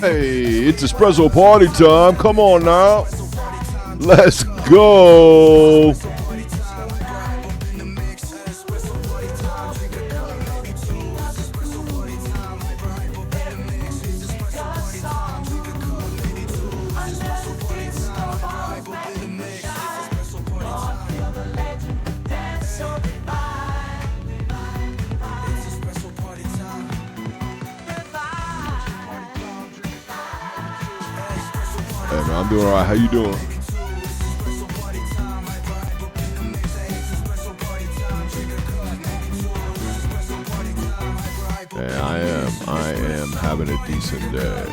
Hey, it's espresso party time. Come on now. Let's go. Hey man, I'm doing all right. How you doing? Yeah, I am having a decent day.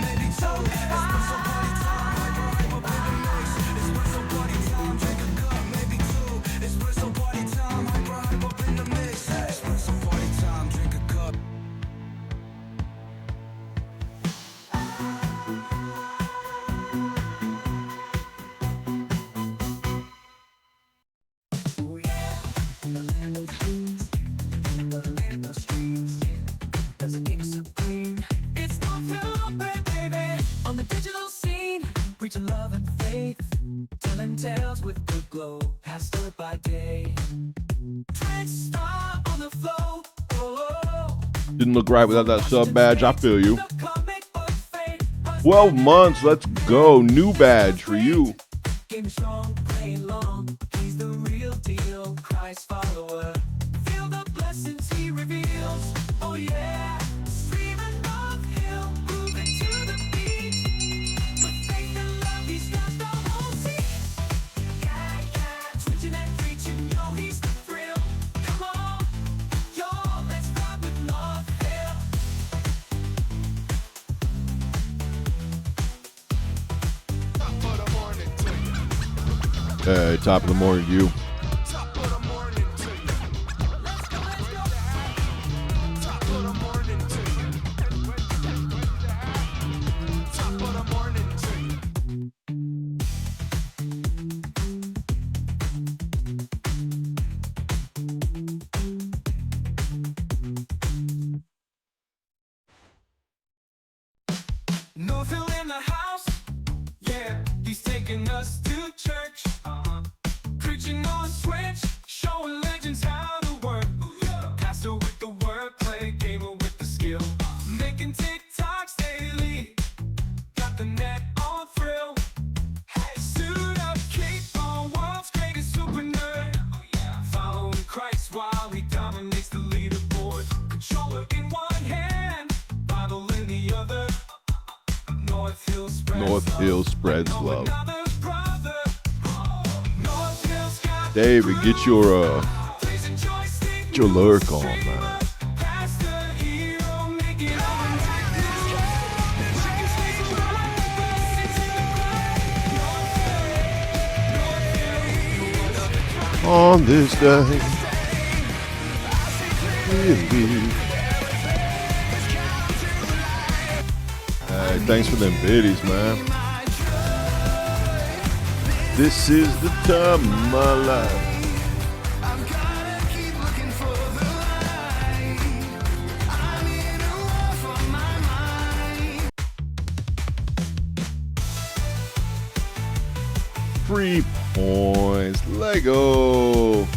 On the digital scene, preaching love and faith, telling tales with good glow, pastor by day. Trench star on the flow. Oh, Didn't look right without that sub badge. I feel you. 12 months. Let's go. New badge for you. Game strong, playing long. He's the real deal. Christ follower. Feel the blessings he reveals. Oh yeah. Streaming uphill, moving to the beat. With faith and love, he's got the whole team. Yeah, yeah. Twitching and preaching, yo, he's the thrill. Come on, yo, let's ride with North Hill. Hey, top of the morning to you. Northville in the house, yeah, he's taking us to church. Preaching on switch, showing legends how to work. Pastor with the wordplay, gamer with the skill. Making TikToks daily, got the net on thrill. Hey, suit up, cape on, world's greatest super nerd. Following Christ while he dominates the leaderboard. Controller in one hand, Bible in the other. North Hill spreads love. David, get your lurk on, man. On this day, hey, thanks for them biddies, man. This is the time of my life. Free points, Lego.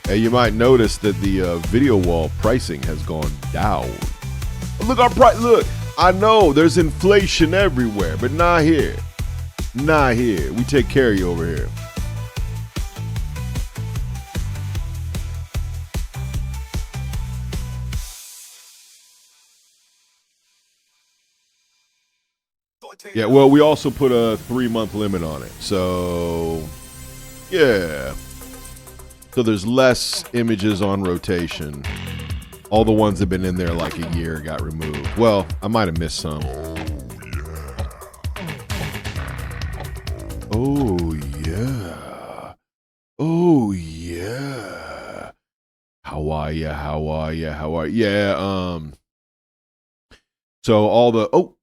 Hey, you might notice that the video wall pricing has gone down. Look, our price. Look, I know there's inflation everywhere, but not here. Not here. We take care of you over here. Yeah, well, we also put a 3-month limit on it. So, yeah. So there's less images on rotation. All the ones that have been in there like a year got removed. Well, I might have missed some. Oh, yeah. Oh, yeah. How are ya? How are ya? How are ya? Yeah, so all the, oh,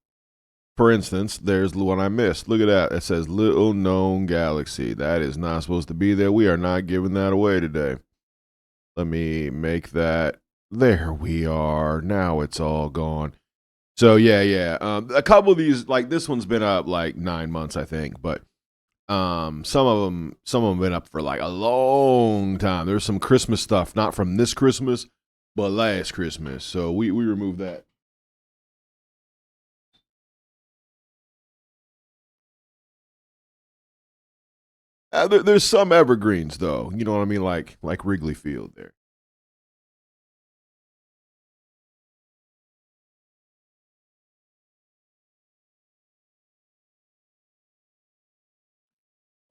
for instance, there's the one I missed. Look at that. It says Little Known Galaxy. That is not supposed to be there. We are not giving that away today. Let me make that. There we are. Now it's all gone. So yeah. A couple of these, like this one's been up like 9 months, I think, but some of them been up for like a long time. There's some Christmas stuff, not from this Christmas, but last Christmas. So we removed that. There's some evergreens though. You know what I mean, like Wrigley Field there.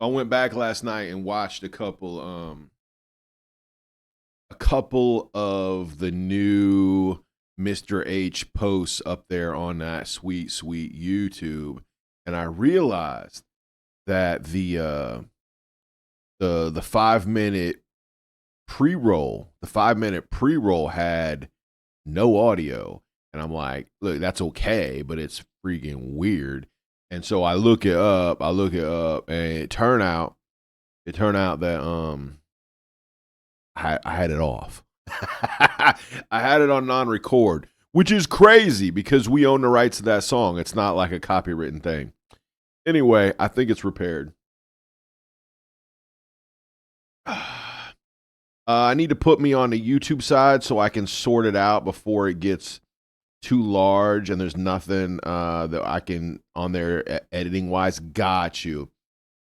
I went back last night and watched a couple of the new Mr. H posts up there on that sweet YouTube, and I realized that the 5-minute pre-roll, had no audio, and I'm like, look, that's okay, but it's freaking weird. And so I look it up, and it turned out that I had it off. I had it on non-record, which is crazy because we own the rights to that song. It's not like a copywritten thing. Anyway, I think it's repaired. I need to put me on the YouTube side so I can sort it out before it gets too large and there's nothing that I can on there editing wise. Got you.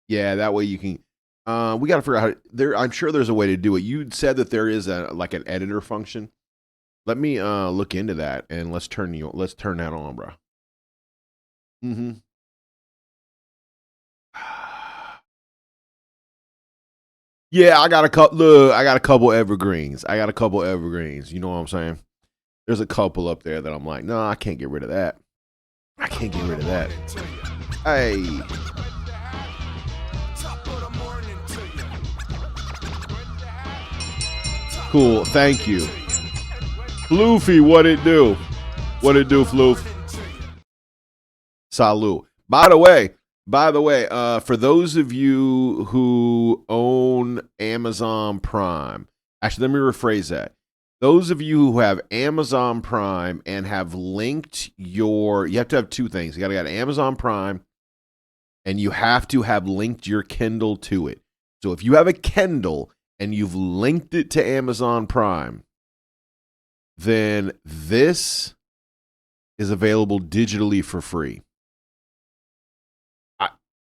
Yeah, that way you can. We got to figure out how there. I'm sure there's a way to do it. You said that there is an editor function. Let me look into that and let's turn that on, bro. Mm-hmm. Yeah, I got a couple. Look, I got a couple evergreens. You know what I'm saying? There's a couple up there that I'm like, no, I can't get rid of that. Hey. Cool, thank you. Floofy, what it do? Floof? Salute. By the way, for those of you who own Amazon Prime, actually, let me rephrase that. Those of you who have Amazon Prime and have linked you have to have two things. You got to get Amazon Prime, and you have to have linked your Kindle to it. So if you have a Kindle and you've linked it to Amazon Prime, then this is available digitally for free.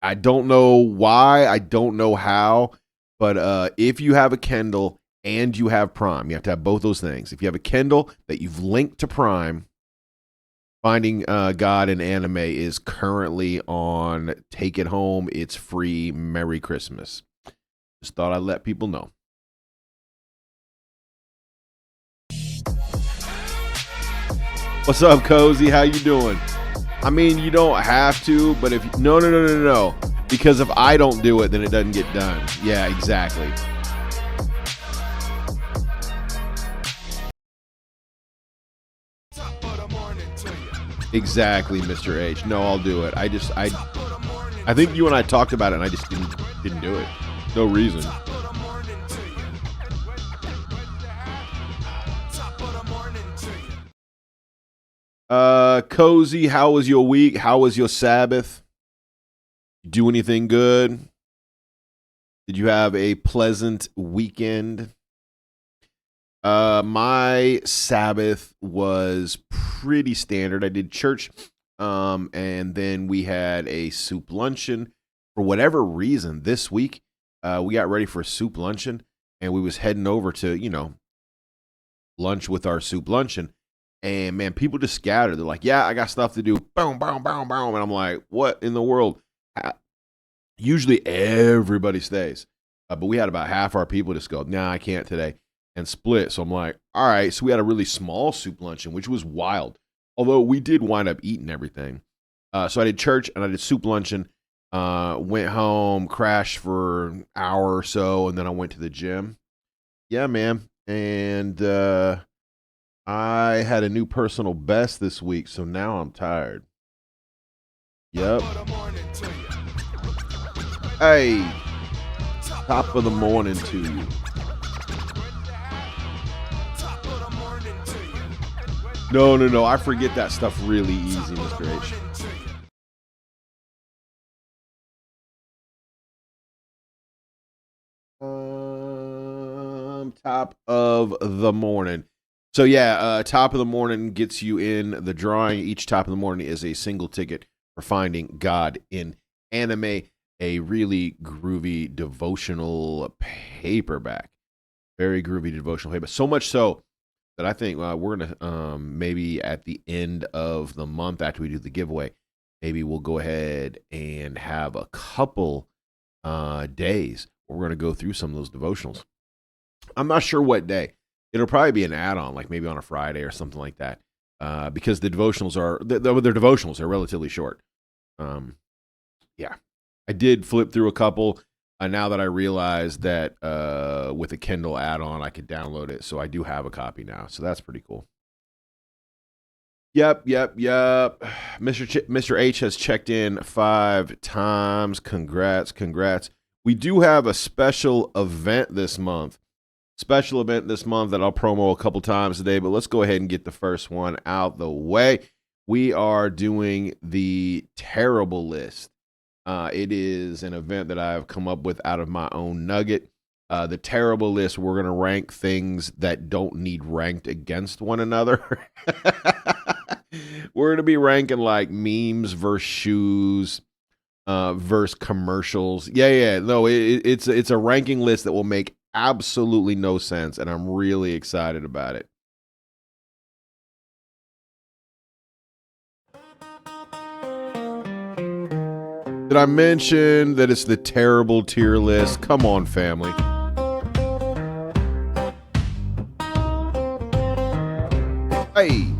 I don't know why, I don't know how, but if you have a Kindle and you have Prime, you have to have both those things. If you have a Kindle that you've linked to Prime, Finding God in Anime is currently on Take It Home. It's free. Merry Christmas. Just thought I'd let people know. What's up, Cozy? How you doing? I mean, you don't have to, but if no. Because if I don't do it, then it doesn't get done. Yeah, exactly. Exactly, Mr. H. No, I'll do it. I think you and I talked about it, and I just didn't do it. No reason. Cozy, how was your week? How was your Sabbath? Do anything good? Did you have a pleasant weekend? My Sabbath was pretty standard. I did church, and then we had a soup luncheon. For whatever reason, this week, we got ready for a soup luncheon, and we was heading over to, lunch with our soup luncheon. And man, people just scattered. They're like, yeah, I got stuff to do. Boom, boom, boom, boom. And I'm like, what in the world? Usually everybody stays. But we had about half our people just go, nah, I can't today. And split. So I'm like, all right. So we had a really small soup luncheon, which was wild. Although we did wind up eating everything. So I did church and I did soup luncheon. Went home, crashed for an hour or so, and then I went to the gym. Yeah, man. And I had a new personal best this week, so now I'm tired. Yep. Hey, top of the morning to you. No. I forget that stuff really easy, Mr. H. Top of the morning. So yeah, top of the morning gets you in the drawing. Each top of the morning is a single ticket for finding God in anime, a really groovy devotional paperback. Very groovy devotional paper. So much so that I think we're gonna maybe at the end of the month after we do the giveaway, maybe we'll go ahead and have a couple days where we're gonna go through some of those devotionals. I'm not sure what day. It'll probably be an add-on, like maybe on a Friday or something like that, because the devotionals are their devotionals are relatively short. Yeah, I did flip through a couple. Now that I realize that with a Kindle add-on, I could download it, so I do have a copy now. So that's pretty cool. Yep. Mr. H has checked in 5 times. Congrats. We do have a special event this month. That I'll promo a couple times today, but let's go ahead and get the first one out the way. We are doing the terrible list. It is an event that I've come up with out of my own nugget. The terrible list, we're going to rank things that don't need ranked against one another. We're going to be ranking like memes versus shoes versus commercials. Yeah. No, it's a ranking list that will make absolutely no sense, and I'm really excited about it. Did I mention that it's the terrible tier list? Come on, family. Hey.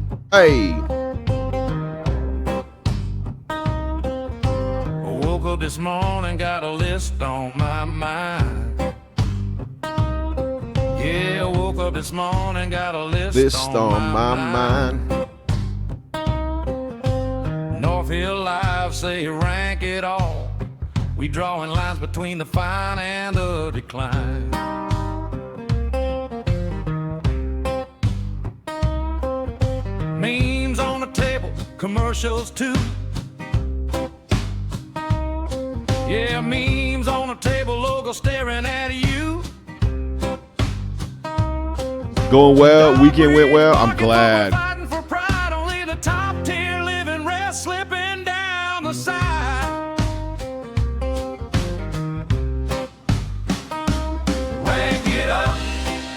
I woke up this morning, got a list on my mind. Yeah, I woke up this morning, got a list on my mind. Northfield Live say rank it all. We drawing lines between the fine and the decline. Memes on the table, commercials too. Yeah, memes on the table, logo staring at you. Going well, weekend went well. I'm glad. Fighting for pride, only the top tier living rest slipping down the side. Rank it up,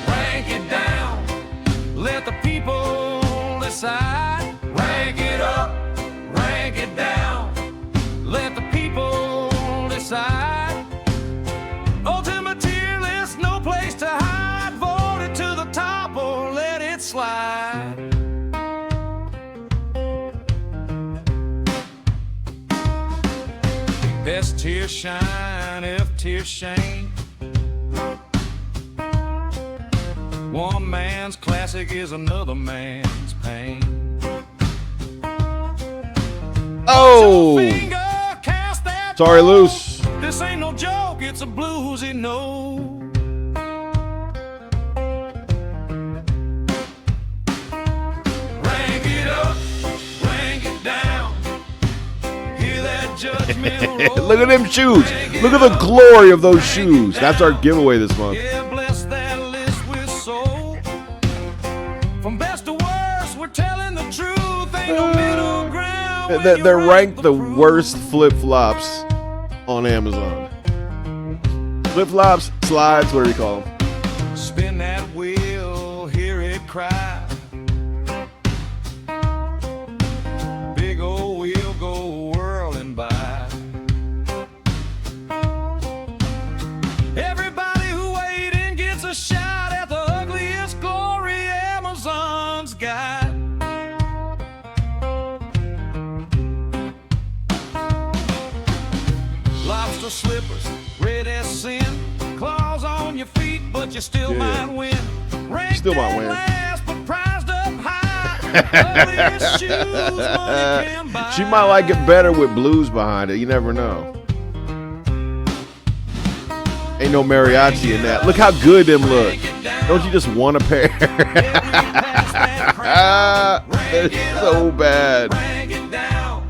rank it down. Let the people decide. Rank it up, rank it down. Let the people decide. Ultimate tier list, no place to hide. Vote it to the top or let it slide. Best tier shine, F tier shame. One man's classic is another man's pain. Oh! Sorry, Loose. This ain't no joke, it's a bluesy note. Rank it up, rank it down. Hear that judgment roll. Look at them shoes. Look at the glory of those shoes. That's our giveaway this month. Yeah, bless that list with soul. From best to worst, we're telling the truth. Ain't no middle ground. when They're you're ranked the proof. worst flip-flops on Amazon. Flip-flops, slides, whatever you call them. Spin that wheel, hear it cry. Big old wheel go whirling by. Everybody who weighed in gets a shot at the ugliest glory Amazon's got. Lobster slippers, red as sin. Claws on your feet, but you still might win. Ranked Still might at win. last, but prized up high. Ugliest shoes money can buy. She might like it better with blues behind it. You never know. Ain't no mariachi in that. Look how good them look. Don't you just want a pair? Yeah, we passed that They're so bad. Rank it down.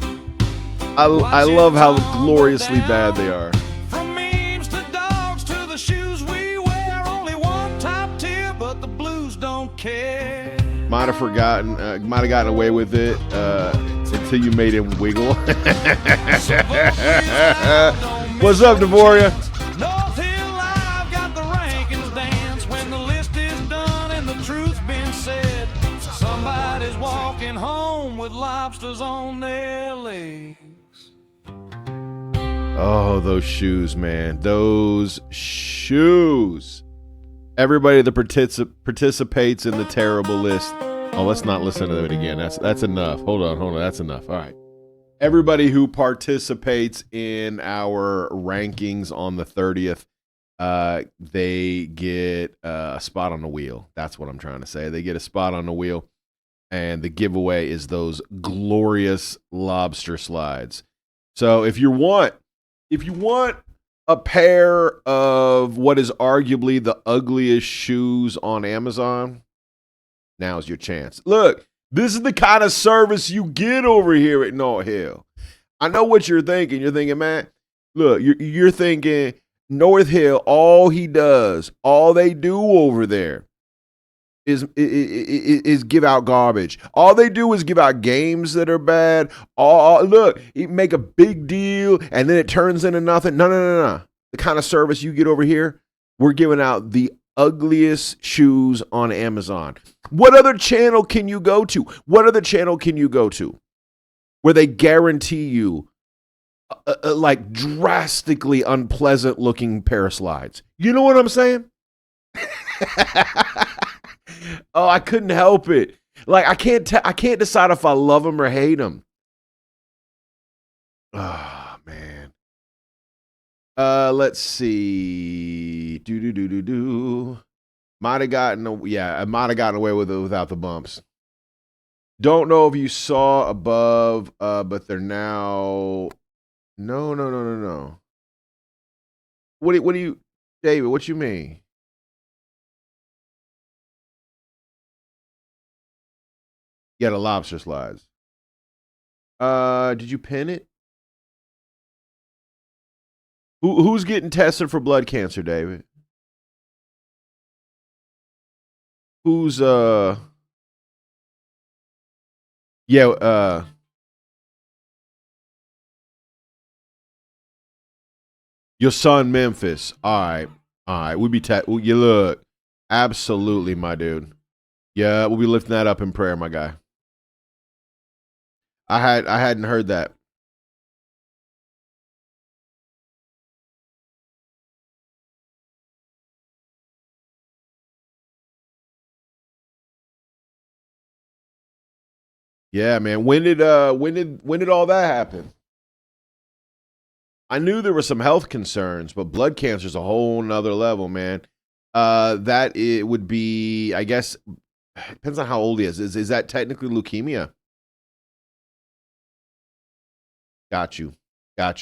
I love how gloriously bad they are. From memes to dogs to the shoes we wear, only one top tier, but the blues don't care. Might have gotten away with it until you made him wiggle. What's up, Devoria? North Hill Live got the rankings dance when the list is done and the truth's been said. Somebody's walking home with lobsters on their legs. Oh, those shoes, man. Those shoes. Everybody that participates in the terrible list. Oh, let's not listen to it again. That's enough. Hold on. That's enough. All right. Everybody who participates in our rankings on the 30th, they get a spot on the wheel. That's what I'm trying to say. They get a spot on the wheel, and the giveaway is those glorious lobster slides. So if you want a pair of what is arguably the ugliest shoes on Amazon, now's your chance. Look, this is the kind of service you get over here at North Hill. I know what you're thinking. You're thinking, man, look, you're thinking North Hill, all they do over there is give out garbage. All they do is give out games that are bad. Look, you make a big deal and then it turns into nothing. No. The kind of service you get over here, we're giving out the ugliest shoes on Amazon. What other channel can you go to? Where they guarantee you like drastically unpleasant looking pair of slides? You know what I'm saying? Oh, I couldn't help it. Like I can't decide if I love them or hate them. Oh man. Let's see. Might have gotten away with it without the bumps. Don't know if you saw above, but they're now. No. What do you, David? What you mean? Yeah, the lobster slides. Did you pin it? Who's getting tested for blood cancer, David? Who's your son Memphis. All right. We'll be you look. Absolutely, my dude. Yeah, we'll be lifting that up in prayer, my guy. I hadn't heard that. Yeah, man. When did all that happen? I knew there were some health concerns, but blood cancer is a whole nother level, man. That it would be, I guess, depends on how old he is. Is that technically leukemia? Got you. I'm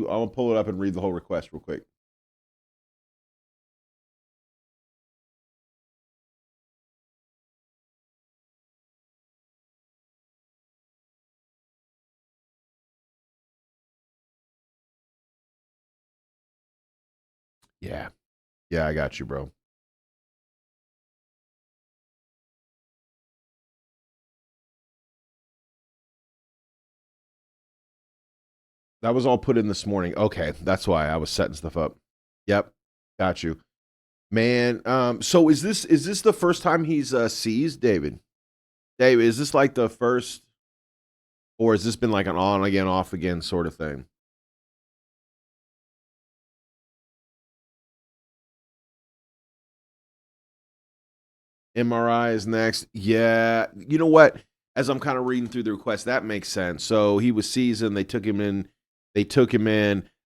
gonna pull it up and read the whole request real quick. Yeah, I got you, bro. That was all put in this morning. Okay, that's why I was setting stuff up. Yep, got you, man. So is this the first time he's seized, David? David, is this like the first, or has this been like an on again, off again sort of thing? MRI is next. Yeah, you know what? As I'm kind of reading through the request, that makes sense. So he was seasoned. They took him in.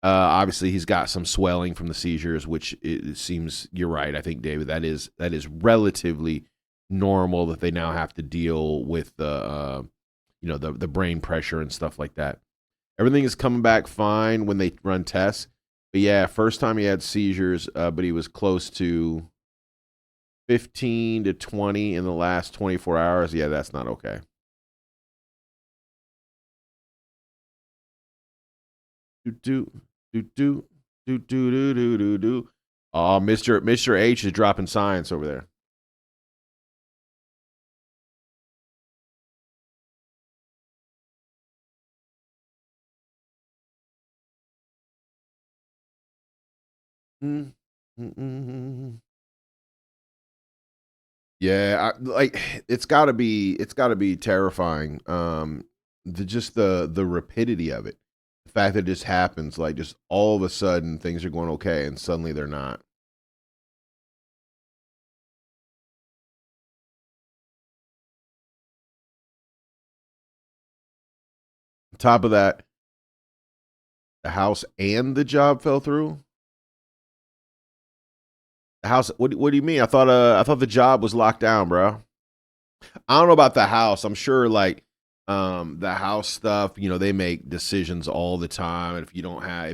Obviously, he's got some swelling from the seizures, which it seems you're right. I think, David, that is relatively normal that they now have to deal with the brain pressure and stuff like that. Everything is coming back fine when they run tests. But yeah, first time he had seizures, but he was close to 15 to 20 in the last 24 hours. Yeah, that's not okay. Do do do do do do do do do. Oh, Mr. H is dropping science over there. Yeah, it's got to be terrifying. The rapidity of it, the fact that it just happens, like just all of a sudden things are going okay, and suddenly they're not. On top of that, the house and the job fell through. The house. What do you mean? I thought the job was locked down, bro. I don't know about the house. I'm sure like the house stuff, they make decisions all the time. And if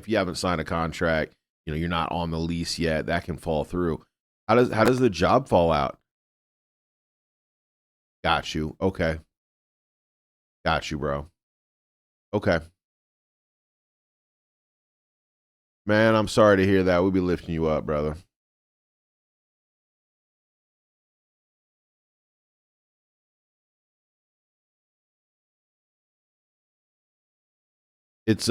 you haven't signed a contract, you're not on the lease yet, that can fall through. How does the job fall out? Got you. Okay. Got you, bro. Okay. Man, I'm sorry to hear that. We'll be lifting you up, brother. It's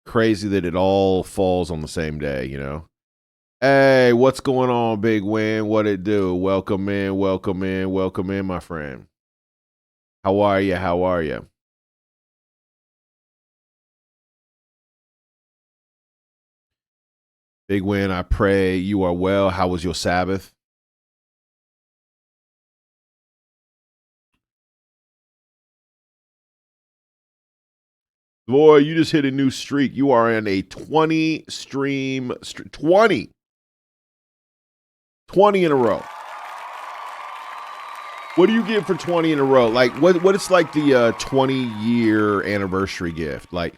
crazy that it all falls on the same day. Hey, what's going on, Big Win? What it do? Welcome in, welcome in, welcome in, my friend. How are you? How are you? Big Win, I pray you are well. How was your Sabbath? Boy, you just hit a new streak. You are in a 20 stream 20 in a row. What do you get for 20 in a row? Like what it's like the 20-year anniversary gift? Like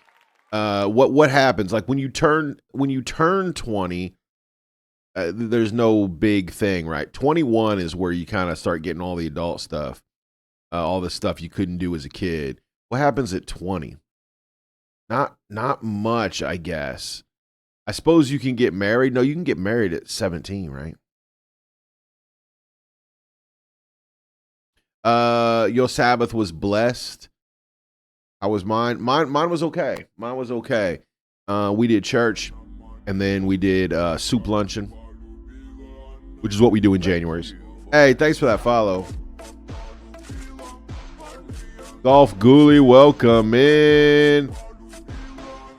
what happens? Like when you turn 20, there's no big thing, right? 21 is where you kind of start getting all the adult stuff. All the stuff you couldn't do as a kid. What happens at 20? Not much, I guess. I suppose you can get married. No, you can get married at 17, right? Your Sabbath was blessed. How was mine? Mine was okay. Mine was okay. We did church, and then we did soup luncheon, which is what we do in January's. Hey, thanks for that follow. Golf Ghoulie, welcome in.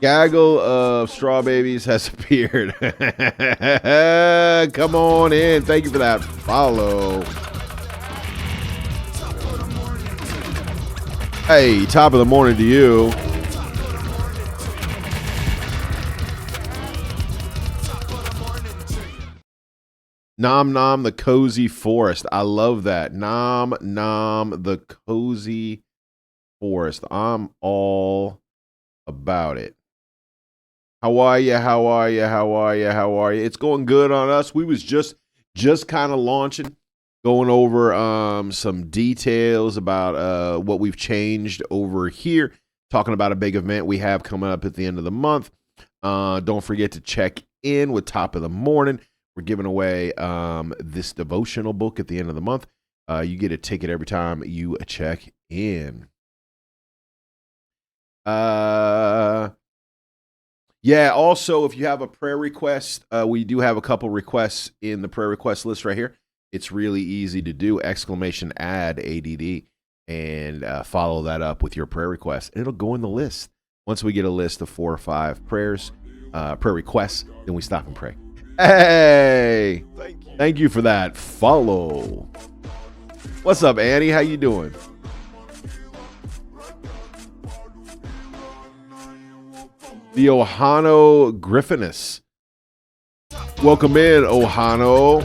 Gaggle of straw babies has appeared. Come on in. Thank you for that follow. Hey, top of the morning to you. Nom Nom the Cozy Forest. I love that. Nom Nom the Cozy Forest. I'm all about it. How are you? How are you? How are you? How are you? It's going good on us. We was just kind of launching, going over some details about what we've changed over here, talking about a big event we have coming up at the end of the month. Don't forget to check in with Top of the Morning. We're giving away this devotional book at the end of the month. You get a ticket every time you check in. Yeah, also, if you have a prayer request, we do have a couple requests in the prayer request list right here. It's really easy to do, ! ADD, and follow that up with your prayer request. And it'll go in the list. Once we get a list of 4 or 5 prayer requests, then we stop and pray. Hey! Thank you for that follow. What's up, Annie? How you doing? The Ohano Griffinus. Welcome in, Ohana.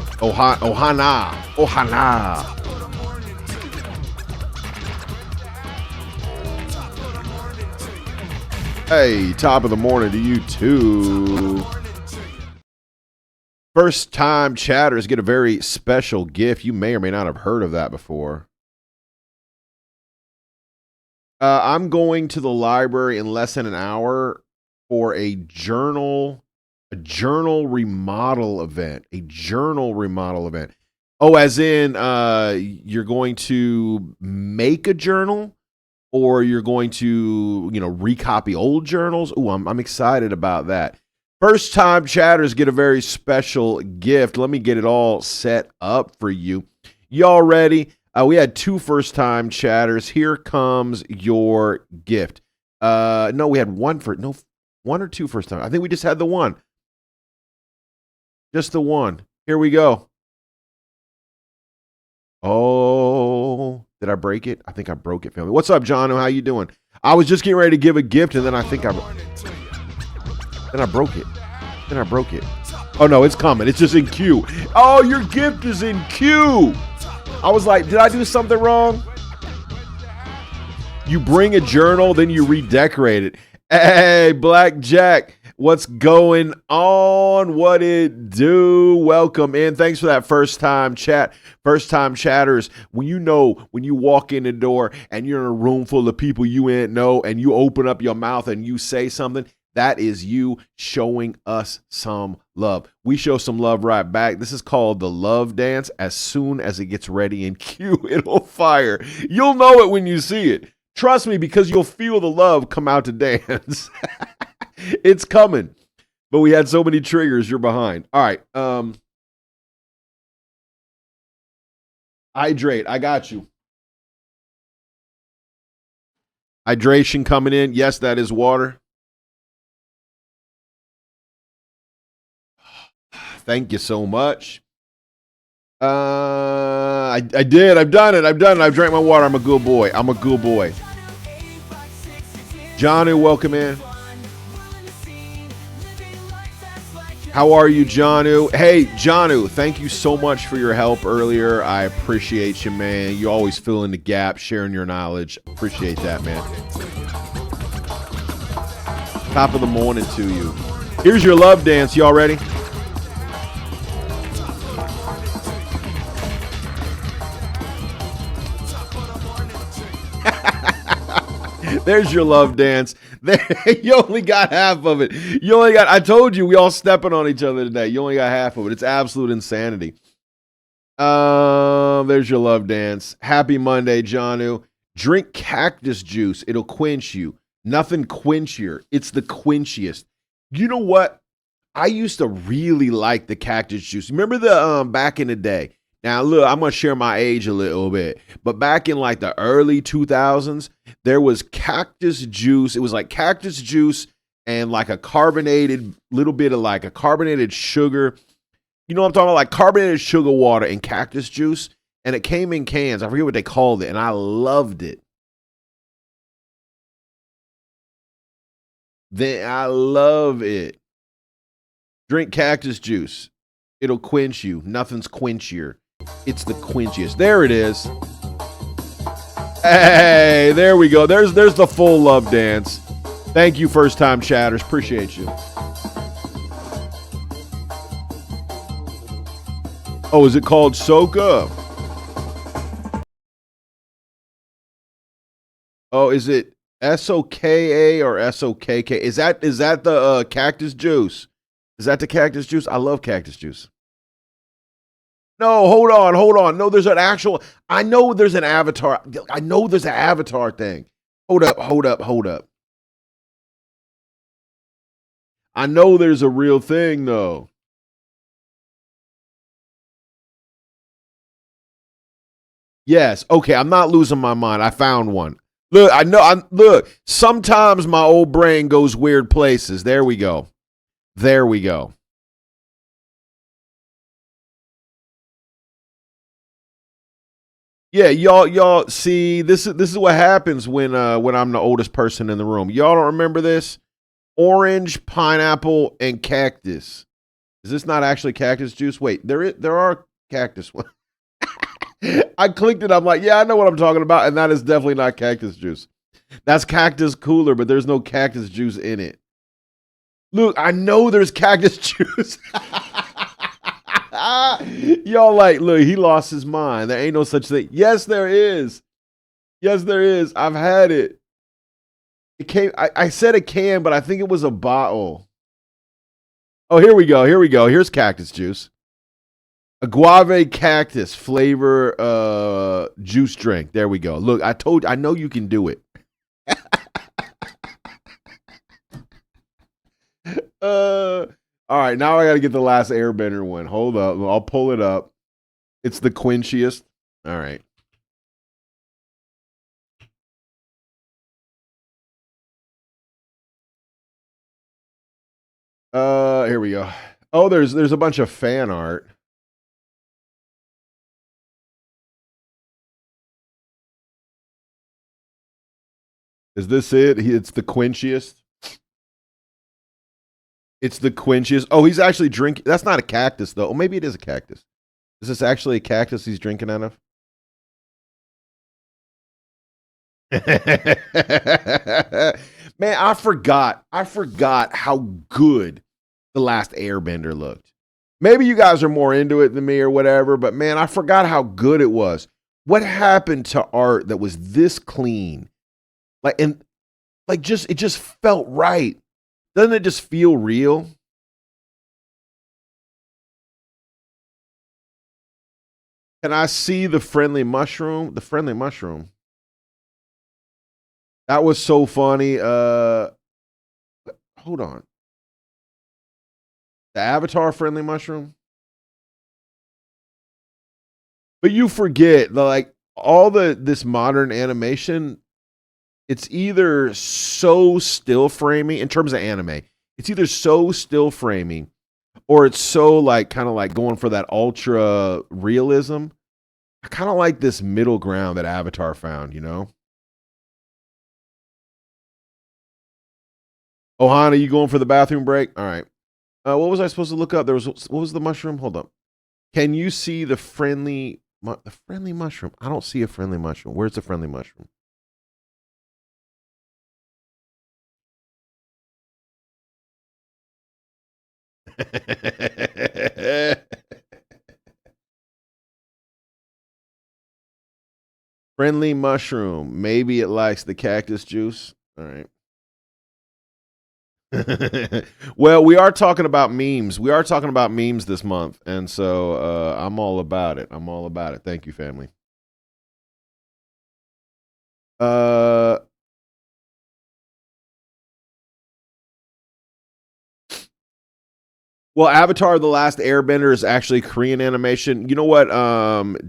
Hey, top of the morning to you too. First time chatters get a very special gift. You may or may not have heard of that before. I'm going to the library in less than an hour for a journal remodel event. A journal remodel event. Oh, as in you're going to make a journal? Or you're going to, recopy old journals. Ooh, I'm excited about that. First time chatters get a very special gift. Let me get it all set up for you. Y'all ready? We had 2 first time chatters. Here comes your gift. No, we had one or 2 first time. I think we just had the one. Just the one. Here we go. Oh, did I break it? I think I broke it, family. What's up, John? How you doing? I was just getting ready to give a gift, and then I think I broke it. Then I broke it. Oh, no, it's coming. It's just in queue. Oh, your gift is in queue. I was like, did I do something wrong? You bring a journal, then you redecorate it. Hey, Blackjack. What's going on? What it do? Welcome in. Thanks for that first time chat. First time chatters. When you walk in the door and you're in a room full of people you ain't know and you open up your mouth and you say something, that is you showing us some love. We show some love right back. This is called the love dance. As soon as it gets ready in queue, it'll fire. You'll know it when you see it. Trust me, because you'll feel the love come out to dance. It's coming. But we had so many triggers, you're behind. All right. Hydrate. I got you. Hydration coming in. Yes, that is water. Thank you so much. I did. I've done it. I've drank my water. I'm a good boy. Johnu, welcome in. How are you, Johnu? Hey, Johnu, thank you so much for your help earlier. I appreciate you, man. You always fill in the gap, sharing your knowledge. Appreciate that, man. Top of the morning to you. Here's your love dance. Y'all ready? There's your love dance. You only got half of it. I told you, we all stepping on each other today. You only got half of it. It's absolute insanity. There's your love dance. Happy Monday, Johnu. Drink cactus juice. It'll quench you. Nothing quenchier. It's the quenchiest. You know what? I used to really like the cactus juice. Remember the back in the day? Now, look, I'm going to share my age a little bit. But back in like the early 2000s, there was cactus juice. It was like cactus juice and like a carbonated, little bit of like a carbonated sugar. You know what I'm talking about? Like carbonated sugar water and cactus juice. And it came in cans. I forget what they called it. And I loved it. I love it. Drink cactus juice. It'll quench you. Nothing's quenchier. It's the quenchiest. There it is. Hey, there we go. There's the full love dance. Thank you, first time chatters. Appreciate you. Oh, is it called Soak Up? Oh, is it SOKA or SOKK? Is that the cactus juice? Is that the cactus juice? I love cactus juice. No, hold on. No, there's an actual. I know there's an avatar. I know there's an avatar thing. Hold up. I know there's a real thing though. Yes. Okay, I'm not losing my mind. I found one. Look, I know. Look. Sometimes my old brain goes weird places. There we go. Yeah, y'all see this is what happens when I'm the oldest person in the room. Y'all don't remember this? Orange, pineapple, and cactus. Is this not actually cactus juice? Wait, there are cactus ones. I clicked it. I'm like, yeah, I know what I'm talking about, and that is definitely not cactus juice. That's cactus cooler, but there's no cactus juice in it. Look, I know there's cactus juice. Y'all like, look, he lost his mind. There ain't no such thing. Yes, there is. Yes, there is. I've had it. It came. I said it can, but I think it was a bottle. Oh, here we go. Here we go. Here's cactus juice. A guave cactus flavor juice drink. There we go. Look, I know you can do it. All right, now I got to get the last Airbender one. Hold up. I'll pull it up. It's the quenchiest. All right. Here we go. Oh, there's a bunch of fan art. Is this it? It's the quenchiest. It's the quenchiest. Oh, he's actually drinking. That's not a cactus though. Oh, maybe it is a cactus. Is this actually a cactus he's drinking out of? Man, I forgot how good The Last Airbender looked. Maybe you guys are more into it than me or whatever, but man, I forgot how good it was. What happened to art that was this clean? It just felt right. Doesn't it just feel real? Can I see the friendly mushroom? The friendly mushroom. That was so funny. Hold on. The Avatar friendly mushroom. But you forget, like all this modern animation, it's either so still framing in terms of anime. It's either so still framing or it's so like kind of like going for that ultra realism. I kind of like this middle ground that Avatar found, you know? Ohana, you going for the bathroom break? All right. What was I supposed to look up? What was the mushroom? Hold up. Can you see the friendly mushroom? I don't see a friendly mushroom. Where's the friendly mushroom? Friendly mushroom. Maybe it likes the cactus juice. All right. Well, we are talking about memes. We are talking about memes this month, and so I'm all about it. I'm all about it. Thank you, family. Uh, well, Avatar: The Last Airbender is actually Korean animation. You know what,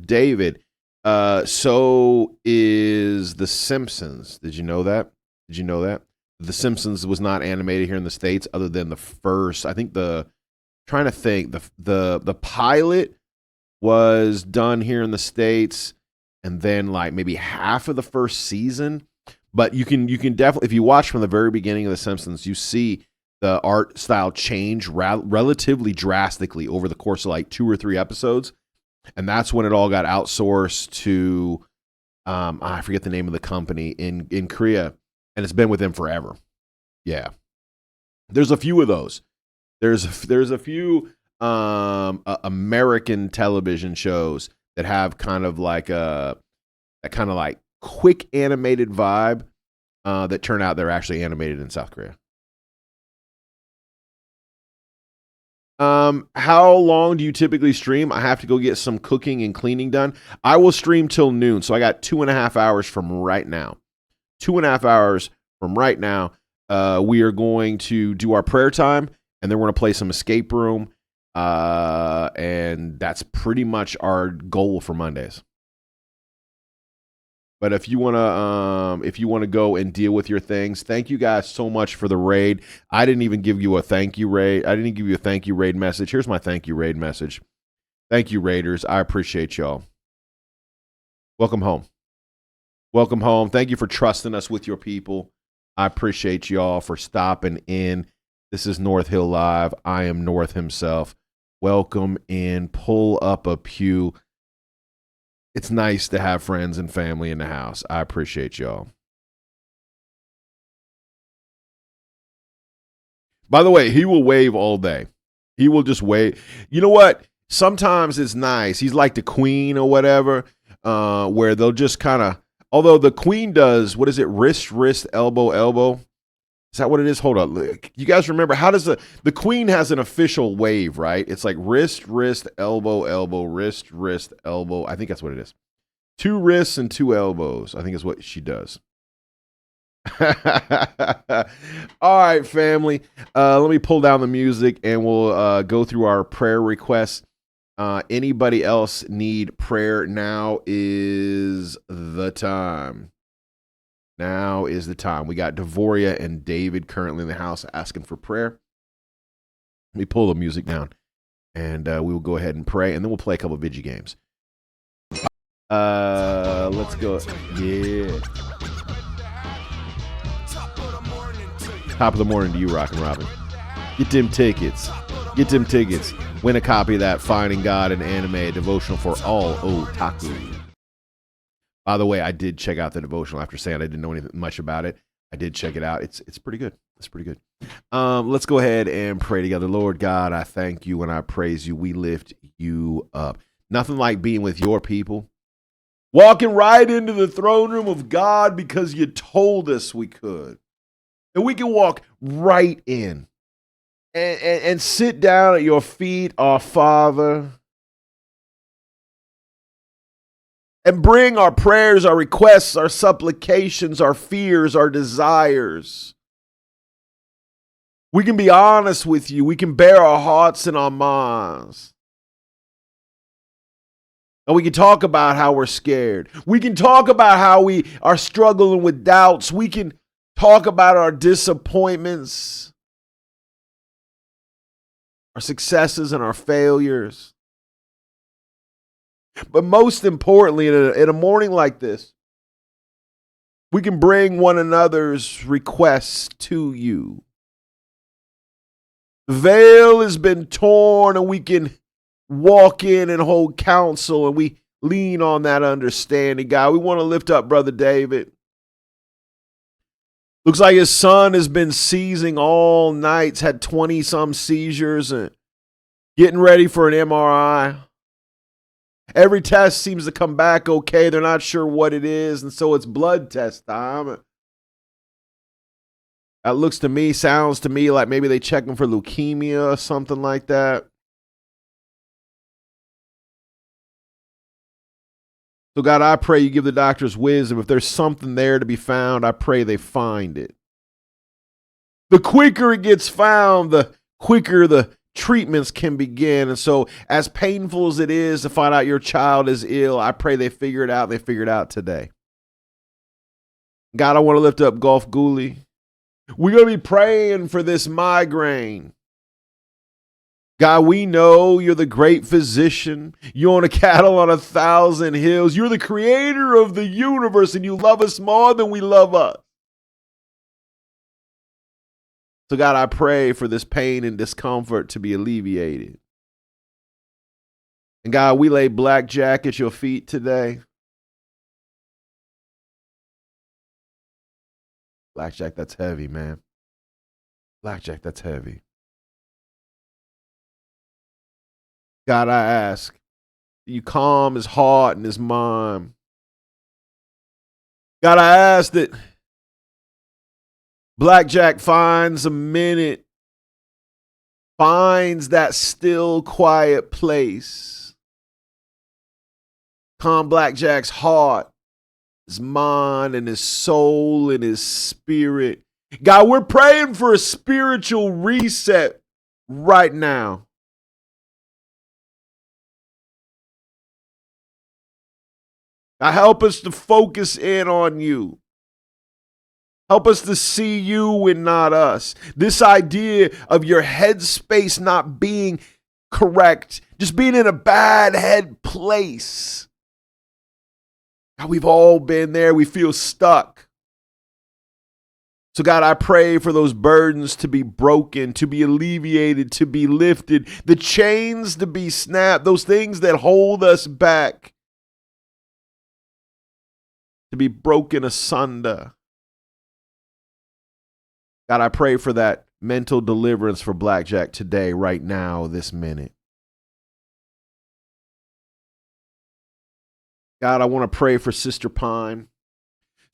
David? So is The Simpsons. Did you know that? Did you know that? The Simpsons was not animated here in the States other than the first. I think trying to think, the pilot was done here in the States and then like maybe half of the first season. But you can definitely, if you watch from the very beginning of The Simpsons, you see the art style change relatively drastically over the course of like 2 or 3 episodes. And that's when it all got outsourced to I forget the name of the company in Korea, and it's been with them forever. Yeah, there's a few of those. There's a few American television shows that have kind of like a kind of like quick animated vibe that turn out they're actually animated in South Korea. How long do you typically stream? I have to go get some cooking and cleaning done. I will stream till noon, so I got 2.5 hours from right now. 2.5 hours from right now. We are going to do our prayer time, and then we're going to play some escape room. And that's pretty much our goal for Mondays. But if you wanna go and deal with your things, thank you guys so much for the raid. I didn't even give you a thank you raid. I didn't give you a thank you raid message. Here's my thank you raid message. Thank you, Raiders. I appreciate y'all. Welcome home. Welcome home. Thank you for trusting us with your people. I appreciate y'all for stopping in. This is North Hill Live. I am North himself. Welcome in. Pull up a pew. It's nice to have friends and family in the house. I appreciate y'all. By the way, he will wave all day. He will just wave. You know what? Sometimes it's nice. He's like the queen or whatever, where they'll just kind of, although the queen does, what is it? Wrist, wrist, elbow, elbow. Is that what it is? Hold on. You guys remember, how does the queen has an official wave, right? It's like wrist, wrist, elbow, elbow, wrist, wrist, elbow. I think that's what it is. 2 wrists and 2 elbows, I think is what she does. All right, family. Let me pull down the music and we'll go through our prayer requests. Anybody else need prayer? Now is the time. Now is the time. We got Devoria and David currently in the house asking for prayer. Let me pull the music down and we will go ahead and pray, and then we'll play a couple of video games. Let's go. Yeah. Top of the morning to you, Rockin' Robin. Get them tickets. Get them tickets. Win a copy of that Finding God and Anime devotional for all otaku. By the way, I did check out the devotional after saying I didn't know anything much about it. I did check it out. It's pretty good. It's pretty good. Let's go ahead and pray together. Lord God, I thank you and I praise you. We lift you up. Nothing like being with your people. Walking right into the throne room of God because you told us we could. And we can walk right in and sit down at your feet, our Father, and bring our prayers, our requests, our supplications, our fears, our desires. We can be honest with you. We can bare our hearts and our minds. And we can talk about how we're scared. We can talk about how we are struggling with doubts. We can talk about our disappointments, our successes and our failures. But most importantly, in a morning like this, we can bring one another's requests to you. The veil has been torn and we can walk in and hold counsel, and we lean on that understanding. God, we want to lift up Brother David. Looks like his son has been seizing all night, had 20-some seizures and getting ready for an MRI. Every test seems to come back okay. They're not sure what it is, and so it's blood test time. That looks to me, sounds to me like maybe they check him for leukemia or something like that. So God, I pray you give the doctors wisdom. If there's something there to be found, I pray they find it. The quicker it gets found, the quicker the treatments can begin. And so as painful as it is to find out your child is ill, I pray they figure it out. They figure it out today. God, I want to lift up Golf Ghoulie. We're going to be praying for this migraine. God, we know you're the great physician. You own a cattle on 1,000 hills. You're the creator of the universe, and you love us more than we love us. So God, I pray for this pain and discomfort to be alleviated. And God, we lay Blackjack at your feet today. Blackjack, that's heavy, man. Blackjack, that's heavy. God, I ask you calm his heart and his mind. God, I ask that Blackjack finds a minute, finds that still, quiet place. Calm Blackjack's heart, his mind, and his soul, and his spirit. God, we're praying for a spiritual reset right now. Now help us to focus in on you. Help us to see you and not us. This idea of your headspace not being correct, just being in a bad head place. God, we've all been there. We feel stuck. So God, I pray for those burdens to be broken, to be alleviated, to be lifted, the chains to be snapped, those things that hold us back to be broken asunder. God, I pray for that mental deliverance for Blackjack today, right now, this minute. God, I want to pray for Sister Pine.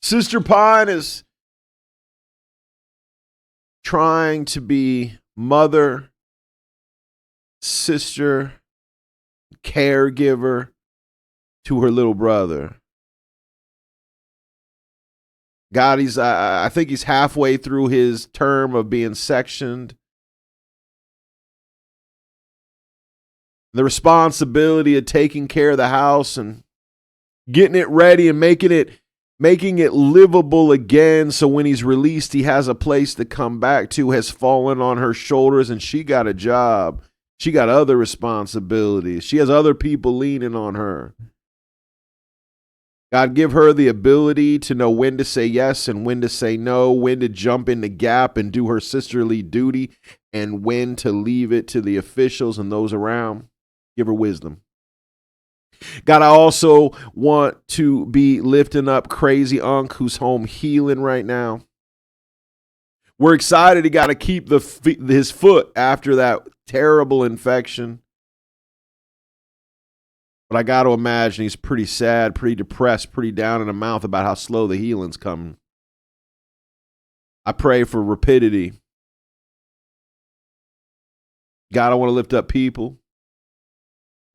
Sister Pine is trying to be mother, sister, caregiver to her little brother. God, I think he's halfway through his term of being sectioned. The responsibility of taking care of the house and getting it ready and making it livable again, so when he's released, he has a place to come back to, has fallen on her shoulders, and she got a job. She got other responsibilities. She has other people leaning on her. God, give her the ability to know when to say yes and when to say no, when to jump in the gap and do her sisterly duty, and when to leave it to the officials and those around. Give her wisdom. God, I also want to be lifting up Crazy Unc, who's home healing right now. We're excited he got to keep his foot after that terrible infection. But I got to imagine he's pretty sad, pretty depressed, pretty down in the mouth about how slow the healing's coming. I pray for rapidity. God, I want to lift up people.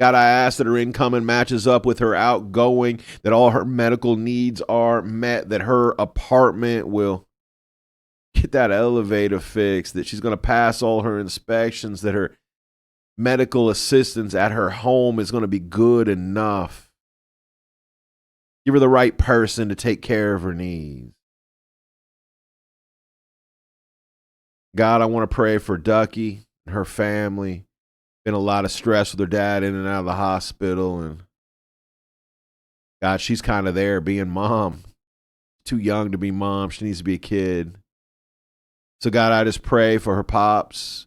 God, I ask that her incoming matches up with her outgoing, that all her medical needs are met, that her apartment will get that elevator fixed, that she's going to pass all her inspections, that her medical assistance at her home is going to be good enough. Give her the right person to take care of her needs. God, I want to pray for Ducky and her family. Been a lot of stress with her dad in and out of the hospital, and God, she's kind of there being mom. Too young to be mom. She needs to be a kid. So God, I just pray for her pops.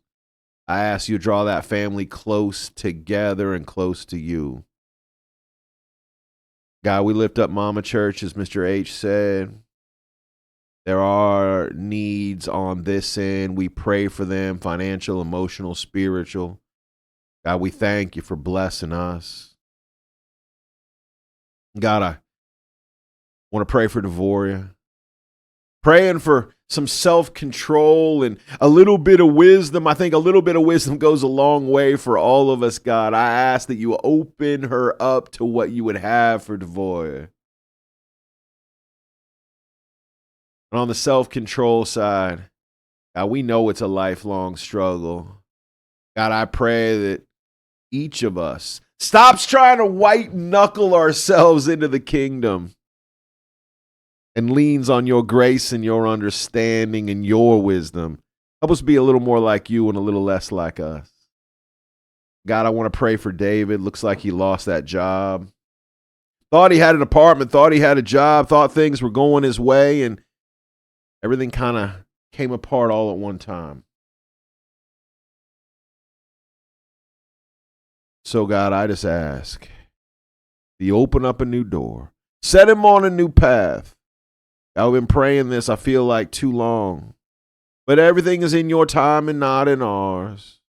I ask you to draw that family close together and close to you. God, we lift up Mama Church, as Mr. H said. There are needs on this end. We pray for them, financial, emotional, spiritual. God, we thank you for blessing us. God, I want to pray for Devoria. Praying for some self-control and a little bit of wisdom. I think a little bit of wisdom goes a long way for all of us, God. I ask that you open her up to what you would have for Devoria. And on the self-control side, God, we know it's a lifelong struggle. God, I pray that each of us stops trying to white knuckle ourselves into the kingdom and leans on your grace and your understanding and your wisdom. Help us be a little more like you and a little less like us. God, I want to pray for David. Looks like he lost that job. Thought he had an apartment, thought he had a job, thought things were going his way, and everything kind of came apart all at one time. So, God, I just ask that you open up a new door. Set him on a new path. I've been praying this, I feel like, too long. But everything is in your time and not in ours.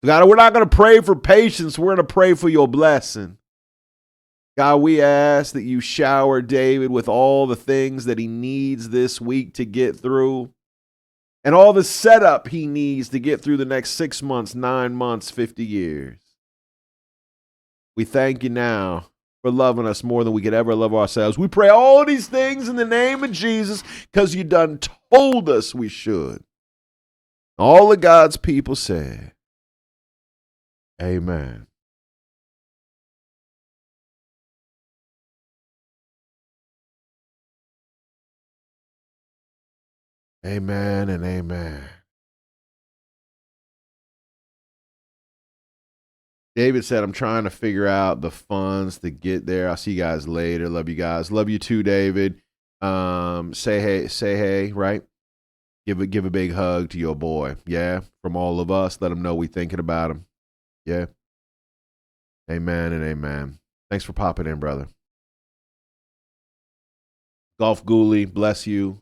God, we're not going to pray for patience. We're going to pray for your blessing. God, we ask that you shower David with all the things that he needs this week to get through, and all the setup he needs to get through the next 6 months, 9 months, 50 years. We thank you now for loving us more than we could ever love ourselves. We pray all these things in the name of Jesus because you done told us we should. All of God's people said, amen. Amen and amen. David said, I'm trying to figure out the funds to get there. I'll see you guys later. Love you guys. Love you too, David. Say hey, right? Give a big hug to your boy. Yeah. From all of us. Let him know we thinking about him. Yeah. Amen and amen. Thanks for popping in, brother. Golf Ghoulie, bless you.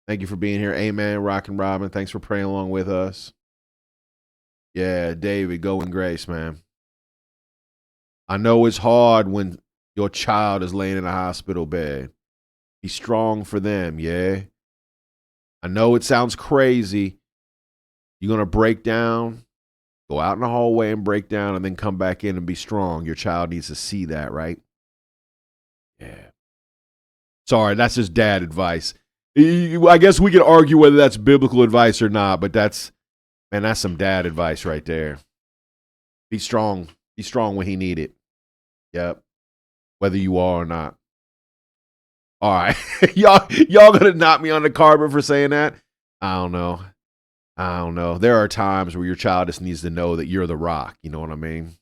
Thank you for being here. Amen. Rockin' Robin. Thanks for praying along with us. Yeah, David, go in grace, man. I know it's hard when your child is laying in a hospital bed. Be strong for them, yeah? I know it sounds crazy. You're going to break down, go out in the hallway and break down, and then come back in and be strong. Your child needs to see that, right? Yeah. Sorry, that's just dad advice. I guess we can argue whether that's biblical advice or not, but that's some dad advice right there. Be strong. Be strong when he need it. Yep. Whether you are or not. All right. y'all gonna knock me on the carpet for saying that? I don't know. There are times where your child just needs to know that you're the rock. You know what I mean?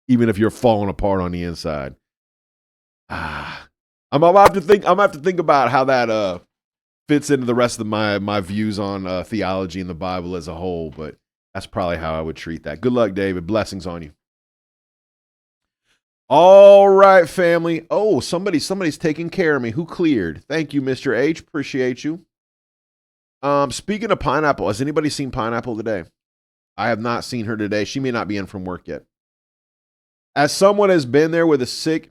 Even if you're falling apart on the inside. I'm gonna have to think about how that fits into the rest of my views on theology and the Bible as a whole, but that's probably how I would treat that. Good luck, David. Blessings on you. All right, family. Oh, somebody's taking care of me. Who cleared? Thank you, Mr. H. Appreciate you. Speaking of Pineapple, has anybody seen Pineapple today? I have not seen her today. She may not be in from work yet. As someone has been there with a sick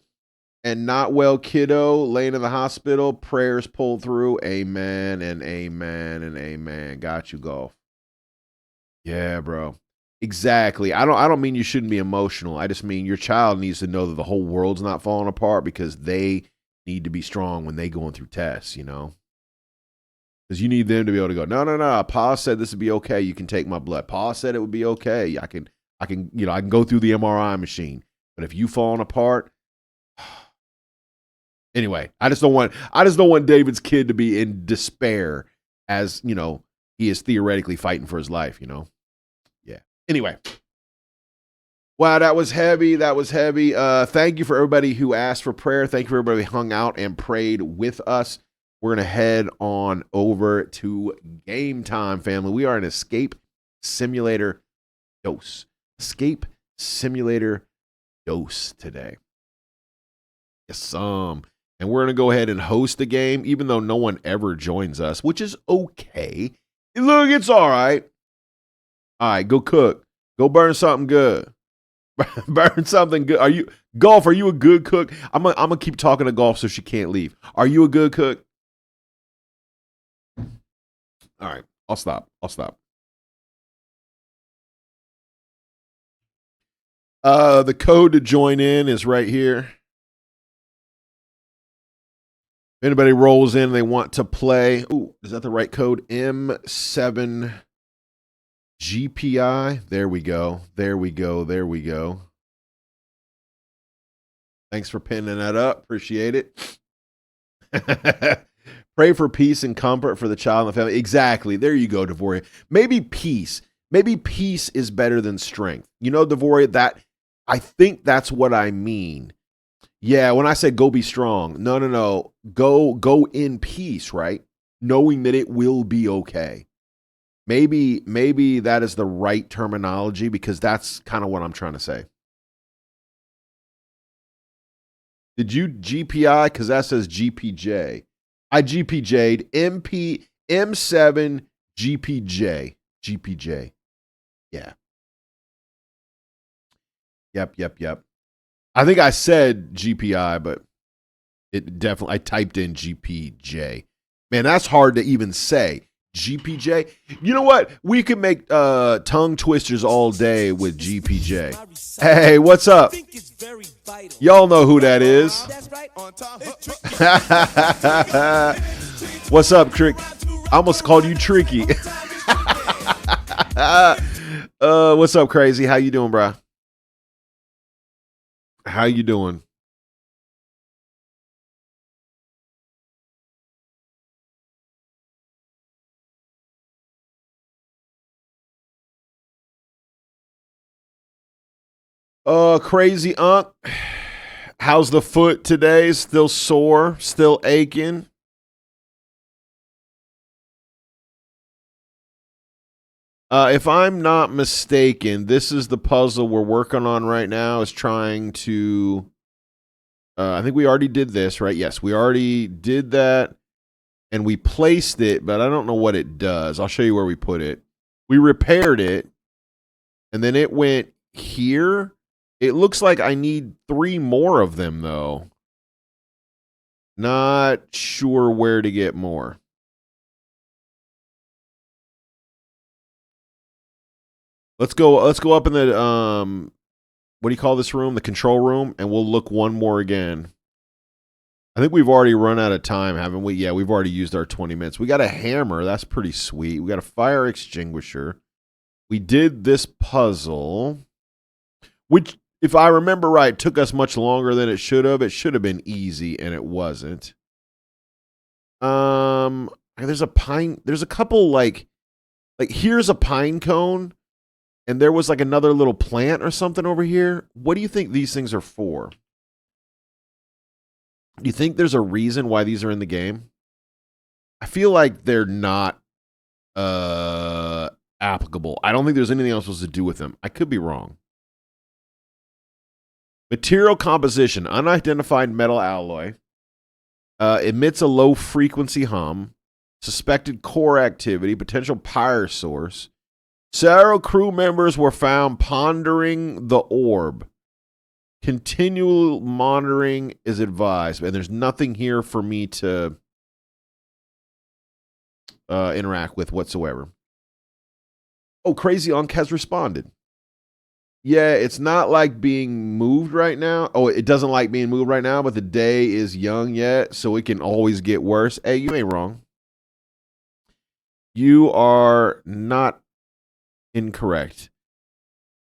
and not well kiddo laying in the hospital, prayers pulled through. Amen and amen and amen. Got you, Golf. Yeah, bro. Exactly. I don't mean you shouldn't be emotional. I just mean your child needs to know that the whole world's not falling apart because they need to be strong when they going through tests, you know? Because you need them to be able to go, no. Pa said this would be okay. You can take my blood. Pa said it would be okay. I can go through the MRI machine. But if you falling apart, anyway, I just don't want David's kid to be in despair as, you know, he is theoretically fighting for his life, you know? Yeah. Anyway. Wow, that was heavy. Thank you for everybody who asked for prayer. Thank you for everybody who hung out and prayed with us. We're going to head on over to game time, family. We are an Escape Simulator dose. Escape Simulator dose today. Yes, and we're going to go ahead and host the game, even though no one ever joins us, which is okay. Look, it's all right. All right, go cook. Go burn something good. Burn something good. Are you a good cook? I'm gonna keep talking to Golf so she can't leave. Are you a good cook? All right, I'll stop. The code to join in is right here. If anybody rolls in and they want to play, ooh, is that the right code? M7 GPI. There we go. Thanks for pinning that up. Appreciate it. Pray for peace and comfort for the child and the family. Exactly. There you go, Devoria. Maybe peace is better than strength. You know, Devoria, I think that's what I mean. Yeah, when I said go be strong. No. Go in peace, right? Knowing that it will be okay. Maybe that is the right terminology because that's kind of what I'm trying to say. Did you GPI? Because that says GPJ. I GPJ'd M7 GPJ. Yeah. Yep. I think I said GPI, but I typed in GPJ. Man, that's hard to even say. GPJ. You know what? We could make tongue twisters all day with GPJ. Hey, what's up? Y'all know who that is. What's up, Trick? I almost called you Tricky. What's up, Crazy? How you doing, bro? How you doing? Crazy Unc. How's the foot today? Still sore? Still aching? If I'm not mistaken, this is the puzzle we're working on right now, is trying to... I think we already did this, right? Yes, we already did that. and we placed it, but I don't know what it does. I'll show you where we put it. We repaired it, and then it went here. It looks like I need 3 more of them, though. Not sure where to get more. Let's go up in the what do you call this room? The control room, and we'll look one more again. I think we've already run out of time, haven't we? Yeah, we've already used our 20 minutes. We got a hammer. That's pretty sweet. We got a fire extinguisher. We did this puzzle, which, if I remember right, took us much longer than it should have. It should have been easy, and it wasn't. There's a couple, like here's a pine cone, and there was like another little plant or something over here. What do you think these things are for? Do you think there's a reason why these are in the game? I feel like they're not applicable. I don't think there's anything else supposed to do with them. I could be wrong. Material composition, unidentified metal alloy. Emits a low frequency hum. Suspected core activity, potential power source. Several crew members were found pondering the orb. Continual monitoring is advised, and there's nothing here for me to interact with whatsoever. Oh, Crazy Unk has responded. Yeah, it's not like being moved right now. Oh, it doesn't like being moved right now, but the day is young yet, so it can always get worse. Hey, you ain't wrong. You are not incorrect.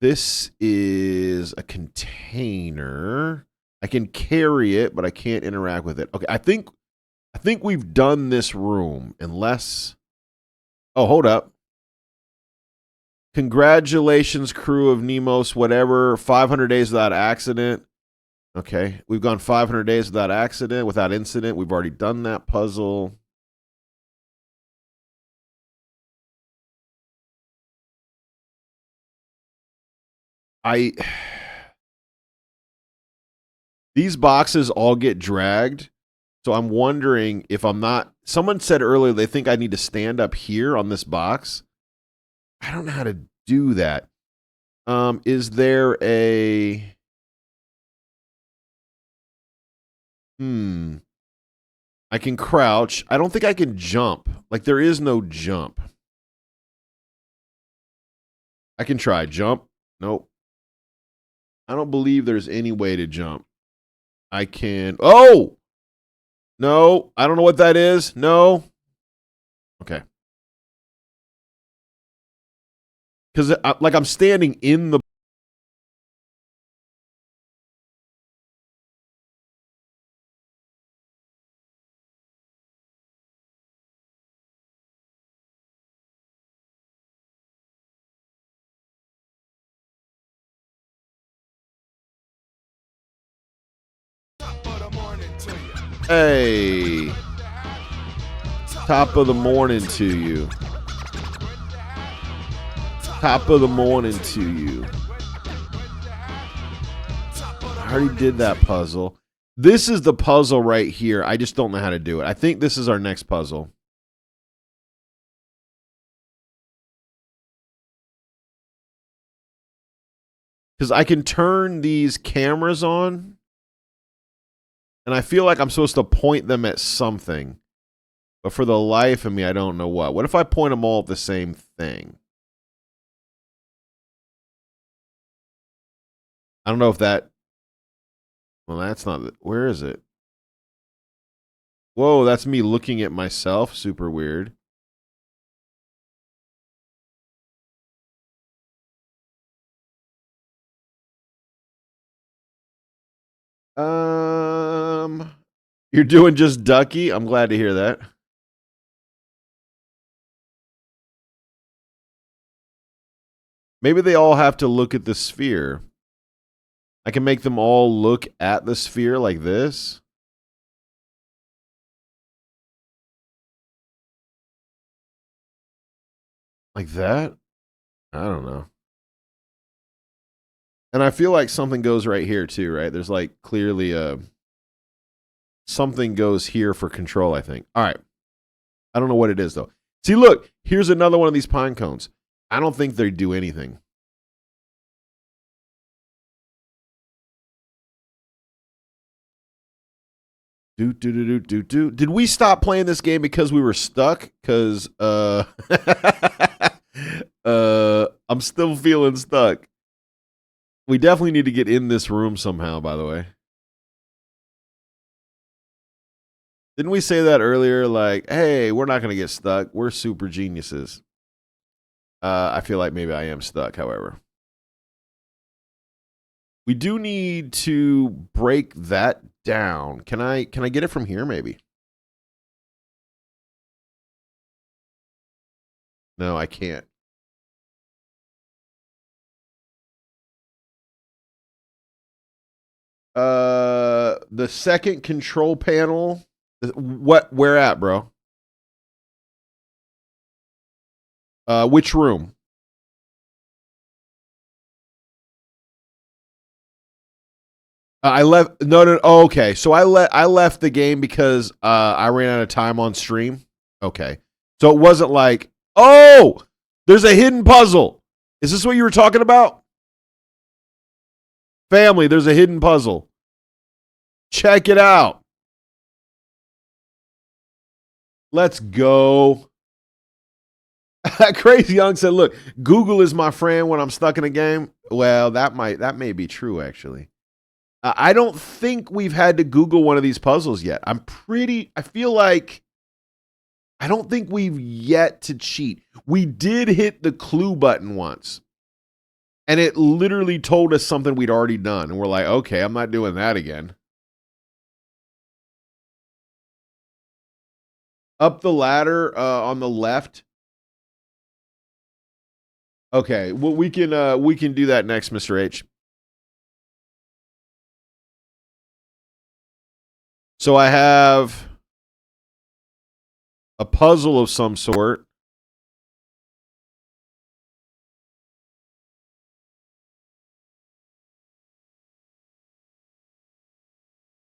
This is a container. I can carry it, but I can't interact with it. Okay, I think we've done this room, unless... Oh, hold up. Congratulations, crew of Nemos, whatever. 500 days without accident. Okay, we've gone 500 days without accident, without incident. We've already done that puzzle. These boxes all get dragged, so I'm wondering if I'm not... Someone said earlier they think I need to stand up here on this box. I don't know how to do that. Is there a... I can crouch. I don't think I can jump. Like, there is no jump. I can try. Jump? Nope. I don't believe there's any way to jump. I can... Oh! No, I don't know what that is. No. Okay. Because, like, I'm standing in the... Hey. Top of the morning to you. Top of the morning to you. I already did that puzzle. This is the puzzle right here. I just don't know how to do it. I think this is our next puzzle. Because I can turn these cameras on. And I feel like I'm supposed to point them at something. But for the life of me, I don't know what. What if I point them all at the same thing? I don't know if that... Well, that's not... Where is it? Whoa, that's me looking at myself. Super weird. You're doing just Ducky? I'm glad to hear that. Maybe they all have to look at the sphere. I can make them all look at the sphere like this. Like that? I don't know. And I feel like something goes right here too, right? There's like clearly a... Something goes here for control, I think. All right. I don't know what it is, though. See, look, here's another one of these pine cones. I don't think they do anything. Did we stop playing this game because we were stuck? Because I'm still feeling stuck. We definitely need to get in this room somehow, by the way. Didn't we say that earlier? Like, hey, we're not going to get stuck. We're super geniuses. I feel like maybe I am stuck, however. We do need to break that down. Can I get it from here, maybe? No, I can't. The second control panel. Where at, bro? Which room? I left. No. Oh, okay. So I left the game because I ran out of time on stream. Okay. So it wasn't like, oh, there's a hidden puzzle. Is this what you were talking about? Family, there's a hidden puzzle. Check it out. Let's go. Crazy Young said, look, Google is my friend when I'm stuck in a game. Well, that may be true, actually. I don't think we've had to Google one of these puzzles yet. I feel like I don't think we've yet to cheat. We did hit the clue button once, and it literally told us something we'd already done. And we're like, okay, I'm not doing that again. Up the ladder on the left. Okay, well, we can do that next, Mr. H. So I have a puzzle of some sort.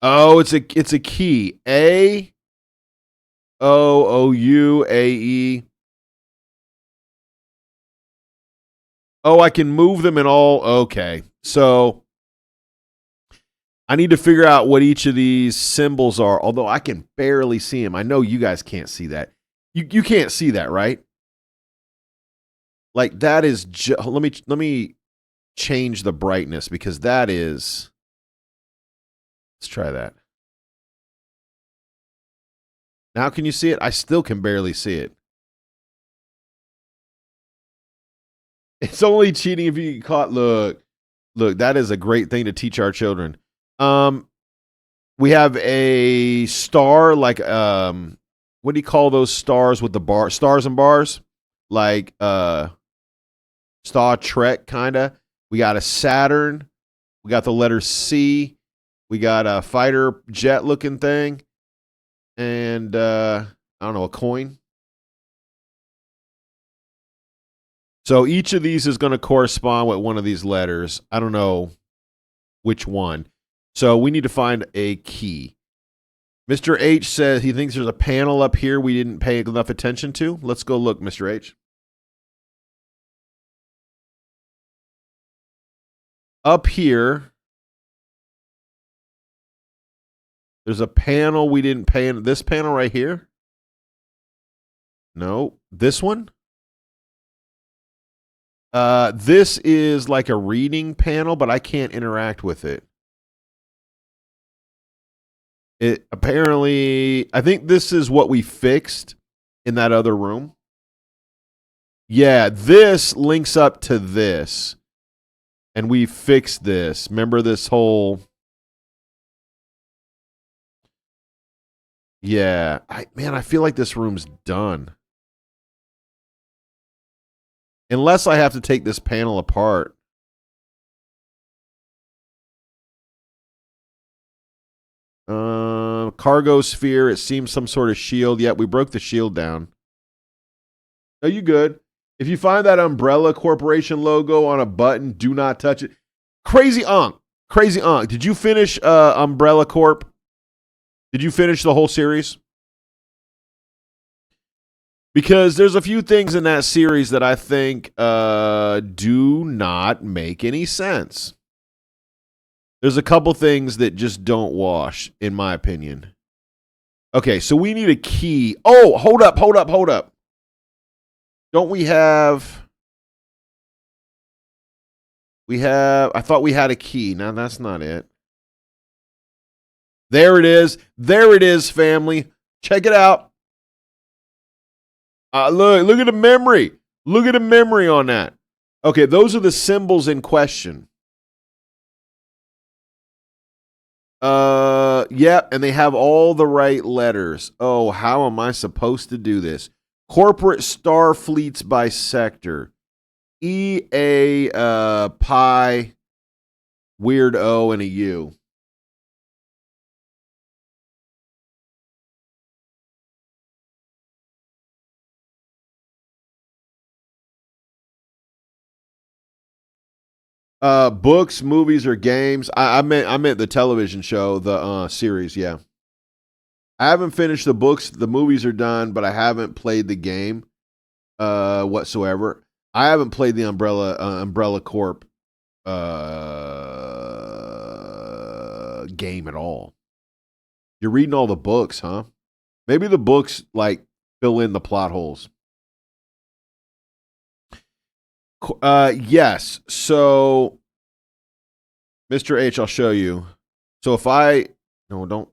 Oh, it's a key. A-O-O-U-A-E. Oh, I can move them in all. Okay. So I need to figure out what each of these symbols are, although I can barely see them. I know you guys can't see that. You can't see that, right? Like that is let me change the brightness because that is. Let's try that. Now can you see it? I still can barely see it. It's only cheating if you get caught. Look, that is a great thing to teach our children. We have a star, like what do you call those stars with the stars and bars? Like Star Trek kinda. We got a Saturn, we got the letter C, we got a fighter jet looking thing, and I don't know, a coin. So each of these is going to correspond with one of these letters. I don't know which one. So we need to find a key. Mr. H says he thinks there's a panel up here we didn't pay enough attention to. Let's go look, Mr. H. Up here, there's a panel we didn't pay in. This panel right here? No. This one? This is like a reading panel, but I can't interact with it. It apparently, I think this is what we fixed in that other room. Yeah, this links up to this. And we fixed this. Remember this whole... Yeah. Man, I feel like this room's done. Unless I have to take this panel apart. Cargo sphere. It seems some sort of shield. Yeah, we broke the shield down. No, you good. If you find that Umbrella Corporation logo on a button, do not touch it. Crazy Unk. Did you finish Umbrella Corp? Did you finish the whole series? Because there's a few things in that series that I think do not make any sense. There's a couple things that just don't wash, in my opinion. Okay, so we need a key. Oh, hold up. Don't we have... I thought we had a key. Now, that's not it. There it is. There it is, family. Check it out. Look at the memory. Look at the memory on that. Okay, those are the symbols in question. Yeah, and they have all the right letters. Oh, how am I supposed to do this? Corporate star fleets by sector. E, A, pi, weird O, and a U. Books, movies, or games. I meant the television show, the series. Yeah, I haven't finished the books. The movies are done, but I haven't played the game whatsoever. I haven't played the Umbrella Corp game at all. You're reading all the books, huh? Maybe the books like fill in the plot holes. Yes. So, Mr. H, I'll show you. So if I don't.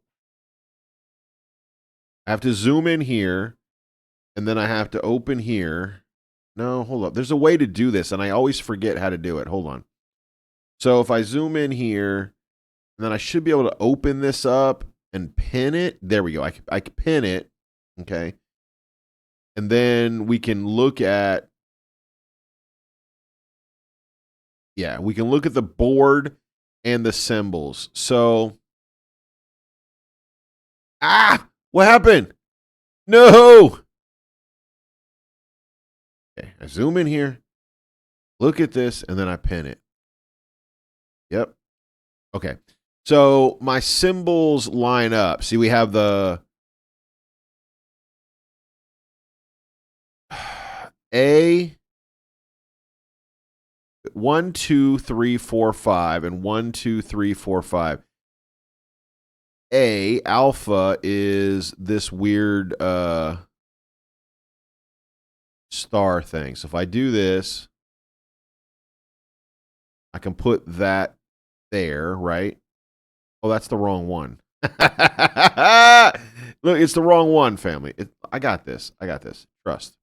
I have to zoom in here, and then I have to open here. No, hold up. There's a way to do this, and I always forget how to do it. Hold on. So if I zoom in here, then I should be able to open this up and pin it. There we go. I can pin it. Okay. And then we can look at, yeah, we can look at the board and the symbols. So, what happened? No. Okay, I zoom in here, look at this, and then I pin it. Yep. Okay. So my symbols line up. See, we have the A, 1, 2, 3, 4, 5, and 1, 2, 3, 4, 5. A, alpha, is this weird star thing. So if I do this, I can put that there, right? Oh, that's the wrong one. Look, it's the wrong one, family. I got this. Trust.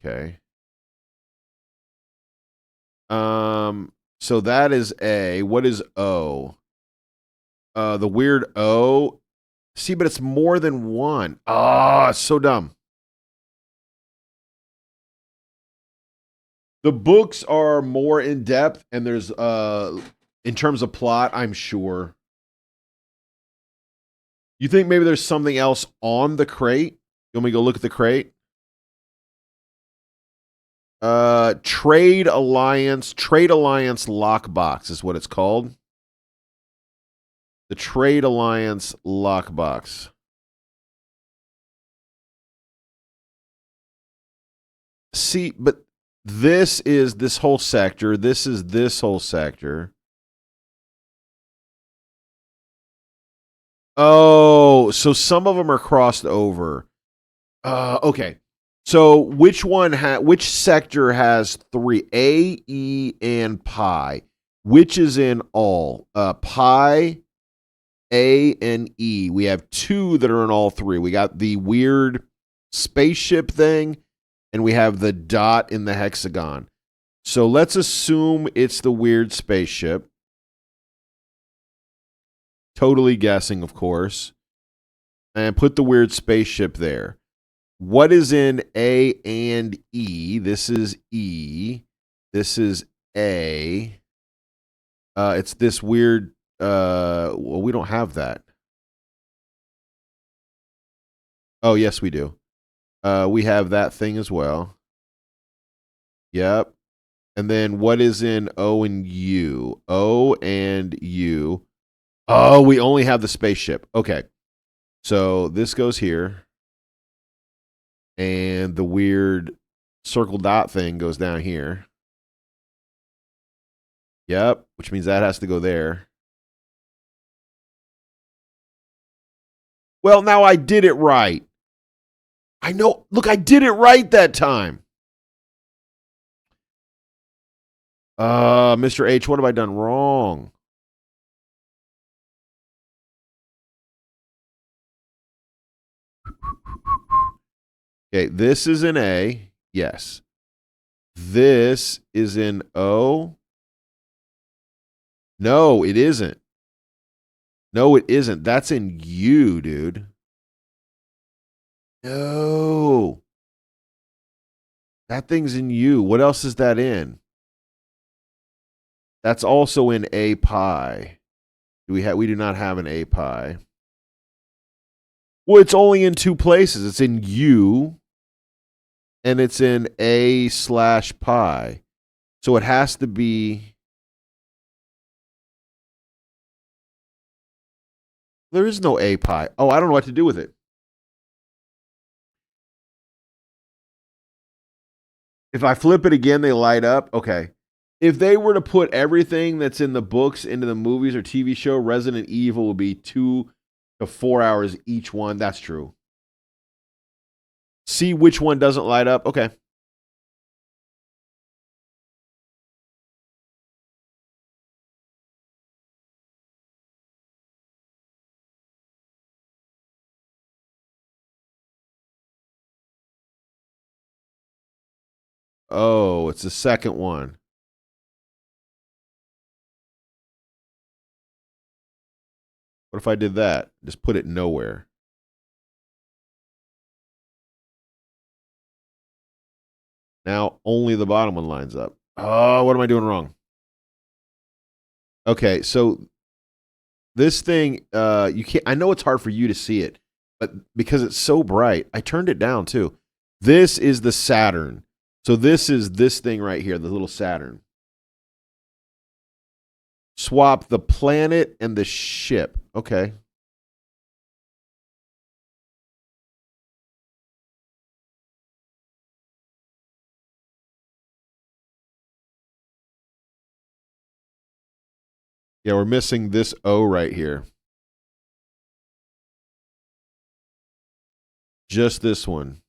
Okay. So that is A. What is O? The weird O. See, but it's more than one. Ah, so dumb. The books are more in depth, and there's in terms of plot, I'm sure. You think maybe there's something else on the crate? You want me to go look at the crate? Trade Alliance lockbox is what it's called. The Trade Alliance lockbox. See, but this is this whole sector. This is this whole sector. Oh, so some of them are crossed over. Okay. So which sector has 3? A, E, and pi. Which is in all? Pi, A, and E. We have 2 that are in all 3. We got the weird spaceship thing, and we have the dot in the hexagon. So let's assume it's the weird spaceship. Totally guessing, of course. And put the weird spaceship there. What is in A and E? This is E. This is A. It's this weird... well, we don't have that. Oh, yes, we do. We have that thing as well. Yep. And then what is in O and U? O and U. Oh, we only have the spaceship. Okay. So this goes here. And the weird circle dot thing goes down here. Yep, which means that has to go there. Well, now I did it right. I know. Look, I did it right that time. Mr. H, what have I done wrong? Okay, this is in A. Yes. This is in O. No, it isn't. No, it isn't. That's in U, dude. No. That thing's in U. What else is that in? That's also in A pi. We do not have an A pi. Well, it's only in two places. It's in U and it's in A/pi. So it has to be. There is no A pi. Oh, I don't know what to do with it. If I flip it again, they light up. Okay. If they were to put everything that's in the books into the movies or TV show, Resident Evil would be 2 to 4 hours each one. That's true. See which one doesn't light up. Okay. Oh, it's the second one. What if I did that? Just put it nowhere. Now only the bottom one lines up. Oh, what am I doing wrong? Okay, so this thing, you can't. I know it's hard for you to see it, but because it's so bright, I turned it down too. This is the Saturn. So this is this thing right here, the little Saturn. Swap the planet and the ship. Okay. Yeah, we're missing this O right here. Just this one.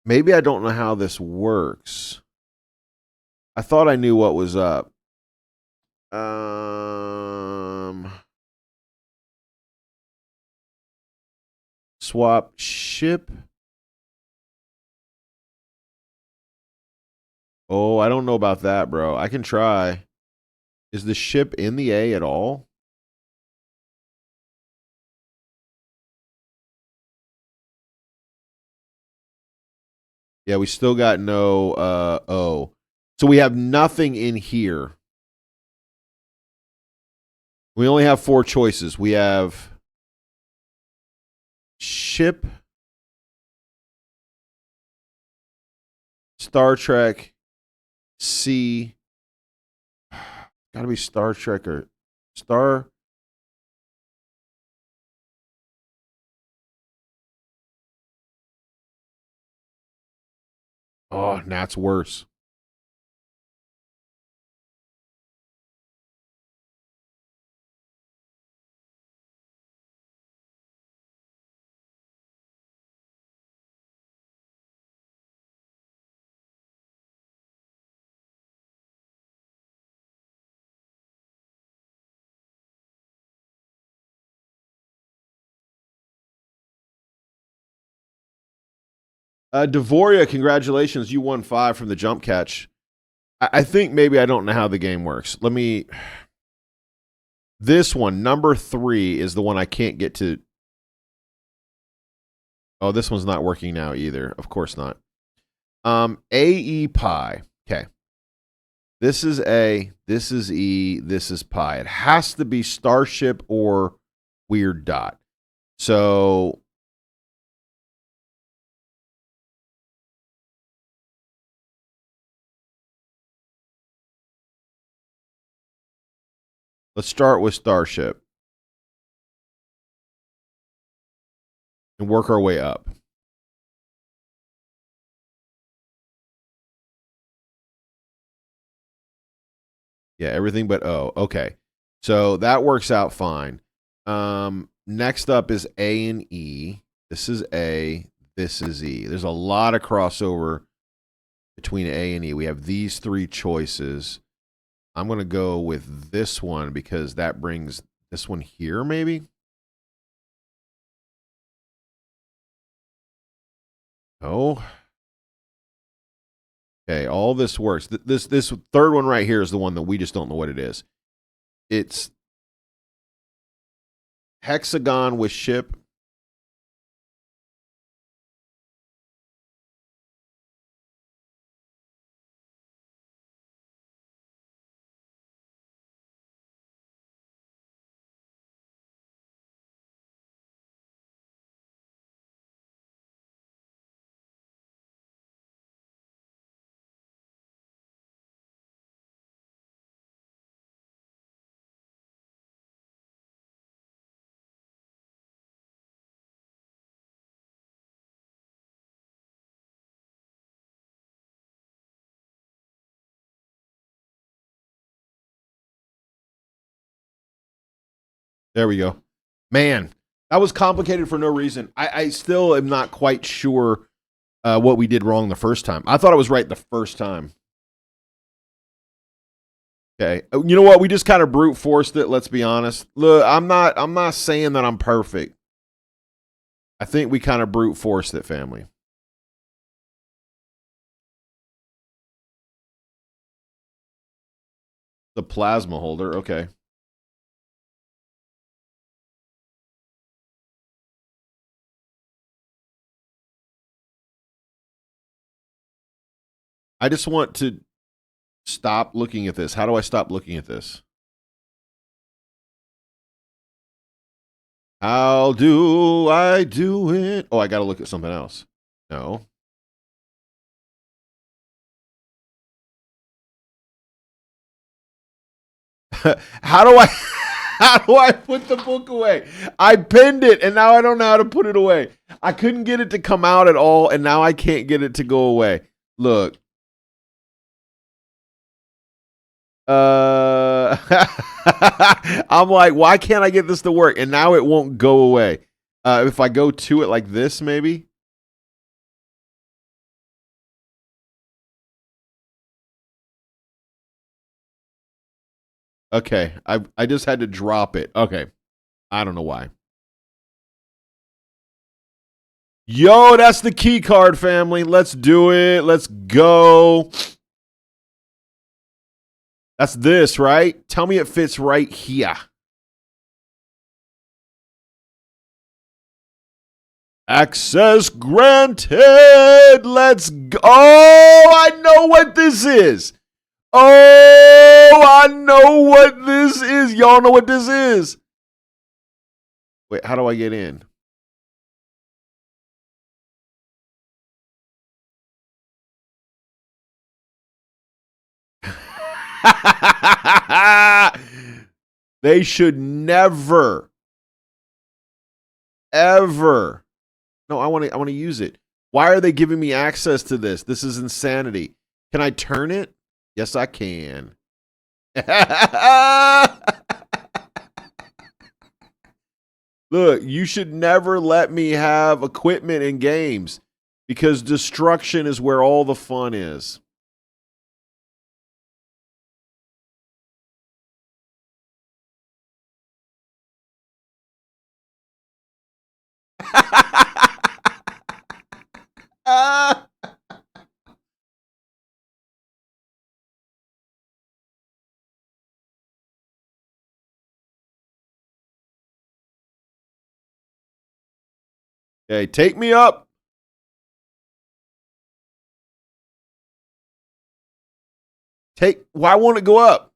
Maybe I don't know how this works. I thought I knew what was up. Swap ship. Oh, I don't know about that, bro. I can try. Is the ship in the A at all? Yeah, we still got no O. So we have nothing in here. We only have 4 choices. We have ship, Star Trek, C. Gotta be Star Trek or Star. Oh, that's worse. Devoria, congratulations. You won 5 from the jump catch. I think maybe I don't know how the game works. Let me. This one, number 3, is the one I can't get to. Oh, this one's not working now either. Of course not. AE pi. Okay. This is A, this is E, this is pi. It has to be Starship or weird dot. So let's start with Starship and work our way up. Yeah, everything but O. Okay. So that works out fine. Next up is A and E. This is A. This is E. There's a lot of crossover between A and E. We have these three choices. I'm going to go with this one because that brings this one here, maybe? Oh. Okay, all this works. This third one right here is the one that we just don't know what it is. It's hexagon with ship. There we go. Man, that was complicated for no reason. I still am not quite sure what we did wrong the first time. I thought I was right the first time. Okay. You know what? We just kind of brute forced it, let's be honest. Look, I'm not saying that I'm perfect. I think we kind of brute forced it, family. The plasma holder, okay. I just want to stop looking at this. How do I stop looking at this? How do I do it? Oh, I got to look at something else. No. How do I how do I put the book away? I pinned it and now I don't know how to put it away. I couldn't get it to come out at all and now I can't get it to go away. Look. I'm like, why can't I get this to work? And now it won't go away. If I go to it like this, maybe. Okay, I just had to drop it. Okay, I don't know why. Yo, that's the key card, family. Let's do it. Let's go. That's this, right? Tell me it fits right here. Access granted. Let's go. Oh, I know what this is. Oh, I know what this is. Y'all know what this is. Wait, how do I get in? They should never, ever. No, I want to use it. Why are they giving me access to this? This is insanity. Can I turn it? Yes, I can. Look, you should never let me have equipment in games because destruction is where all the fun is. Hey, take me up. Why won't it go up?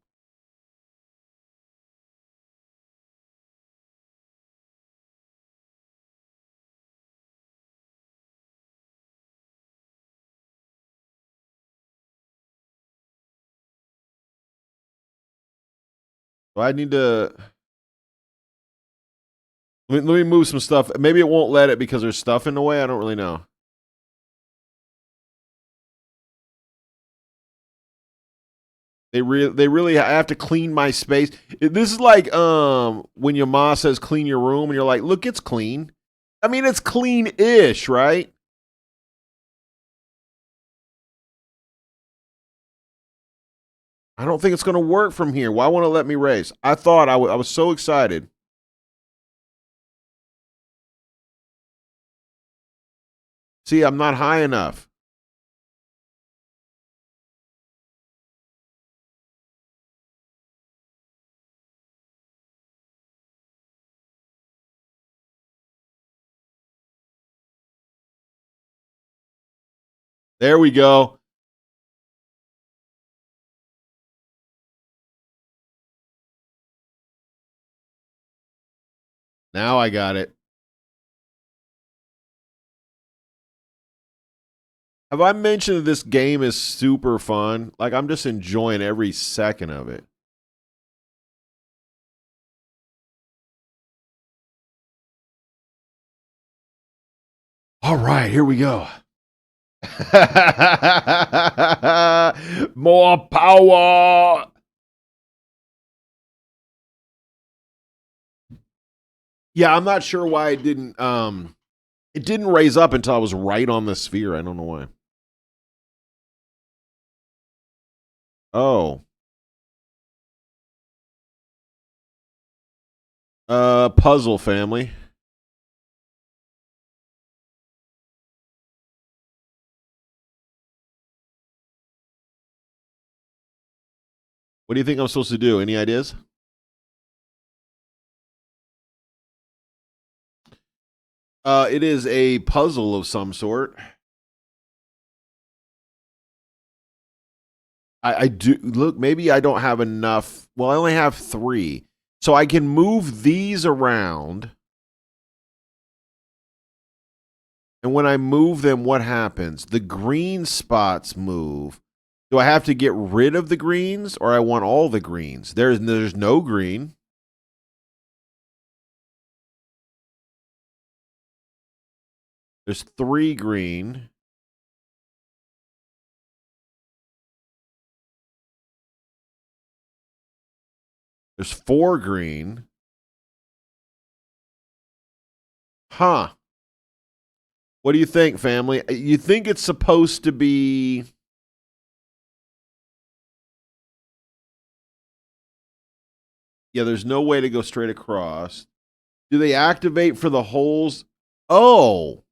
Do I need to... Let me move some stuff. Maybe it won't let it because there's stuff in the way. I don't really know. They really I have to clean my space. This is like when your mom says clean your room and you're like, look, it's clean. I mean, it's clean-ish, right? I don't think it's going to work from here. Why won't it let me race? I thought I was so excited. See, I'm not high enough. There we go. Now I got it. Have I mentioned that this game is super fun? Like, I'm just enjoying every second of it. All right, here we go. More power. Yeah, I'm not sure why it didn't raise up until I was right on the sphere. I don't know why. Oh. Puzzle family. What do you think I'm supposed to do? Any ideas? It is a puzzle of some sort. I do look, maybe I don't have enough. Well, I only have 3. So I can move these around. And when I move them, what happens? The green spots move. Do I have to get rid of the greens or I want all the greens? There's no green. There's 3 green. There's 4 green. Huh. What do you think, family? You think it's supposed to be... Yeah, there's no way to go straight across. Do they activate for the holes? Oh.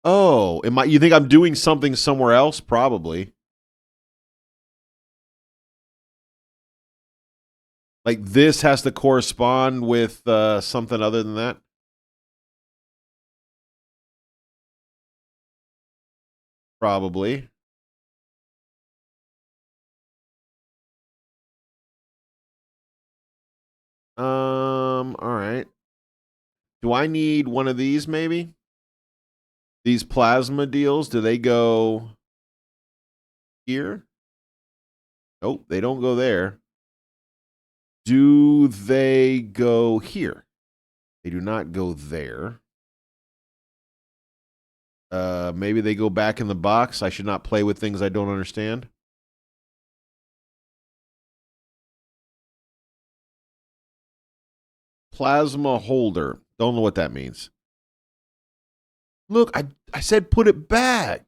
Oh. You think I'm doing something somewhere else? Probably. Like this has to correspond with something other than that? Probably. All right. Do I need one of these maybe? These plasma deals, do they go here? Nope, they don't go there. Do they go here? They do not go there. Maybe they go back in the box. I should not play with things I don't understand. Plasma holder. Don't know what that means. Look, I said put it back.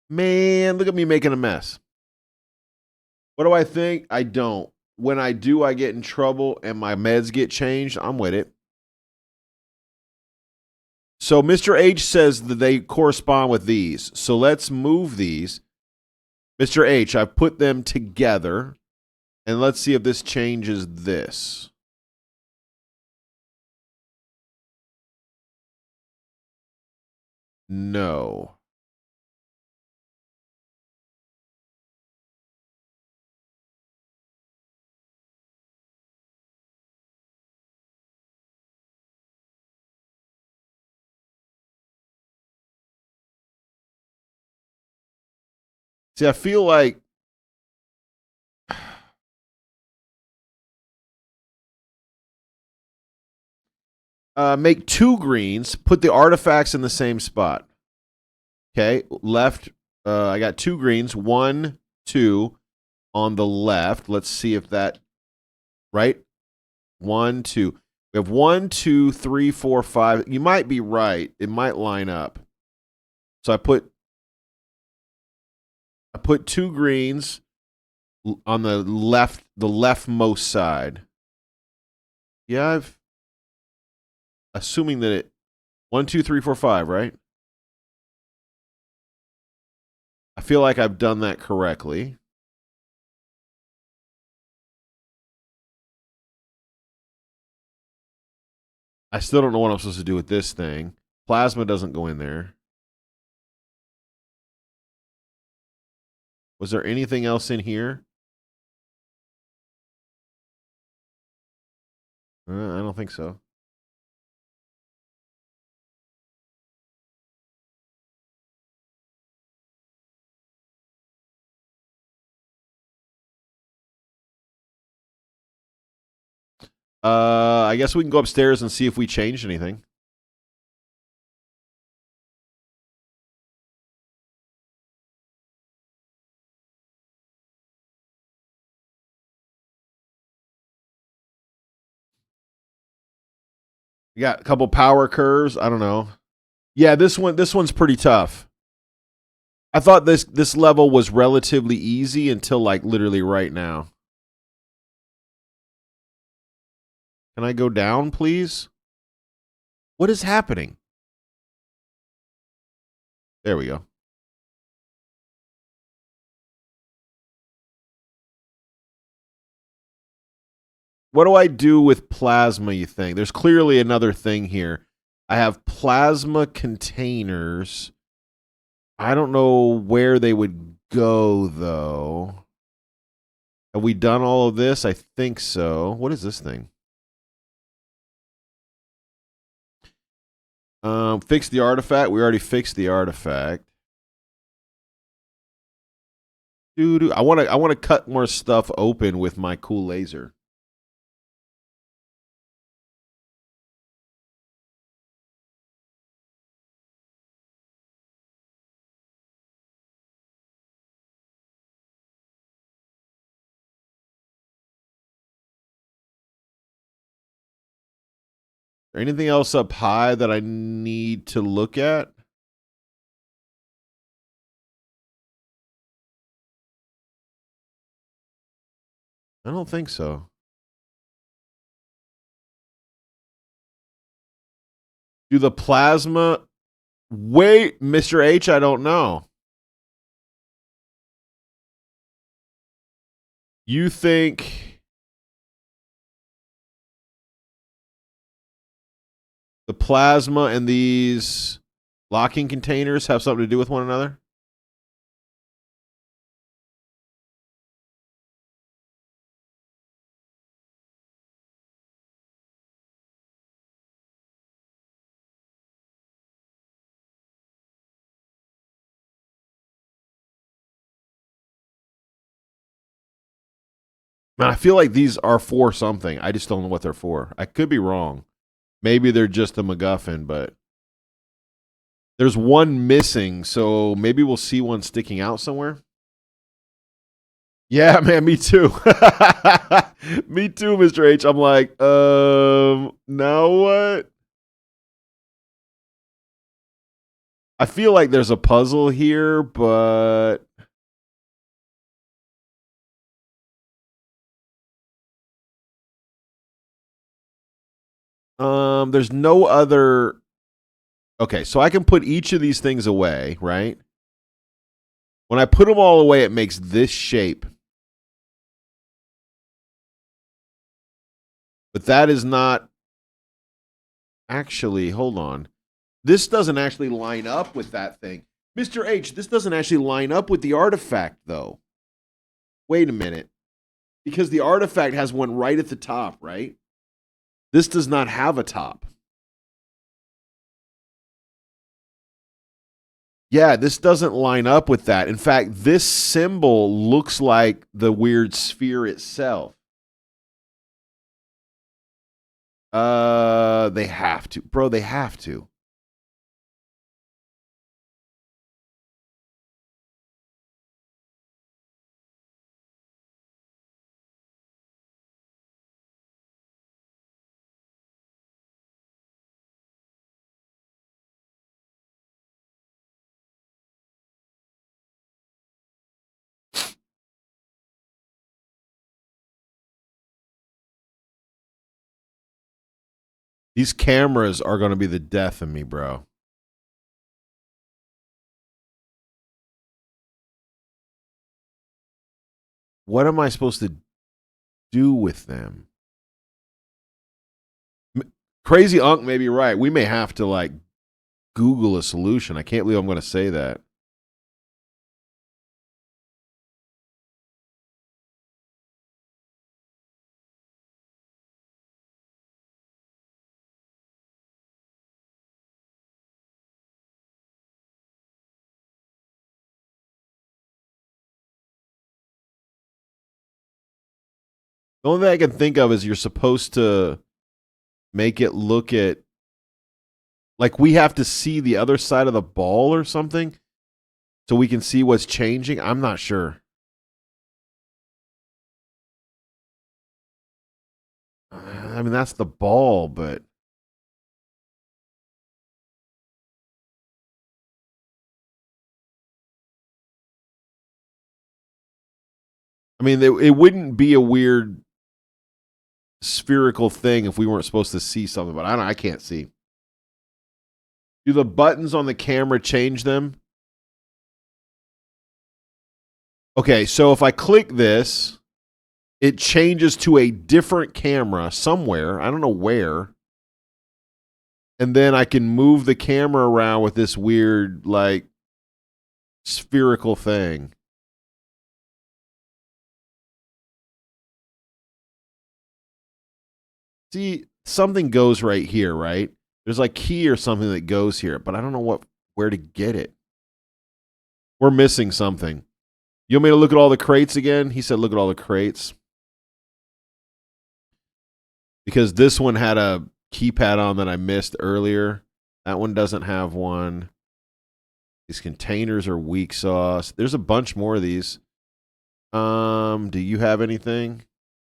Man, look at me making a mess. What do I think? I don't. When I do, I get in trouble and my meds get changed. I'm with it. So Mr. H says that they correspond with these. So let's move these. Mr. H, I've put them together. And let's see if this changes this. No. See, I feel like Make 2 greens. Put the artifacts in the same spot. Okay, left. I got 2 greens. 1, 2 on the left. Let's see if that right. 1, 2. We have 1, 2, 3, 4, 5. You might be right. It might line up. So I put 2 greens on the leftmost side. Yeah, assuming that it 1, 2, 3, 4, 5, right? I feel like I've done that correctly. I still don't know what I'm supposed to do with this thing. Plasma doesn't go in there. Was there anything else in here? I don't think so. I guess we can go upstairs and see if we changed anything. We got a couple power curves. I don't know. Yeah, this one's pretty tough. I thought this level was relatively easy until like literally right now. Can I go down, please? What is happening? There we go. What do I do with plasma, you think? There's clearly another thing here. I have plasma containers. I don't know where they would go, though. Have we done all of this? I think so. What is this thing? Fix the artifact. We already fixed the artifact. Dude, I want to cut more stuff open with my cool laser. Anything else up high that I need to look at? I don't think so. Do the plasma... Wait, Mr. H, I don't know. You think... the plasma and these locking containers have something to do with one another? Man, I feel like these are for something. I just don't know what they're for. I could be wrong. Maybe they're just a MacGuffin, but there's one missing, so maybe we'll see one sticking out somewhere. Yeah, man, me too. Me too, Mr. H. I'm like, now what? I feel like there's a puzzle here, but there's no other. Okay, so I can put each of these things away, right? When I put them all away, it makes this shape. But that is not actually, hold on. This doesn't actually line up with that thing. Mr. H, this doesn't actually line up with the artifact, though. Wait a minute. Because the artifact has one right at the top, right? This does not have a top. Yeah, this doesn't line up with that. In fact, this symbol looks like the weird sphere itself. They have to. Bro, they have to. These cameras are going to be the death of me, bro. What am I supposed to do with them? Crazy Unk may be right. We may have to like Google a solution. I can't believe I'm going to say that. The only thing I can think of is you're supposed to make it look at like we have to see the other side of the ball or something so we can see what's changing. I'm not sure. I mean, that's the ball, but I mean, it wouldn't be a weird spherical thing if we weren't supposed to see something, but I can't see. Do the buttons on the camera change them? Okay, so if I click this, it changes to a different camera somewhere. I don't know where. And then I can move the camera around with this weird, like, spherical thing. See, something goes right here, right? There's like key or something that goes here, but I don't know where to get it. We're missing something. You want me to look at all the crates again? He said look at all the crates. Because this one had a keypad on that I missed earlier. That one doesn't have one. These containers are weak sauce. There's a bunch more of these. Do you have anything?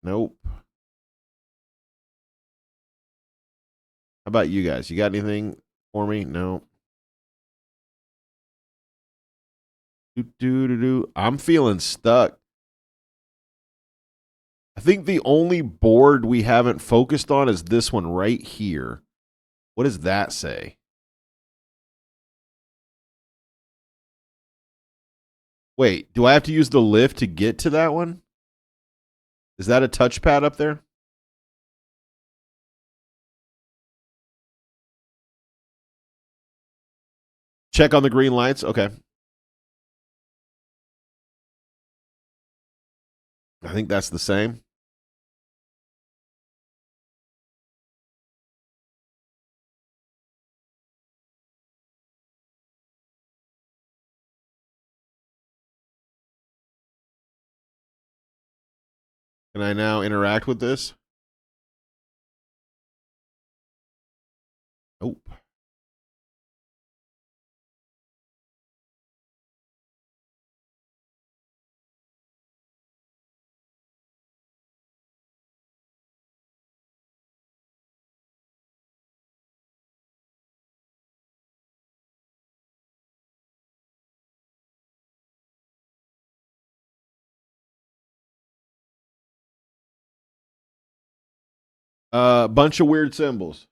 Nope. How about you guys? You got anything for me? No. I'm feeling stuck. I think the only board we haven't focused on is this one right here. What does that say? Wait, do I have to use the lift to get to that one? Is that a touchpad up there? Check on the green lights. Okay. I think that's the same. Can I now interact with this? Nope. Bunch of weird symbols.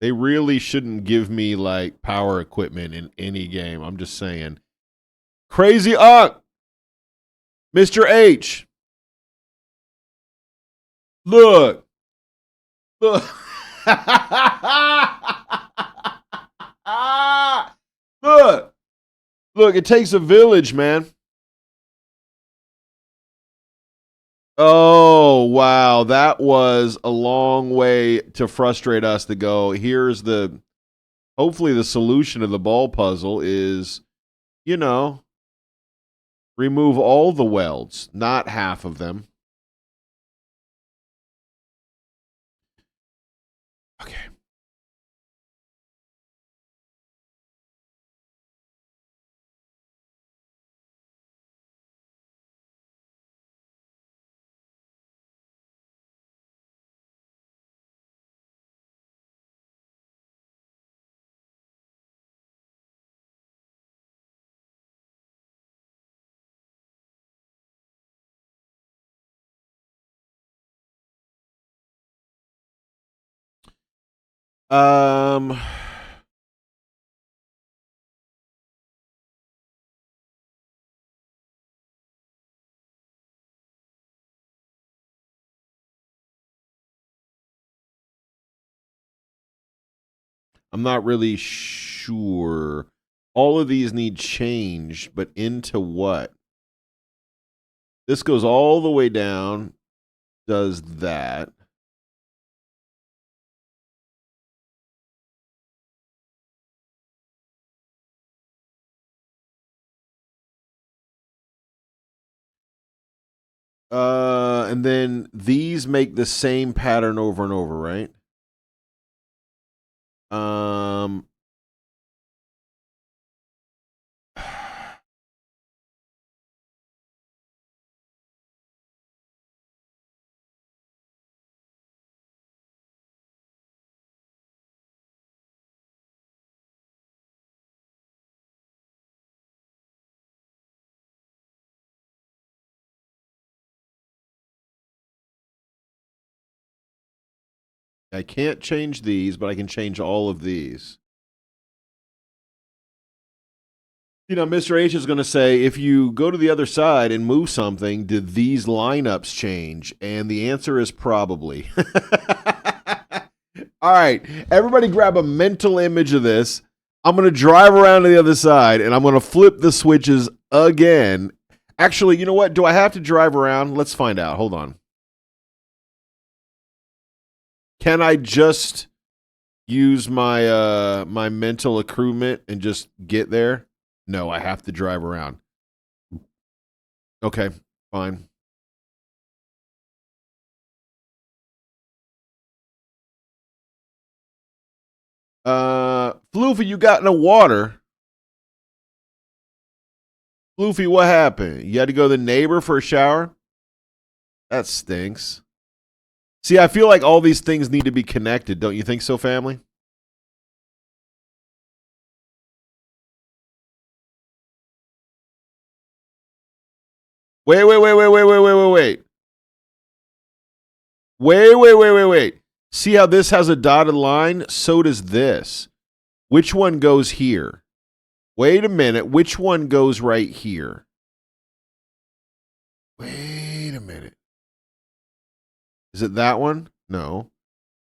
They really shouldn't give me like power equipment in any game. I'm just saying. Crazy up, Mr. H. Look. Look. Look. Look, it takes a village, man. Oh, wow. That was a long way to frustrate us to go. Here's the hopefully the solution to the ball puzzle is, you know, remove all the welds, not half of them. Okay. Um I'm not really sure. All of these need change, but into what? This goes all the way down, does that. And then these make the same pattern over and over, right? Um, I can't change these, but I can change all of these. You know, Mr. H is going to say, if you go to the other side and move something, did these lineups change? And the answer is probably. All right, everybody grab a mental image of this. I'm going to drive around to the other side and I'm going to flip the switches again. Actually, you know what? Do I have to drive around? Let's find out. Hold on. Can I just use my mental accruement and just get there? No, I have to drive around. Okay, fine. Floofy, you got no water. Floofy, what happened? You had to go to the neighbor for a shower? That stinks. See, I feel like all these things need to be connected. Don't you think so, family? Wait, wait, wait, wait, wait, wait, wait, wait, wait. Wait, wait, wait, wait, wait. See how this has a dotted line? So does this. Which one goes here? Wait a minute. Which one goes right here? Wait a minute. Is it that one? No.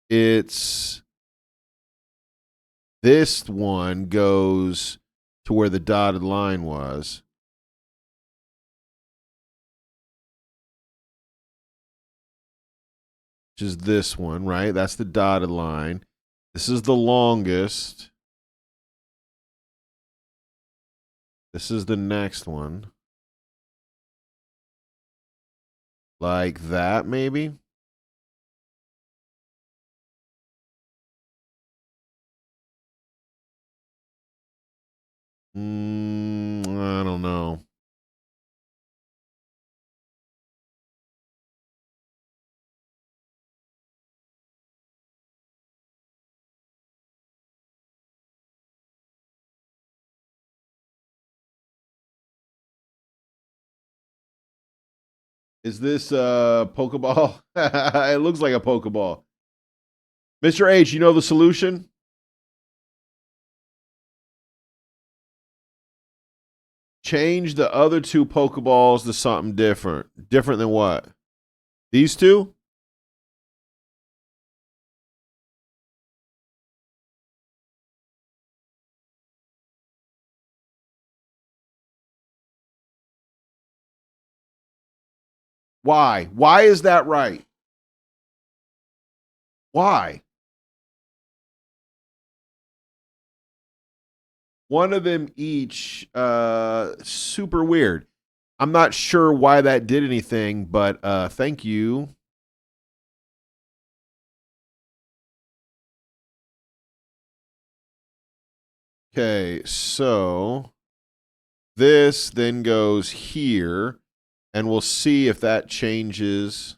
It's this one goes to where the dotted line was. Which is this one, right? That's the dotted line. This is the longest. This is the next one. Like that, maybe? I don't know. Is this a Pokeball? It looks like a Pokeball. Mr. H, you know the solution? Change the other two Pokeballs to something different. Different than what? These two? Why? Why is that right? Why? One of them each. Super weird. I'm not sure why that did anything, but thank you. Okay, so this then goes here, and we'll see if that changes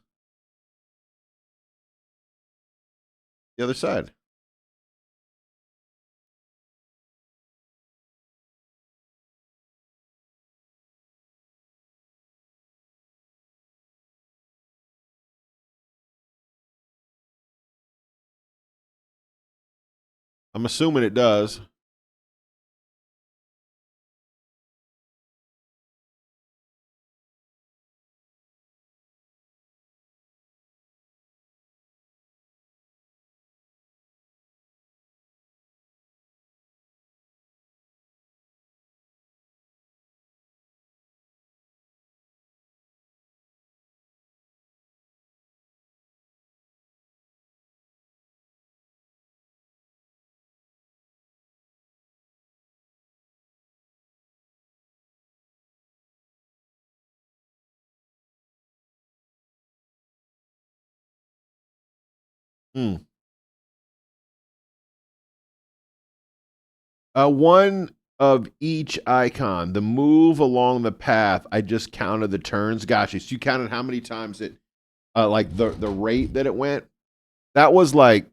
the other side. I'm assuming it does. Hmm. One of each icon. The move along the path. I just counted the turns. Gotcha. So you counted how many times it, like the rate that it went. That was like,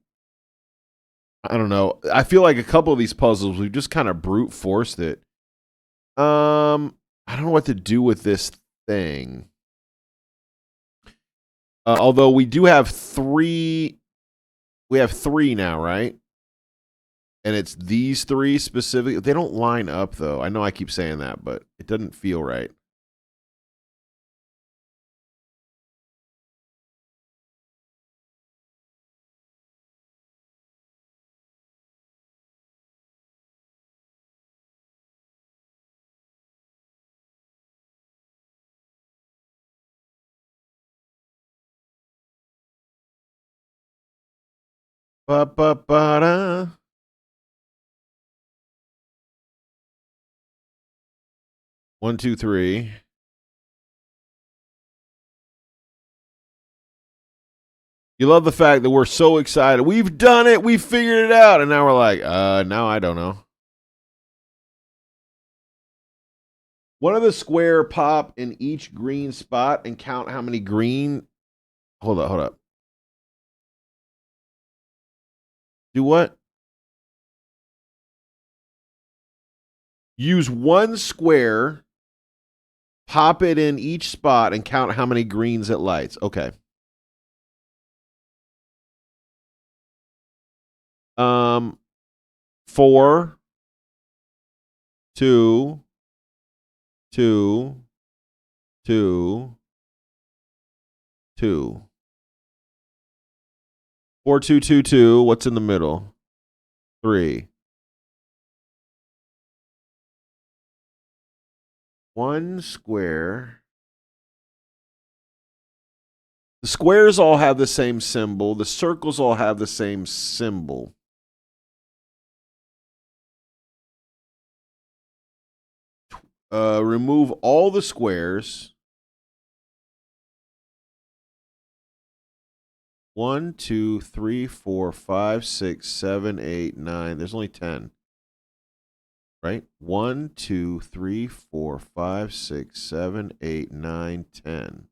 I don't know. I feel like a couple of these puzzles we've just kind of brute forced it. I don't know what to do with this thing. Although we do have three. We have three now, right? And it's these three specifically. They don't line up though. I know I keep saying that, but it doesn't feel right. Ba ba ba da. 1, 2, 3. You love the fact that we're so excited. We've done it. We figured it out. And now we're like, now I don't know. One of the square pop in each green spot and count how many green. Hold up. Do what? Use one square, pop it in each spot, and count how many greens it lights. Okay. 4, 2, 2, 2, 2. 4, 2, 2, 2. What's in the middle? 3. One square. The squares all have the same symbol. The circles all have the same symbol. Remove all the squares. 1, 2, 3, 4, 5, 6, 7, 8, 9. There's only 10. Right? 1, 2, 3, 4, 5, 6, 7, 8, 9, 10.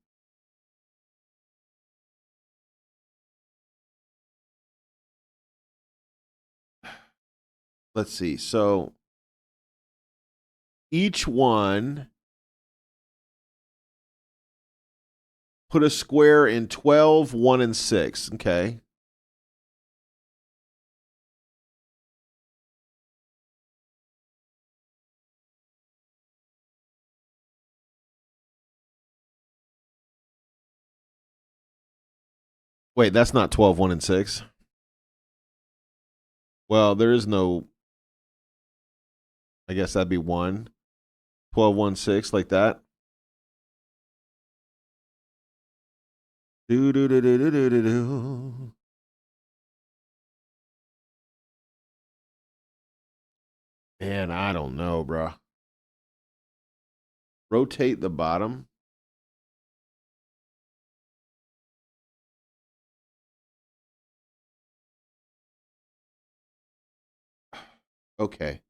Let's see. So each one put a square in 12, 1, and 6. Okay. Wait, that's not 12, 1, and 6. Well, there is no. I guess that'd be 1. 12, 1, 6, like that. Do do do do do do do do. Man, I don't know, bro. Rotate the bottom. Okay.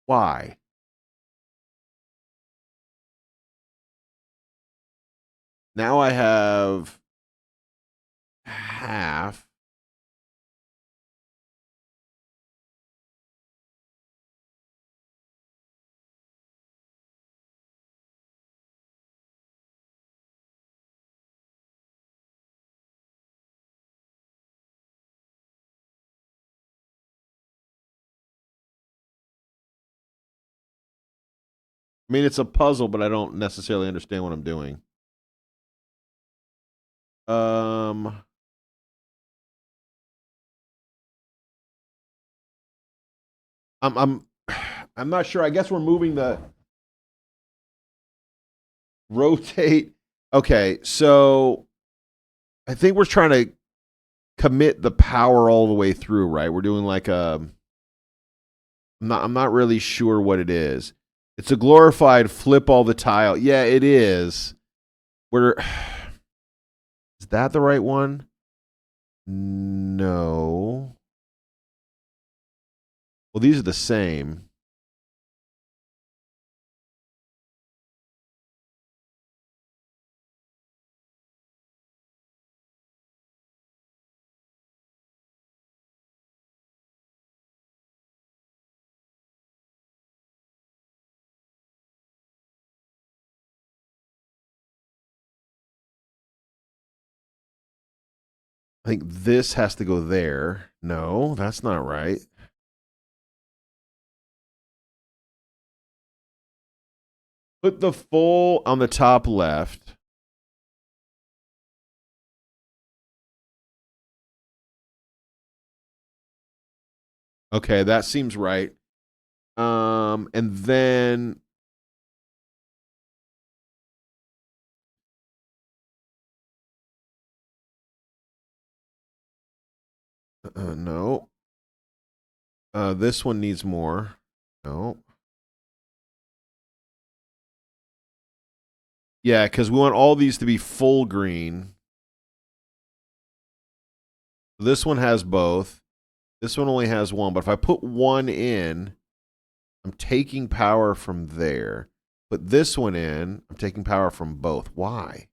Why? Now I have half. I mean, it's a puzzle, but I don't necessarily understand what I'm doing. Um, I'm I'm not sure. I guess we're moving the rotate. Okay, so I think we're trying to commit the power all the way through, right? We're doing like a I'm not really sure what it is. It's a glorified flip all the tile. Yeah, it is. We're Is that the right one? No. Well, these are the same. I think this has to go there. No, that's not right. Put the full on the top left. Okay, that seems right. And then no. This one needs more. No. Yeah, because we want all these to be full green. This one has both. This one only has one, but if I put one in, I'm taking power from there. Put this one in, I'm taking power from both. Why?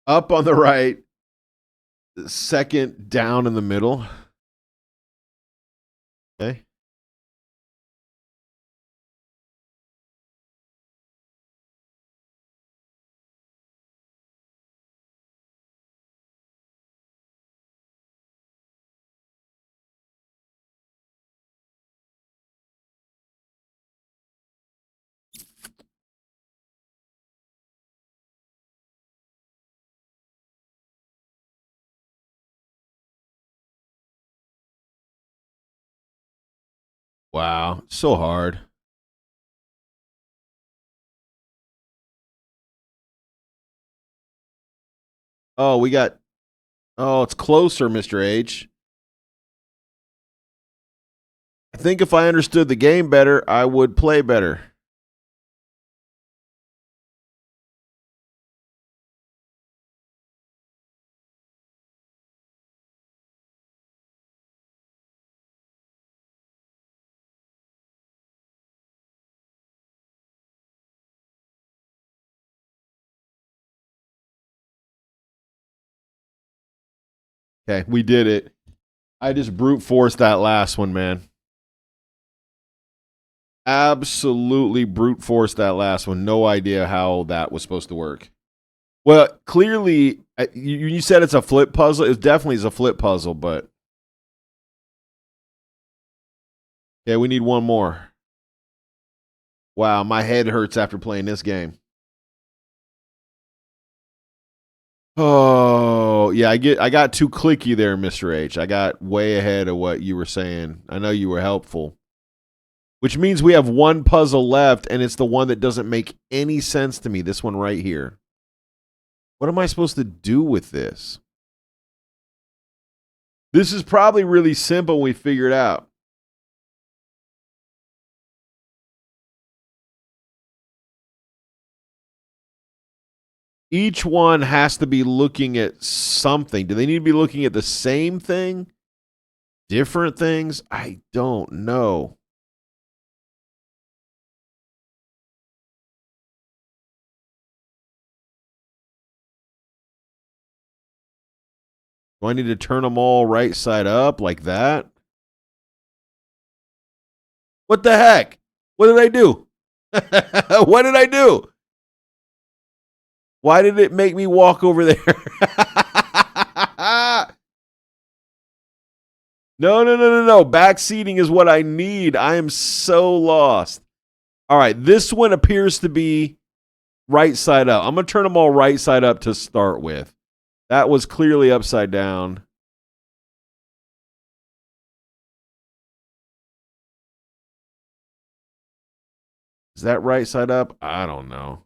Up on the right, second down in the middle. Okay. Wow, so hard. Oh, we got. Oh, it's closer, Mr. H. I think if I understood the game better, I would play better. Okay, we did it. I just brute forced that last one, man. Absolutely brute forced that last one. No idea how that was supposed to work. Well, clearly, you said it's a flip puzzle. It definitely is a flip puzzle, but yeah, we need one more. Wow, my head hurts after playing this game. Oh, yeah, I got too clicky there, Mr. H. I got way ahead of what you were saying. I know you were helpful. Which means we have one puzzle left, and it's the one that doesn't make any sense to me. This one right here. What am I supposed to do with this? This is probably really simple when we figure it out. Each one has to be looking at something. Do they need to be looking at the same thing? Different things? I don't know. Do I need to turn them all right side up like that? What the heck? What did I do? What did I do? Why did it make me walk over there? No. Back seating is what I need. I am so lost. All right, this one appears to be right side up. I'm going to turn them all right side up to start with. That was clearly upside down. Is that right side up? I don't know.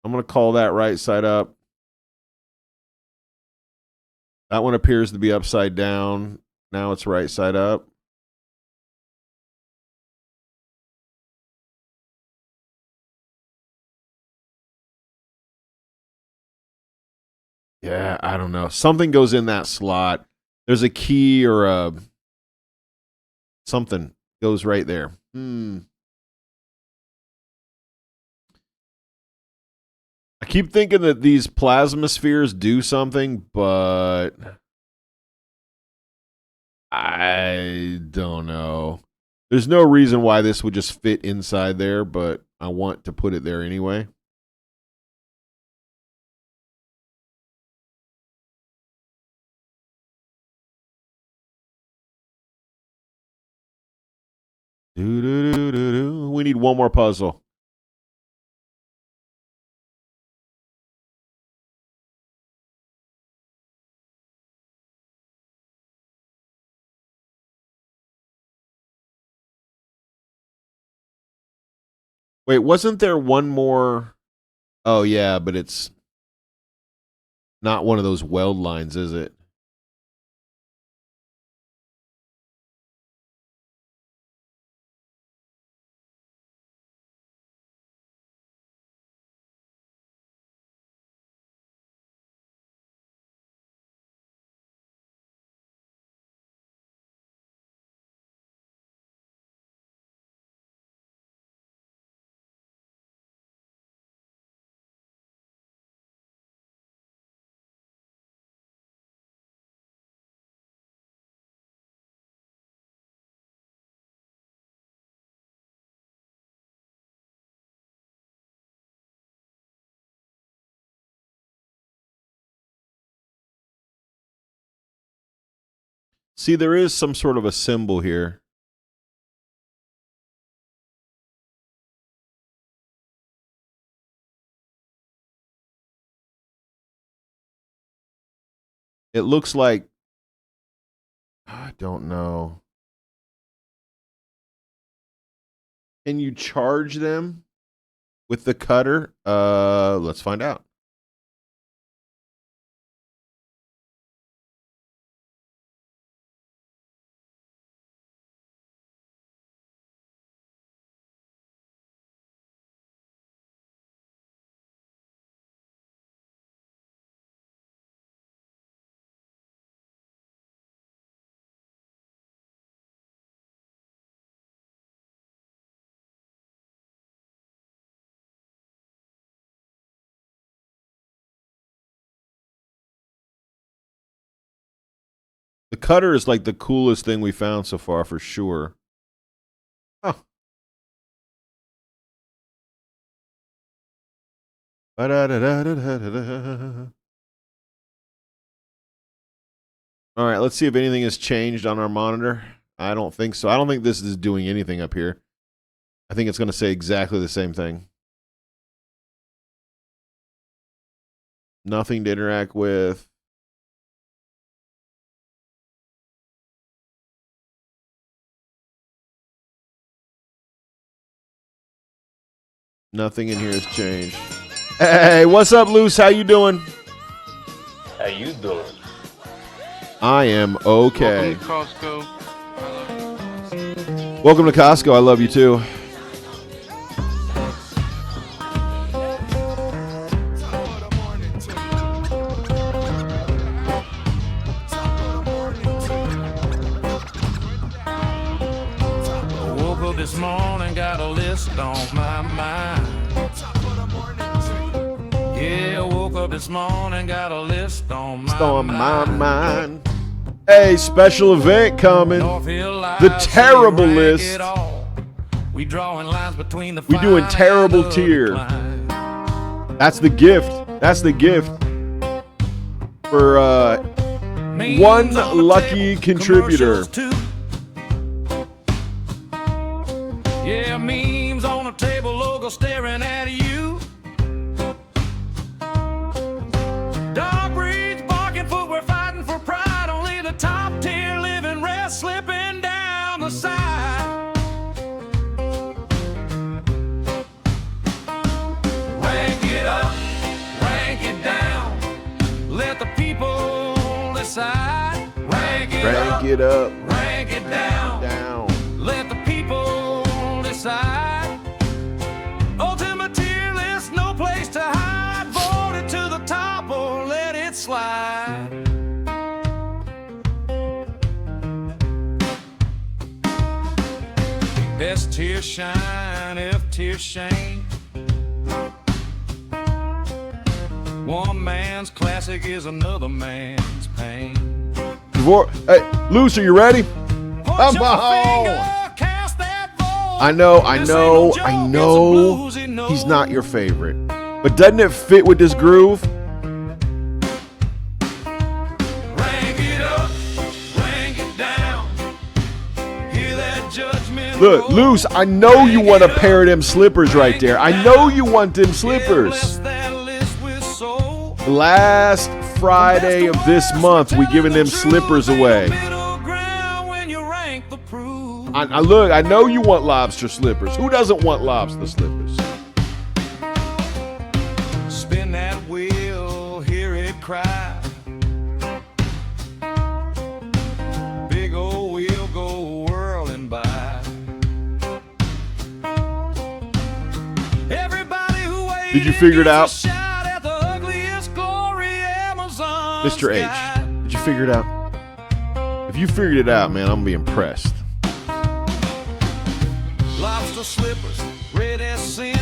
I'm going to call that right side up. That one appears to be upside down. Now it's right side up. Yeah, I don't know. Something goes in that slot. There's a key or a something goes right there. I keep thinking that these plasma spheres do something, but I don't know. There's no reason why this would just fit inside there, but I want to put it there anyway. We need one more puzzle. Wait, wasn't there one more? Oh, yeah, but it's not one of those weld lines, is it? See, there is some sort of a symbol here. It looks like I don't know. Can you charge them with the cutter? Let's find out. The cutter is like the coolest thing we found so far for sure. Oh. All right, let's see if anything has changed on our monitor. I don't think so. I don't think this is doing anything up here. I think it's going to say exactly the same thing. Nothing to interact with. Nothing in here has changed. Hey, what's up, Luce? How you doing? How you doing? I am okay. Welcome to Costco. Welcome to Costco. I love you too. Woke up this morning, got a list on my mind. Yeah, woke up this morning, got a list on my mind. Hey, special event coming. The terrible list. We drawing lines between the We doing terrible tier. That's the gift. That's the gift for one lucky contributor. Yeah, memes on a table, logo staring at you. Dog breeds, barking footwear, fighting for pride. Only the top tier living rest, slipping down the side. Rank it up, rank it down. Let the people decide. Rank it up, rank it down. Let the people decide. Ultimate tier list, no place to hide. Vote it to the top or let it slide. S tier shine, F tier shame. One man's classic is another man's pain. Hey, Luce, are you ready? Come on. I know he's not your favorite. But doesn't it fit with this groove? Rank it up, rank it down. Hear that judgment. Look, Luce, I know you want a pair of them slippers right there. I know you want them slippers. Last Friday of this month, we giving them slippers away. Look, I know you want lobster slippers. Who doesn't want lobster slippers? Spin that wheel, hear it cry. Big old wheel go whirling by. Everybody who waited, did you figure it out? Mr. H, did you figure it out? If you figured it out, man, I'm gonna be impressed. Lobster slippers, red as sin.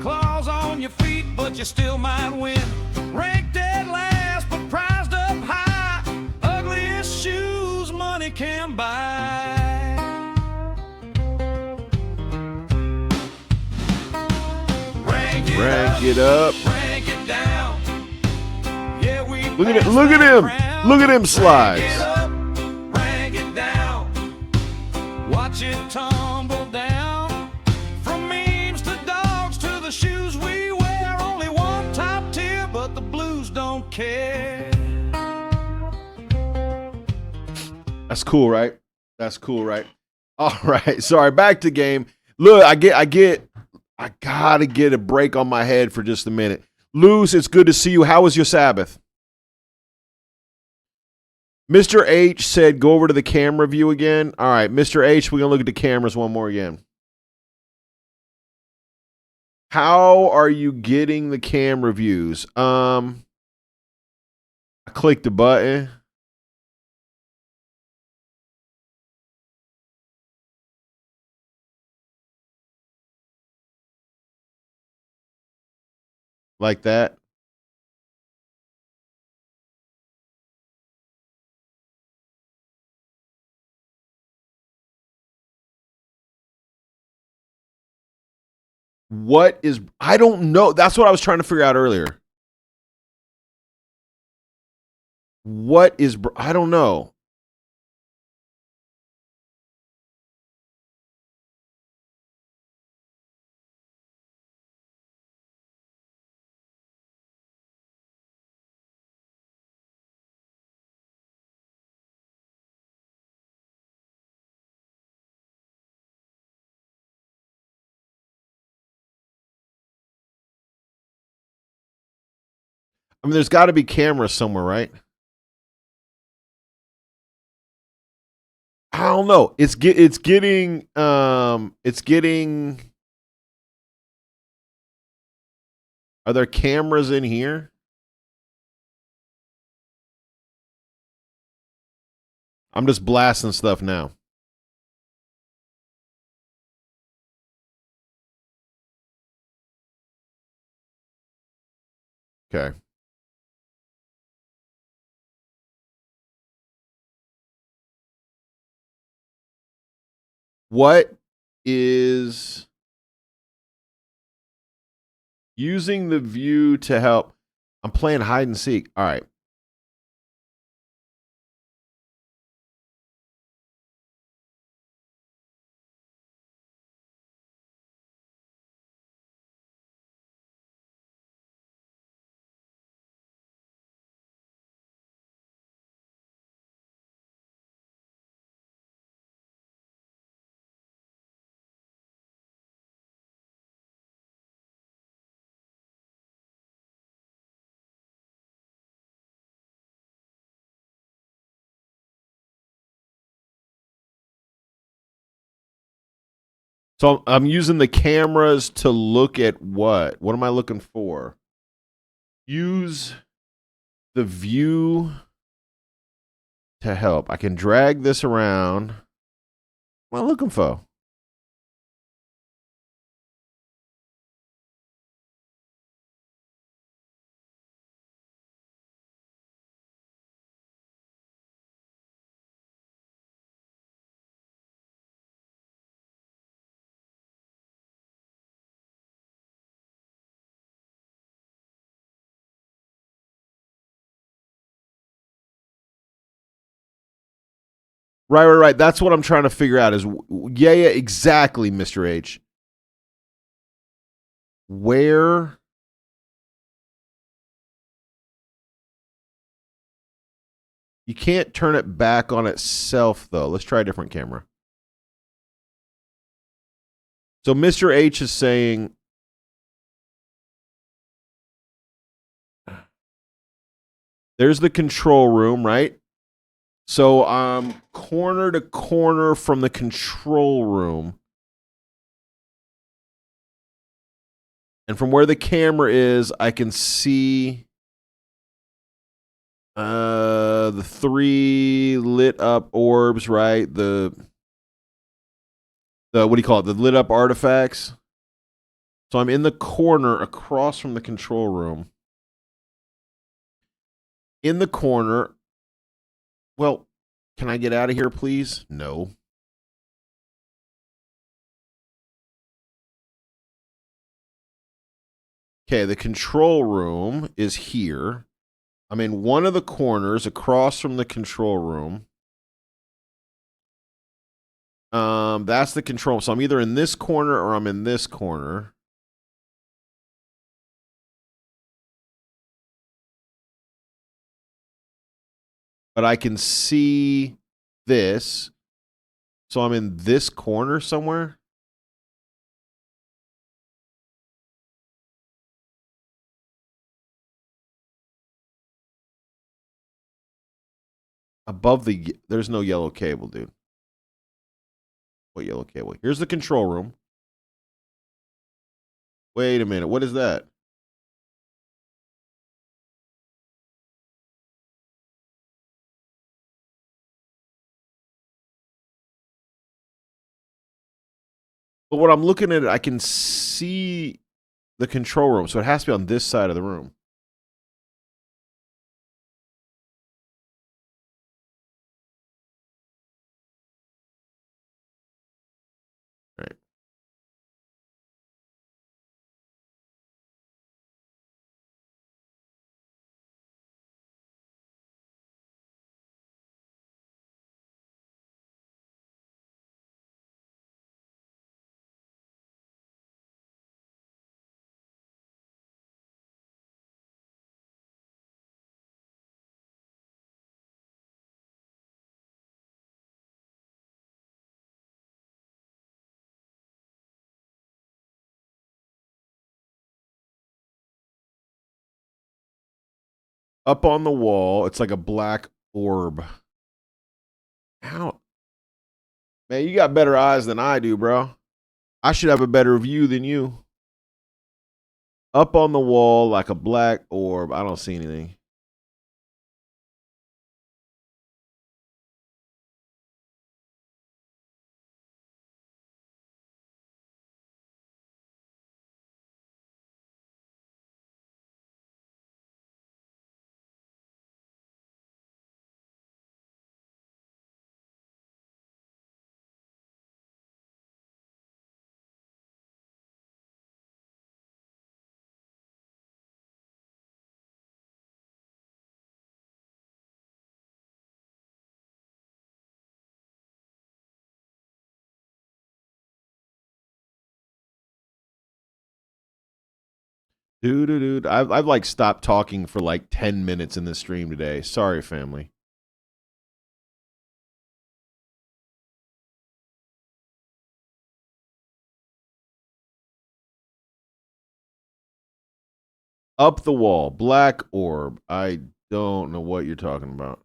Claws on your feet, but you still might win. Ranked dead last, but prized up high. Ugliest shoes money can buy. Rank it up, rank it down. Yeah, we look at him, look at him slides. Rank it down. Watch it tumble down. From memes to dogs to the shoes we wear. Only one top tier, but the blues don't care. That's cool, right? That's cool, right? All right. Sorry, back to game. Look, I gotta get a break on my head for just a minute. Luce, it's good to see you. How was your Sabbath? Mr. H said go over to the camera view again. All right, Mr. H, we're going to look at the cameras one more again. How are you getting the camera views? I clicked the button. Like that. What is, I don't know. That's what I was trying to figure out earlier. What is, I don't know. I mean, there's got to be cameras somewhere, right? I don't know. It's getting. Are there cameras in here? I'm just blasting stuff now. Okay. What is using the view to help? I'm playing hide and seek. All right. So I'm using the cameras to look at what? What am I looking for? Use the view to help. I can drag this around. What am I looking for? Right. That's what I'm trying to figure out is, yeah, exactly, Mr. H. Where you can't turn it back on itself, though. Let's try a different camera. So Mr. H is saying, there's the control room, right? So I'm corner to corner from the control room. And from where the camera is, I can see the 3 lit up orbs, right? The what do you call it? The lit up artifacts. So I'm in the corner across from the control room. In the corner. Well, can I get out of here, please? No. Okay, the control room is here. I'm in one of the corners across from the control room. That's the control. So I'm either in this corner or I'm in this corner. But I can see this. So I'm in this corner somewhere. Above the, there's no yellow cable, dude. What yellow cable? Here's the control room. Wait a minute. What is that? But when I'm looking at it, I can see the control room. So it has to be on this side of the room. Right. Up on the wall, it's like a black orb. How? Man, you got better eyes than I do, bro. I should have a better view than you. Up on the wall like a black orb. I don't see anything. Dude. I've like stopped talking for like 10 minutes in this stream today. Sorry, family. Up the wall, black orb. I don't know what you're talking about.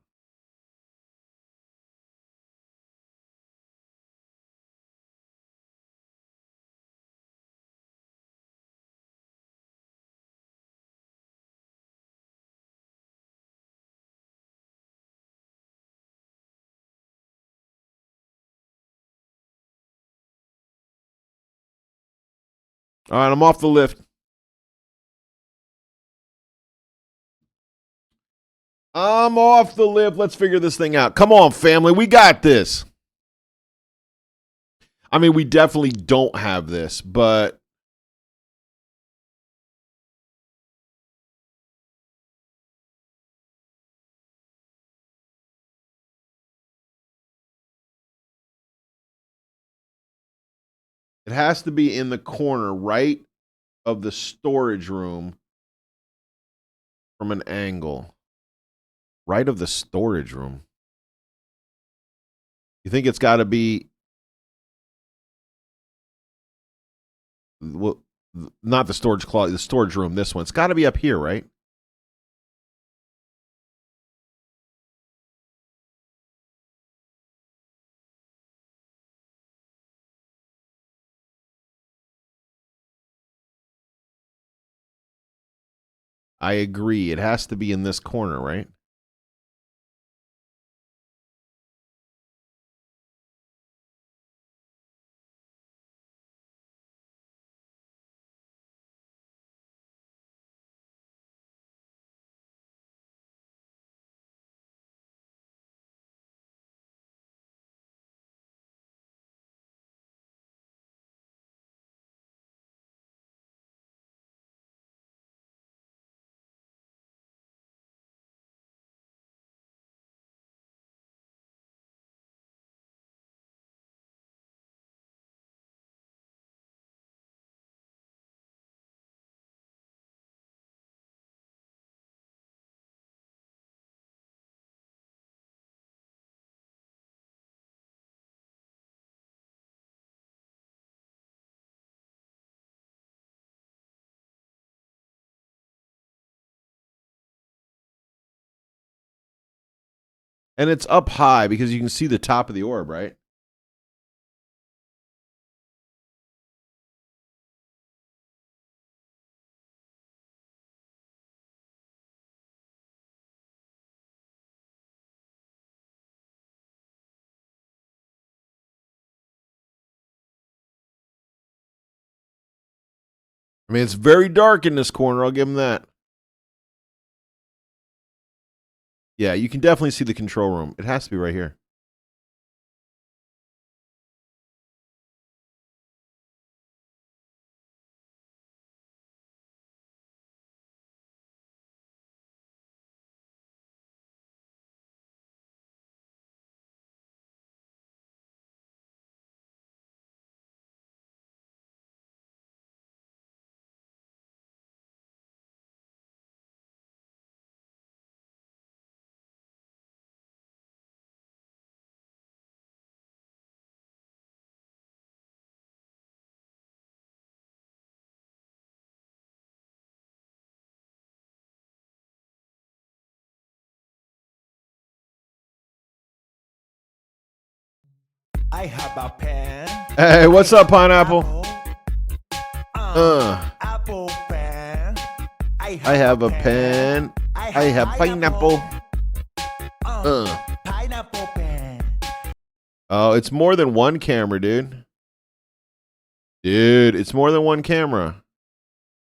All right, I'm off the lift. I'm off the lift. Let's figure this thing out. Come on, family. We got this. I mean, we definitely don't have this, but it has to be in the corner right of the storage room from an angle. Right of the storage room. You think it's got to be, well, not the storage closet, the storage room, this one. It's got to be up here, right? I agree. It has to be in this corner, right? And it's up high because you can see the top of the orb, right? I mean, it's very dark in this corner. I'll give him that. Yeah, you can definitely see the control room. It has to be right here. I have a pen. Hey, what's up, Pineapple? Apple pen. I have a pen. I have pineapple. Pineapple pen. Oh, it's more than one camera, dude. Dude, it's more than one camera.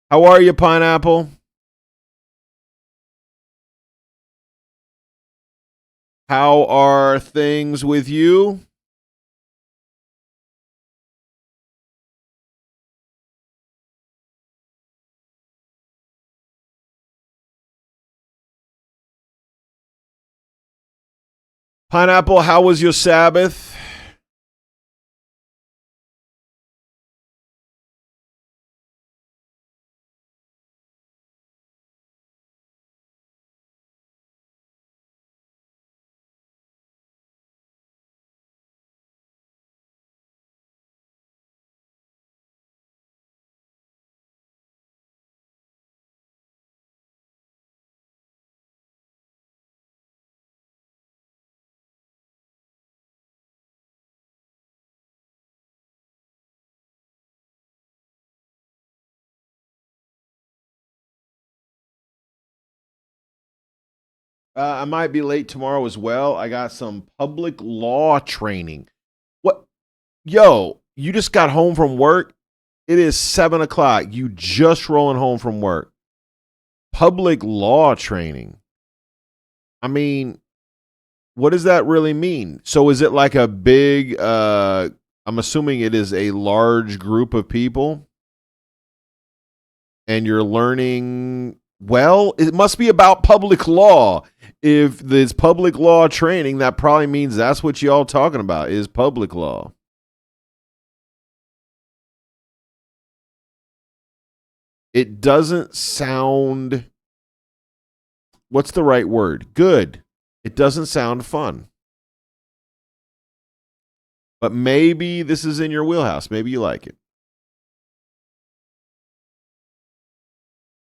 How are you, Pineapple? How are things with you? Pineapple, how was your Sabbath? I might be late tomorrow as well. I got some public law training. What? Yo, you just got home from work? It is 7 o'clock. You just rolling home from work. Public law training. I mean, what does that really mean? So is it like a big, I'm assuming it is a large group of people and you're learning, well, it must be about public law. If there's public law training, that probably means that's what y'all talking about is public law. It doesn't sound, what's the right word? Good. It doesn't sound fun. But maybe this is in your wheelhouse. Maybe you like it.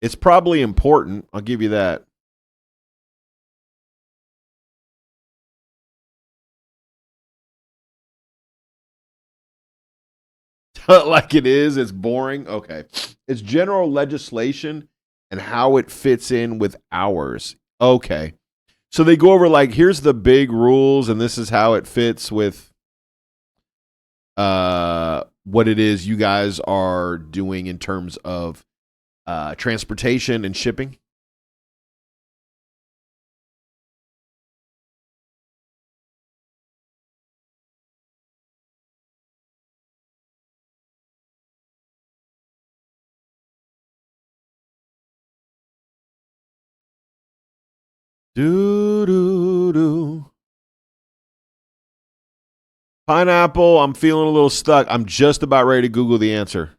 It's probably important. I'll give you that. Like it is. It's boring. Okay. It's general legislation and how it fits in with ours. Okay. So they go over like, here's the big rules, and this is how it fits with what it is you guys are doing in terms of transportation and shipping. Do. Pineapple, I'm feeling a little stuck. I'm just about ready to Google the answer.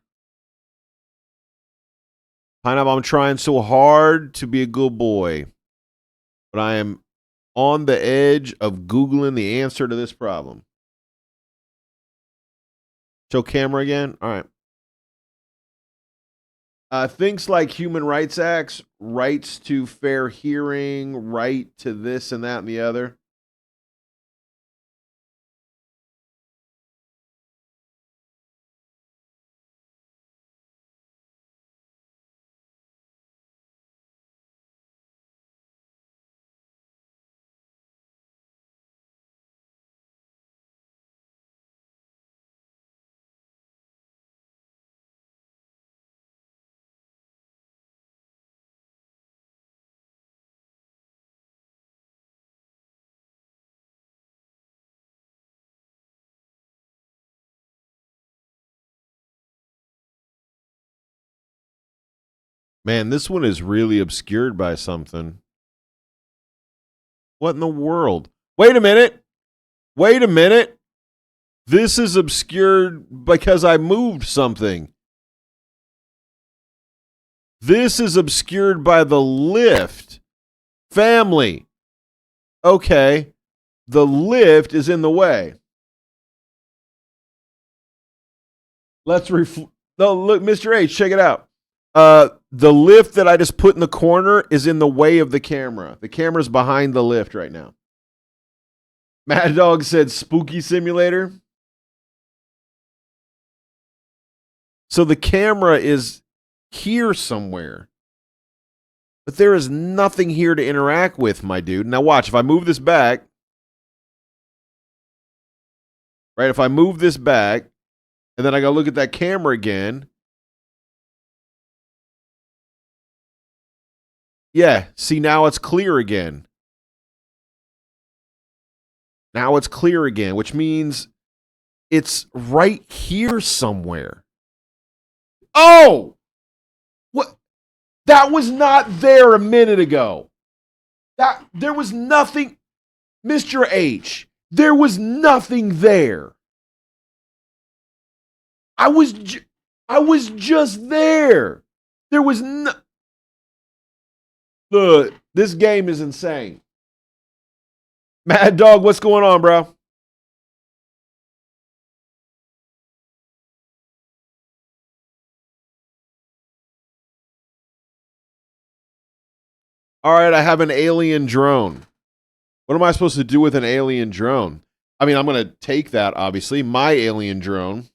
Pineapple, I'm trying so hard to be a good boy, but I am on the edge of Googling the answer to this problem. Show camera again. All right. Things like human rights acts, rights to fair hearing, right to this and that and the other. Man, this one is really obscured by something. What in the world? Wait a minute. Wait a minute. This is obscured because I moved something. This is obscured by the lift. Family. Okay. The lift is in the way. No, look, Mr. H, check it out. The lift that I just put in the corner is in the way of the camera. The camera's behind the lift right now. Mad Dog said spooky simulator. So the camera is here somewhere. But there is nothing here to interact with, my dude. Now watch, if I move this back, right? If I move this back, and then I go look at that camera again. Yeah, see, now it's clear again. Now it's clear again, which means it's right here somewhere. Oh! What? That was not there a minute ago. There was nothing, Mr. H. There was nothing there. I was just there. There was no. Look, this game is insane. Mad Dog, what's going on, bro? All right, I have an alien drone. What am I supposed to do with an alien drone? I mean, I'm going to take that, obviously, my alien drone.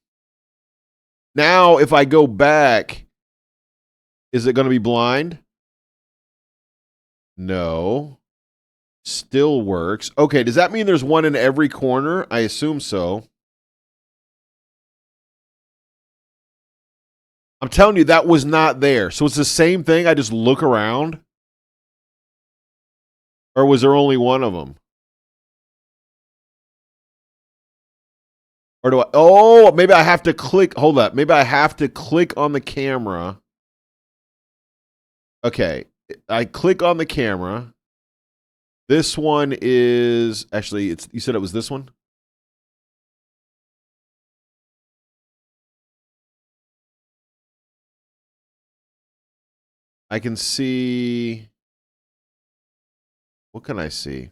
Now, if I go back, is it going to be blind? No. Still works. Okay, does that mean there's one in every corner? I assume so. I'm telling you, that was not there. So it's the same thing. I just look around. Or was there only one of them? Or do I? Oh, maybe I have to click. Hold up. Maybe I have to click on the camera. Okay. I click on the camera. This one is actually, you said it was this one? I can see. What can I see?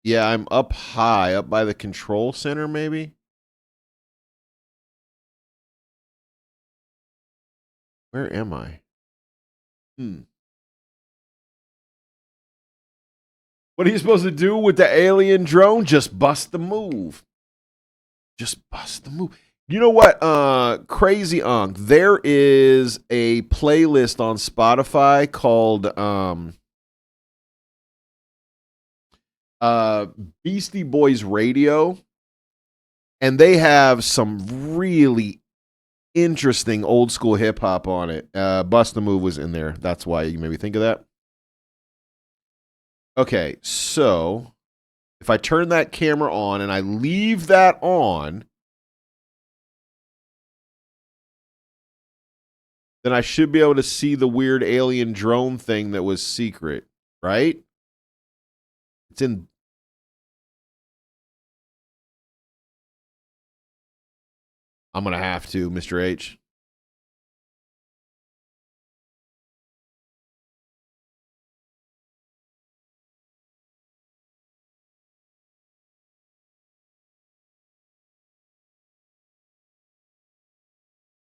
Yeah, I'm up high, up by the control center, maybe? Where am I? What are you supposed to do with the alien drone? Just bust the move. Just bust the move. You know what, Crazy Unk? There is a playlist on Spotify called Beastie Boys Radio, and they have some really interesting old school hip hop on it. Bust the Move was in there. That's why you made me think of that. Okay, so if I turn that camera on and I leave that on, then I should be able to see the weird alien drone thing that was secret, right? It's in. I'm going to have to, Mr. H.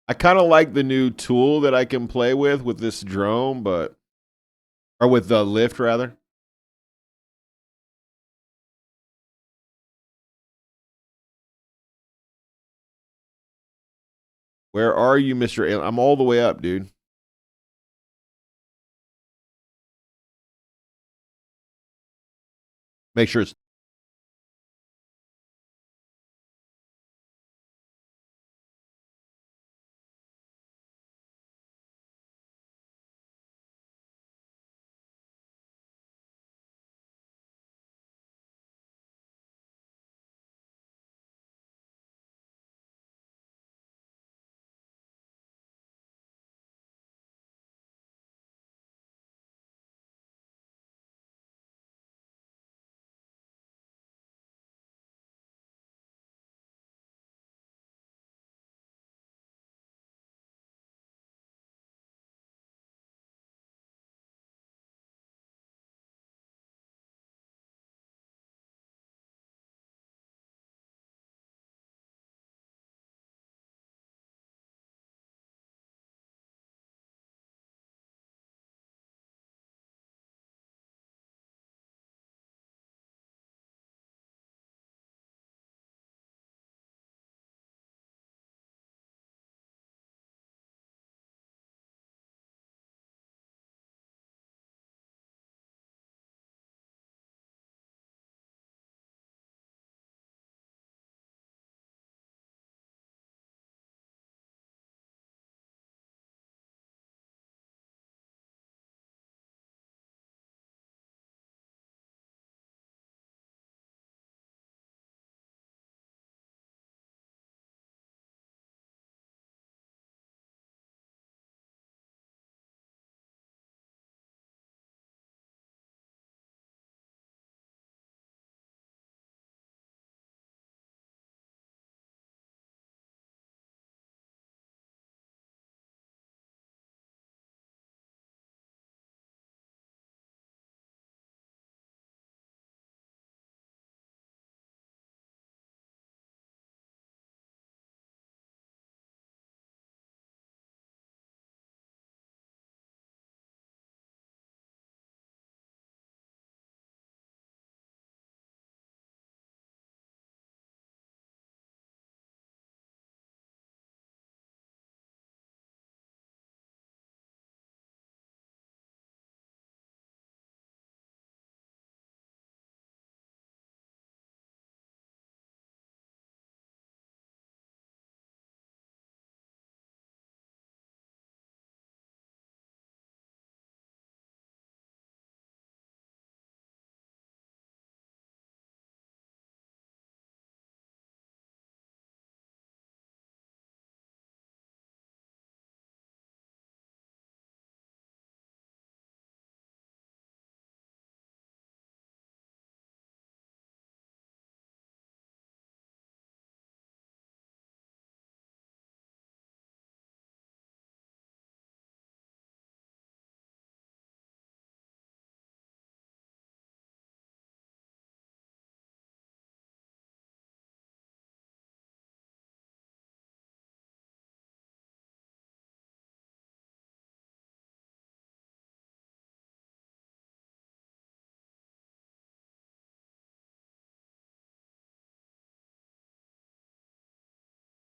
I kind of like the new tool that I can play with this drone, but. Or with the lift, rather. Where are you, Mr. Alien? I'm all the way up, dude. Make sure it's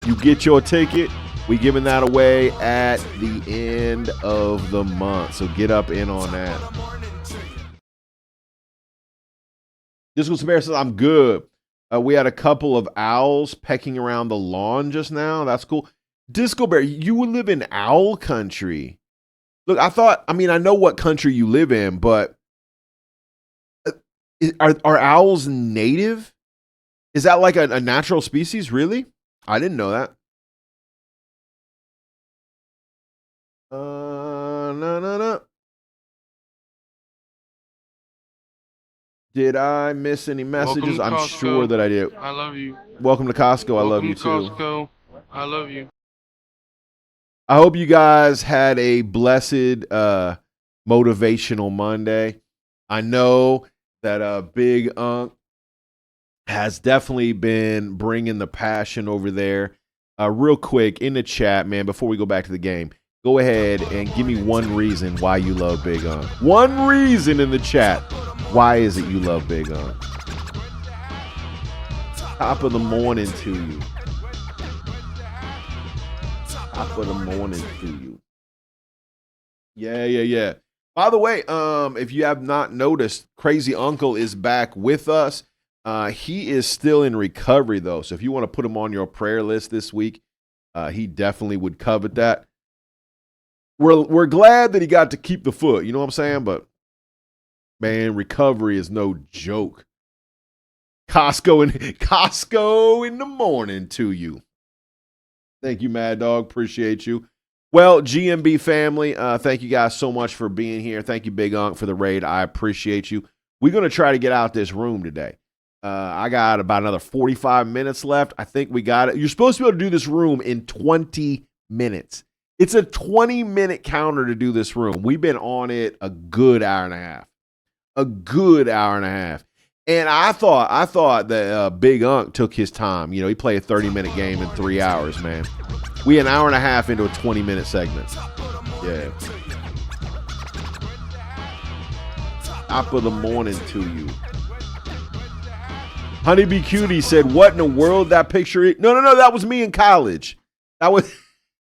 You get your ticket. We giving that away at the end of the month. So get up in on that. Disco Bear says, I'm good. We had a couple of owls pecking around the lawn just now. That's cool. Disco Bear, you live in owl country. Look, I know what country you live in, but are owls native? Is that like a natural species, really? I didn't know that. No. Did I miss any messages? I'm sure that I did. I love you. Welcome to Costco. I love you too. Costco. I love you. I hope you guys had a blessed motivational Monday. I know that Big Unc has definitely been bringing the passion over there. Real quick, in the chat, man, before we go back to the game, go ahead and give me one reason why you love Big Unc. One reason in the chat. Why is it you love Big Unc? Top of the morning to you. Top of the morning to you. Yeah. By the way, if you have not noticed, Crazy Uncle is back with us. He is still in recovery, though. So if you want to put him on your prayer list this week, he definitely would covet that. We're glad that he got to keep the foot. You know what I'm saying? But, man, recovery is no joke. Costco in the morning to you. Thank you, Mad Dog. Appreciate you. Well, GMB family, thank you guys so much for being here. Thank you, Big Unc, for the raid. I appreciate you. We're going to try to get out this room today. I got about another 45 minutes left. I think we got it. You're supposed to be able to do this room in 20 minutes. It's a 20-minute counter to do this room. We've been on it a good hour and a half. And I thought that Big Unc took his time. You know, he played a 30-minute game in 3 hours, man. We an hour and a half into a 20-minute segment. Yeah. Top of the morning to you. Honeybee Cutie said, what in the world that picture is? No, that was me in college. That was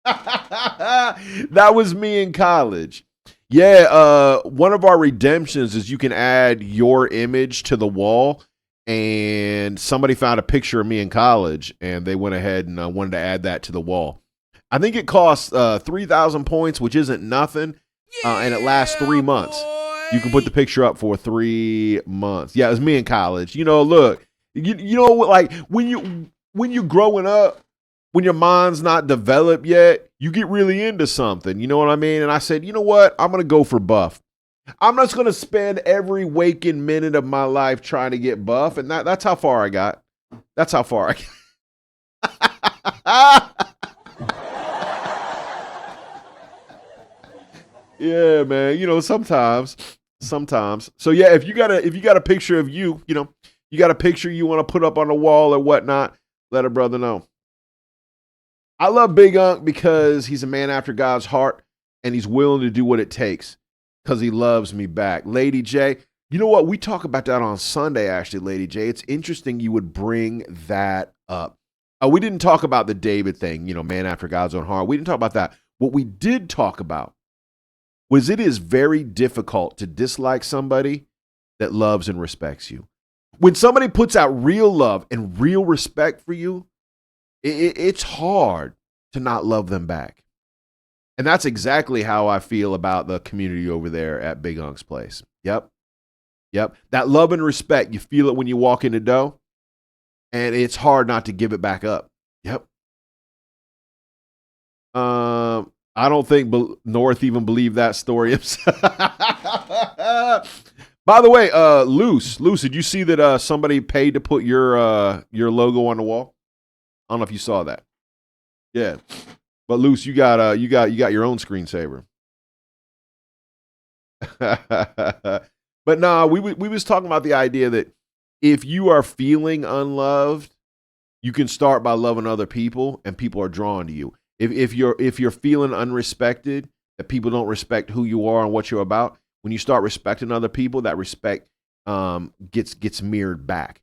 that was me in college. Yeah, one of our redemptions is you can add your image to the wall, and somebody found a picture of me in college, and they went ahead and wanted to add that to the wall. I think it costs 3,000 points, which isn't nothing, and it lasts 3 months. You can put the picture up for 3 months. Yeah, it was me in college. You know, look, you know, like when you're growing up, when your mind's not developed yet, you get really into something. You know what I mean? And I said, you know what? I'm going to go for buff. I'm just going to spend every waking minute of my life trying to get buff. And that's how far I got. That's how far I got. Yeah, man. You know, sometimes. So yeah, if you got a picture of you, you know, you got a picture you want to put up on the wall or whatnot, let a brother know. I love Big Unc because he's a man after God's heart, and he's willing to do what it takes because he loves me back. Lady J, you know what? We talk about that on Sunday, actually, Lady J. It's interesting you would bring that up. We didn't talk about the David thing, you know, man after God's own heart. We didn't talk about that. What we did talk about was it is very difficult to dislike somebody that loves and respects you. When somebody puts out real love and real respect for you, it's hard to not love them back. And that's exactly how I feel about the community over there at Big Unc's place. Yep. That love and respect, you feel it when you walk in the door, and it's hard not to give it back up. Yep. I don't think North even believed that story. By the way, Luce, did you see that somebody paid to put your logo on the wall? I don't know if you saw that. Yeah, but Luce, you got your own screensaver. But nah, we was talking about the idea that if you are feeling unloved, you can start by loving other people, and people are drawn to you. If you're feeling unrespected, that people don't respect who you are and what you're about, when you start respecting other people, that respect gets mirrored back.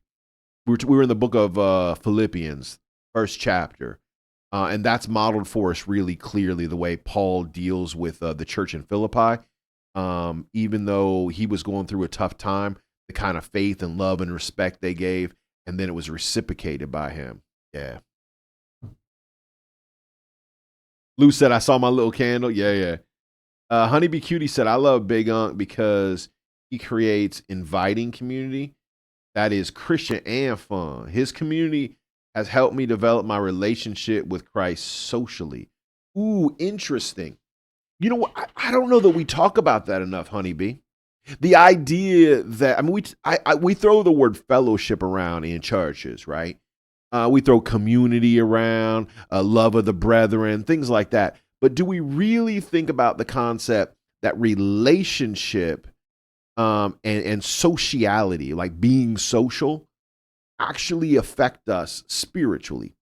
We were in the book of Philippians, first chapter, And that's modeled for us really clearly the way Paul deals with the church in Philippi. Even though he was going through a tough time, the kind of faith and love and respect they gave, and then it was reciprocated by him. Yeah. Lou said, I saw my little candle. Yeah. Honeybee Cutie said, I love Big Unc because he creates inviting community that is Christian and fun. His community has helped me develop my relationship with Christ socially. Ooh, interesting. You know what? I don't know that we talk about that enough, Honeybee. The idea that, I mean, we throw the word fellowship around in churches, right? We throw community around, love of the brethren, things like that. But do we really think about the concept that relationship and sociality, like being social, actually affect us spiritually?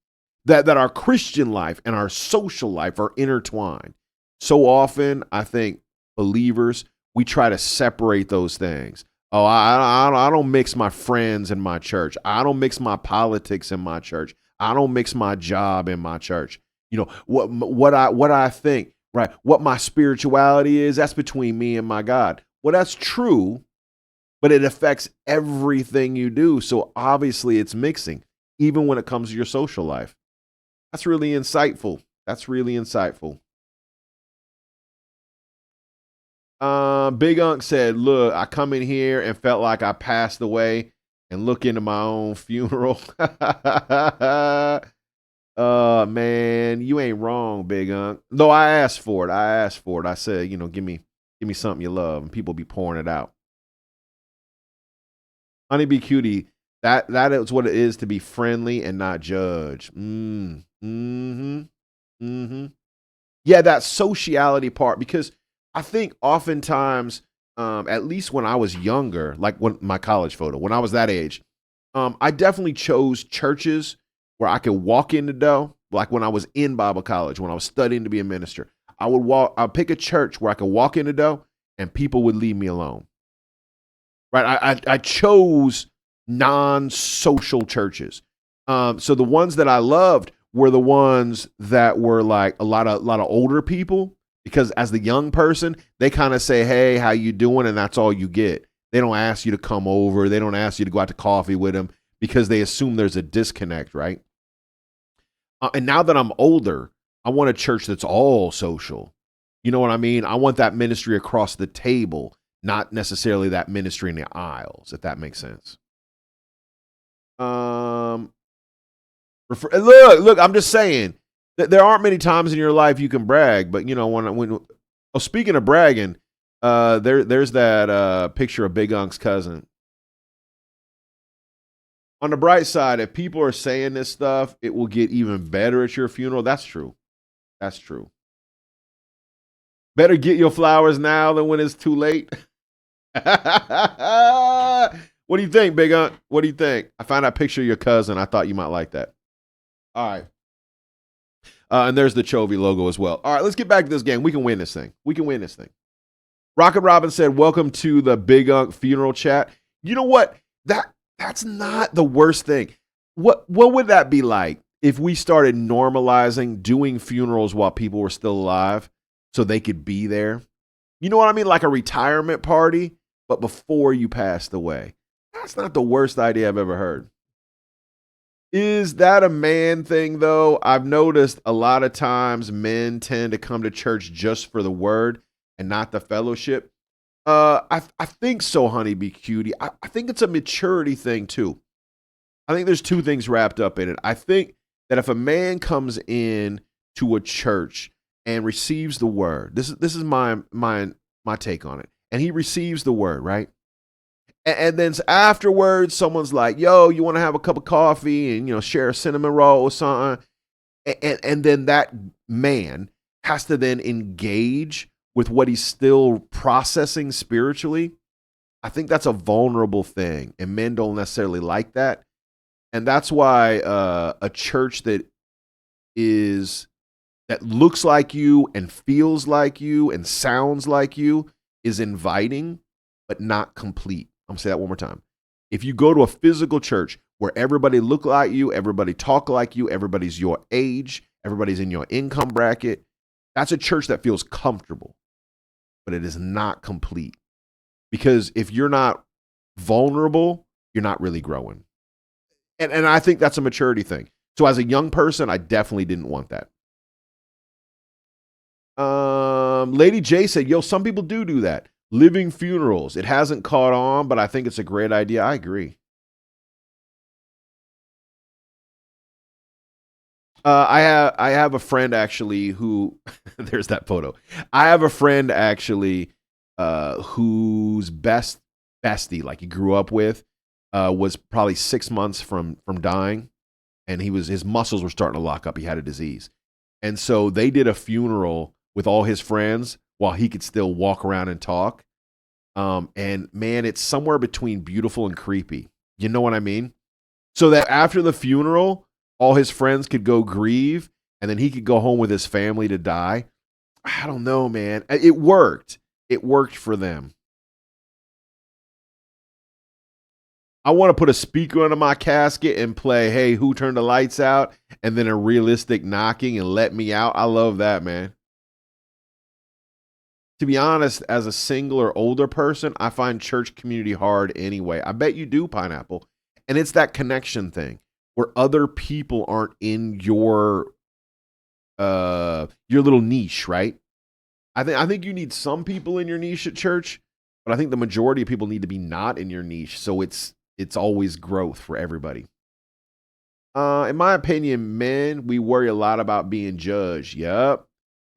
That our Christian life and our social life are intertwined. So often, I think believers, we try to separate those things. Oh, I don't mix my friends in my church. I don't mix my politics in my church. I don't mix my job in my church. You know, what I think, right? What my spirituality is, that's between me and my God. Well, that's true, but it affects everything you do. So obviously it's mixing, even when it comes to your social life. That's really insightful. Big Unc said, look, I come in here and felt like I passed away and look into my own funeral. Man, you ain't wrong, Big Unc. No, I asked for it. I said, you know, give me something you love, and people be pouring it out. Honeybee Cutie, that is what it is to be friendly and not judge. Yeah, that sociality part, because I think oftentimes, at least when I was younger, like when my college photo, when I was that age, I definitely chose churches where I could walk in the door. Like when I was in Bible college, when I was studying to be a minister, I'd pick a church where I could walk in the door and people would leave me alone. Right? I chose non-social churches. So the ones that I loved were the ones that were like a lot of older people, because as the young person, they kind of say, hey, how you doing? And that's all you get. They don't ask you to come over. They don't ask you to go out to coffee with them because they assume there's a disconnect, right? And now that I'm older, I want a church that's all social. You know what I mean? I want that ministry across the table, not necessarily that ministry in the aisles, if that makes sense. Look, I'm just saying that there aren't many times in your life you can brag, but you know, speaking of bragging, there's that picture of Big Unc's cousin. On the bright side, if people are saying this stuff, it will get even better at your funeral. That's true. Better get your flowers now than when it's too late. What do you think, Big Unc? What do you think? I found that picture of your cousin. I thought you might like that. All right. And there's the Chovy logo as well. All right, let's get back to this game. We can win this thing. Rocket Robin said, welcome to the Big Unc funeral chat. You know what? That's not the worst thing. What would that be like if we started normalizing doing funerals while people were still alive so they could be there? You know what I mean? Like a retirement party, but before you passed away. That's not the worst idea I've ever heard. Is that a man thing, though? I've noticed a lot of times men tend to come to church just for the word and not the fellowship. I think so, Honeybee Cutie. I think it's a maturity thing, too. I think there's two things wrapped up in it. I think that if a man comes in to a church and receives the word, this is my take on it, and he receives the word, right? And then afterwards, someone's like, yo, you want to have a cup of coffee and, you know, share a cinnamon roll or something. And then that man has to then engage with what he's still processing spiritually. I think that's a vulnerable thing, and men don't necessarily like that. And that's why a church that looks like you and feels like you and sounds like you is inviting, but not complete. I'm going to say that one more time. If you go to a physical church where everybody look like you, everybody talk like you, everybody's your age, everybody's in your income bracket. That's a church that feels comfortable, but it is not complete. Because if you're not vulnerable, you're not really growing. And I think that's a maturity thing. So as a young person, I definitely didn't want that. Lady J said, yo, some people do that. Living funerals. It hasn't caught on, but I think it's a great idea. I agree. I have a friend actually who there's that photo. I have a friend actually whose bestie, like he grew up with, was probably 6 months from dying, and his muscles were starting to lock up. He had a disease, and so they did a funeral with all his friends while he could still walk around and talk. And man, it's somewhere between beautiful and creepy. You know what I mean? So that after the funeral, all his friends could go grieve, and then he could go home with his family to die. I don't know, man. It worked. It worked for them. I want to put a speaker under my casket and play, hey, who turned the lights out? And then a realistic knocking and let me out. I love that, man. To be honest, as a single or older person, I find church community hard anyway. I bet you do, Pineapple. And it's that connection thing where other people aren't in your little niche, right? I think you need some people in your niche at church, but I think the majority of people need to be not in your niche. So it's always growth for everybody. In my opinion, men, we worry a lot about being judged. Yep.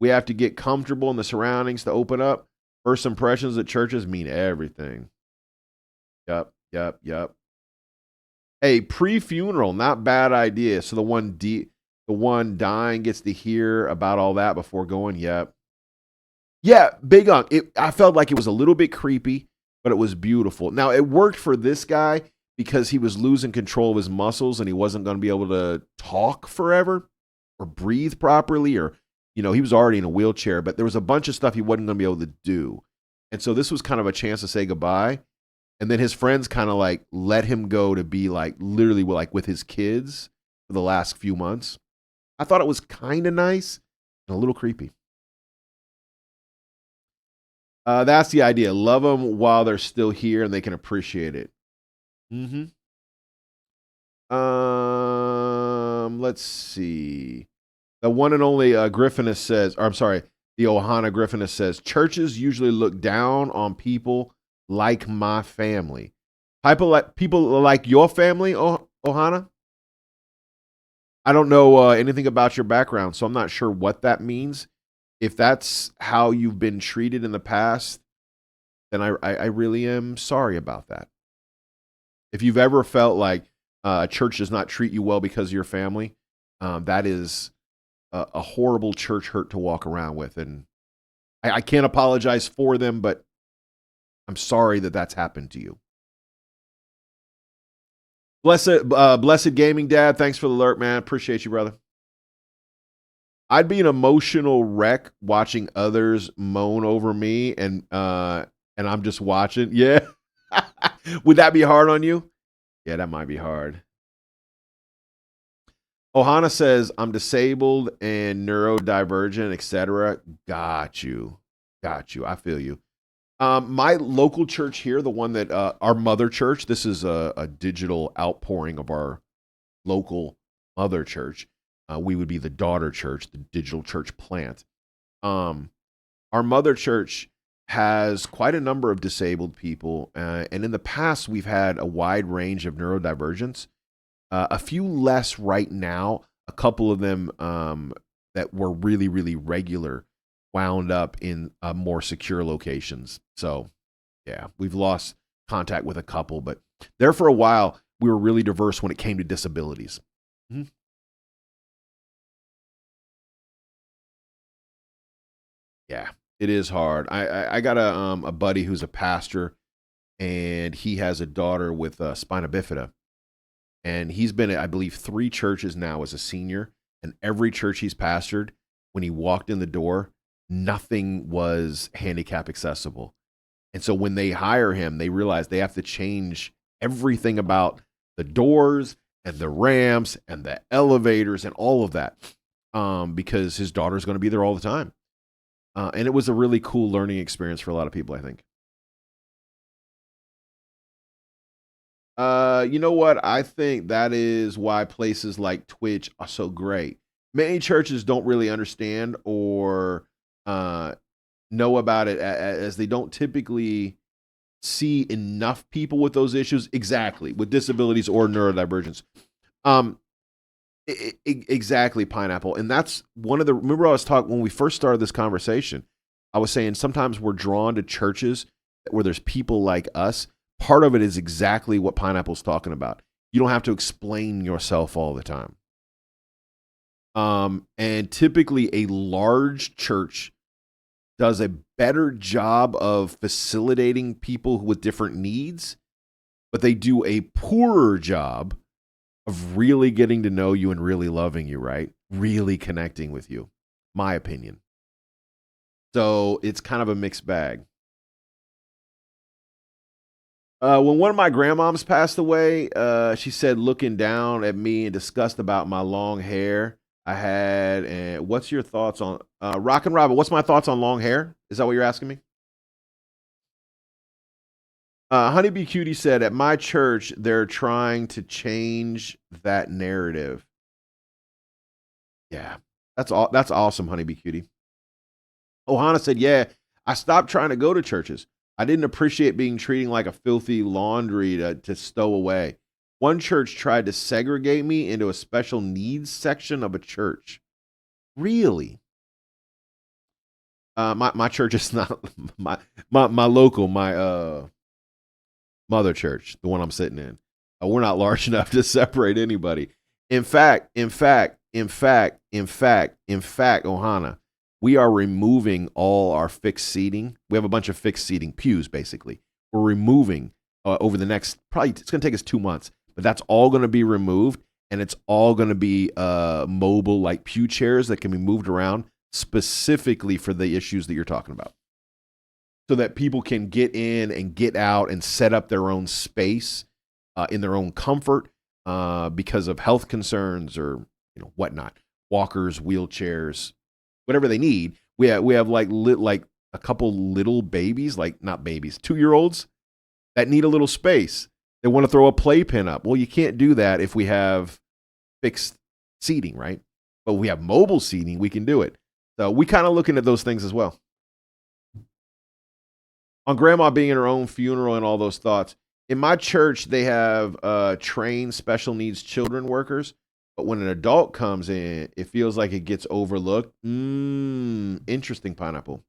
We have to get comfortable in the surroundings to open up. First impressions at churches mean everything. Yep. Hey, pre-funeral, not bad idea. So the one dying gets to hear about all that before going. Yep. Yeah, Big Unk. I felt like it was a little bit creepy, but it was beautiful. Now, it worked for this guy because he was losing control of his muscles and he wasn't going to be able to talk forever or breathe properly, or, you know, he was already in a wheelchair, but there was a bunch of stuff he wasn't going to be able to do. And so this was kind of a chance to say goodbye. And then his friends kind of like let him go to be like literally like with his kids for the last few months. I thought it was kind of nice and a little creepy. That's the idea. Love them while they're still here and they can appreciate it. Let's see. The one and only Griffinus says, or I'm sorry, the Ohana Griffinus says, churches usually look down on people like my family. People like your family, Ohana? I don't know anything about your background, so I'm not sure what that means. If that's how you've been treated in the past, then I really am sorry about that. If you've ever felt like a church does not treat you well because of your family, that is a horrible church hurt to walk around with. And I can't apologize for them, but I'm sorry that that's happened to you. Blessed Gaming Dad, thanks for the alert, man. Appreciate you, brother. I'd be an emotional wreck watching others moan over me, and I'm just watching. Yeah. Would that be hard on you? Yeah, that might be hard. Ohana says, I'm disabled and neurodivergent, etc. Got you. I feel you. My local church here, the one that our mother church, this is a digital outpouring of our local mother church. We would be the daughter church, the digital church plant. Our mother church has quite a number of disabled people. And in the past, we've had a wide range of neurodivergence. A few less right now. A couple of them that were really, really regular wound up in more secure locations. So, yeah, we've lost contact with a couple. But there for a while, we were really diverse when it came to disabilities. Mm-hmm. Yeah, it is hard. I got a buddy who's a pastor, and he has a daughter with spina bifida. And he's been at, I believe, 3 churches now as a senior. And every church he's pastored, when he walked in the door, nothing was handicap accessible. And so when they hire him, they realize they have to change everything about the doors and the ramps and the elevators and all of that. because his daughter's going to be there all the time. And it was a really cool learning experience for a lot of people, I think. You know what? I think that is why places like Twitch are so great. Many churches don't really understand or know about it as they don't typically see enough people with those issues, exactly, with disabilities or neurodivergence. Exactly, Pineapple. And that's one of the, remember I was talking, when we first started this conversation, I was saying sometimes we're drawn to churches where there's people like us. Part of it is exactly what Pineapple's talking about. You don't have to explain yourself all the time. And typically a large church does a better job of facilitating people with different needs, but they do a poorer job of really getting to know you and really loving you, right? Really connecting with you, my opinion. So it's kind of a mixed bag. When one of my grandmoms passed away, she said, looking down at me in disgust about my long hair I had. And what's your thoughts on Rockin' Robin? What's my thoughts on long hair? Is that what you're asking me? Honeybee Cutie said, at my church, they're trying to change that narrative. Yeah, that's all. That's awesome, Honeybee Cutie. Ohana said, yeah, I stopped trying to go to churches. I didn't appreciate being treated like a filthy laundry to stow away. One church tried to segregate me into a special needs section of a church. Really? My church is not my local, my mother church, the one I'm sitting in. We're not large enough to separate anybody. In fact, Ohana, we are removing all our fixed seating. We have a bunch of fixed seating pews, basically. We're removing over the next, probably it's going to take us 2 months, but that's all going to be removed, and it's all going to be mobile, like pew chairs that can be moved around specifically for the issues that you're talking about, so that people can get in and get out and set up their own space in their own comfort because of health concerns or whatnot, walkers, wheelchairs, whatever they need. We have like a couple little babies, like not babies, 2-year-olds that need a little space. They want to throw a playpen up. Well, you can't do that if we have fixed seating, right? But we have mobile seating, we can do it. So we kind of looking at those things as well. On grandma being in her own funeral and all those thoughts. In my church, they have trained special needs children workers. But when an adult comes in, it feels like it gets overlooked. Interesting, Pineapple.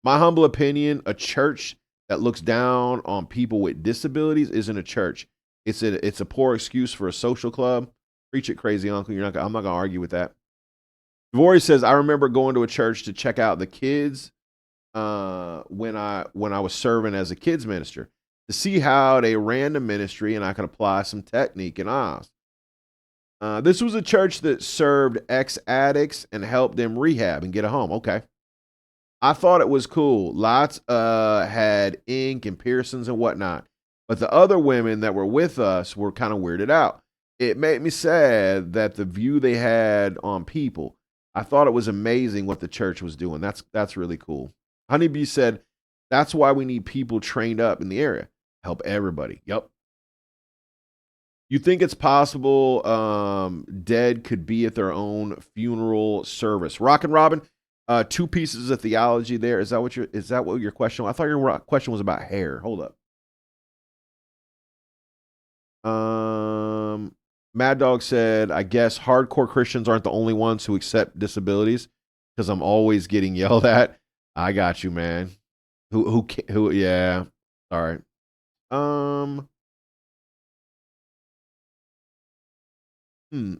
My humble opinion, a church that looks down on people with disabilities isn't a church. It's a poor excuse for a social club. Preach it, crazy uncle. I'm not gonna argue with that. Vori says, I remember going to a church to check out the kids when I was serving as a kids minister, to see how they ran the ministry and I could apply some technique and eyes. This was a church that served ex-addicts and helped them rehab and get a home. Okay. I thought it was cool. Lots had ink and piercings and whatnot. But the other women that were with us were kind of weirded out. It made me sad that the view they had on people. I thought it was amazing what the church was doing. That's really cool. Honeybee said, that's why we need people trained up in the area. Help everybody. Yep. You think it's possible dead could be at their own funeral service? Rockin' Robin, 2 pieces of theology there. Is that what your question was? I thought your question was about hair. Hold up. Mad Dog said, I guess hardcore Christians aren't the only ones who accept disabilities because I'm always getting yelled at. I got you, man. Who yeah. All right.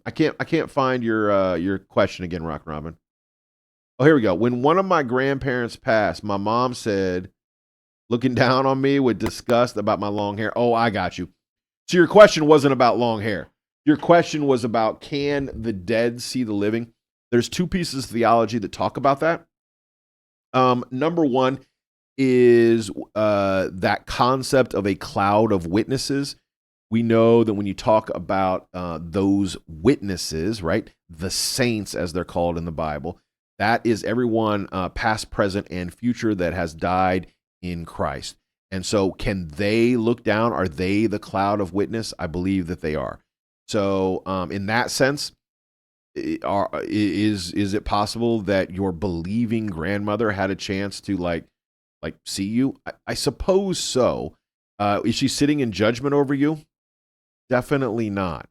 I can't find your question again, Rock Robin. Oh, here we go. When one of my grandparents passed, my mom said, looking down on me with disgust about my long hair. Oh, I got you. So your question wasn't about long hair. Your question was about, can the dead see the living? There's 2 pieces of theology that talk about that. Number one is that concept of a cloud of witnesses. We know that when you talk about those witnesses, right, the saints as they're called in the Bible, that is everyone past, present, and future that has died in Christ. And so can they look down? Are they the cloud of witness? I believe that they are. So in that sense, is it possible that your believing grandmother had a chance to like see you? I suppose so. Is she sitting in judgment over you? Definitely not.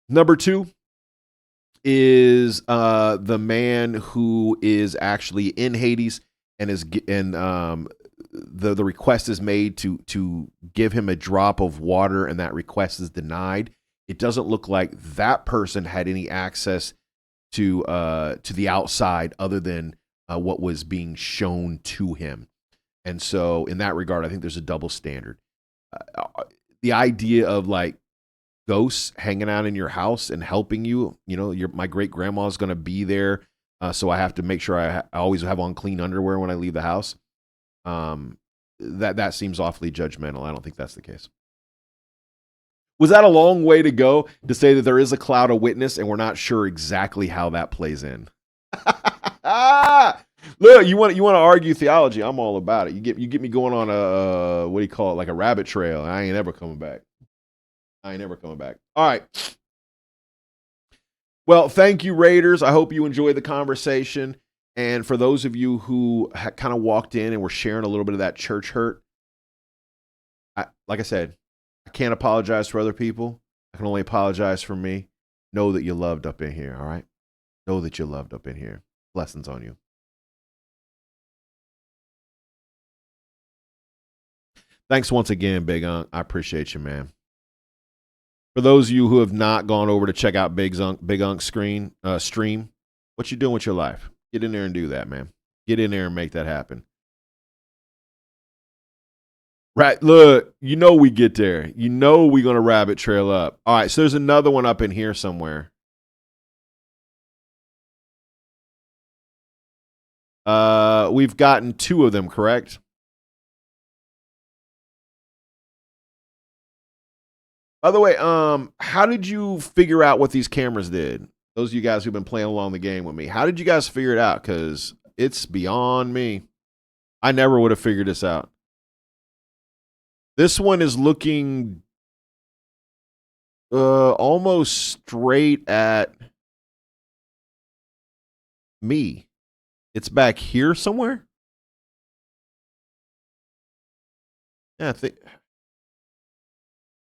Number 2 is the man who is actually in Hades and the request is made to give him a drop of water, and that request is denied. It doesn't look like that person had any access to the outside other than what was being shown to him. And so in that regard, I think there's a double standard. The idea of like ghosts hanging out in your house and helping you, my great grandma is going to be there. So I have to make sure I always have on clean underwear when I leave the house. That seems awfully judgmental. I don't think that's the case. Was that a long way to go to say that there is a cloud of witness and we're not sure exactly how that plays in? Look, you want to argue theology? I'm all about it. You get me going on a what do you call it, like a rabbit trail. I ain't ever coming back. All right. Well, thank you, Raiders. I hope you enjoyed the conversation. And for those of you who kind of walked in and were sharing a little bit of that church hurt, like I said, I can't apologize for other people. I can only apologize for me. Know that you're loved up in here, all right? Know that you're loved up in here. Blessings on you. Thanks once again, Big Unk. I appreciate you, man. For those of you who have not gone over to check out Big Unk's stream, what you doing with your life? Get in there and do that, man. Get in there and make that happen. Right, look, we get there. We're going to rabbit trail up. All right, so there's another one up in here somewhere. We've gotten 2 of them, correct? By the way, how did you figure out what these cameras did? Those of you guys who've been playing along the game with me, how did you guys figure it out? Because it's beyond me. I never would have figured this out. This one is looking almost straight at me. It's back here somewhere. Yeah, I think.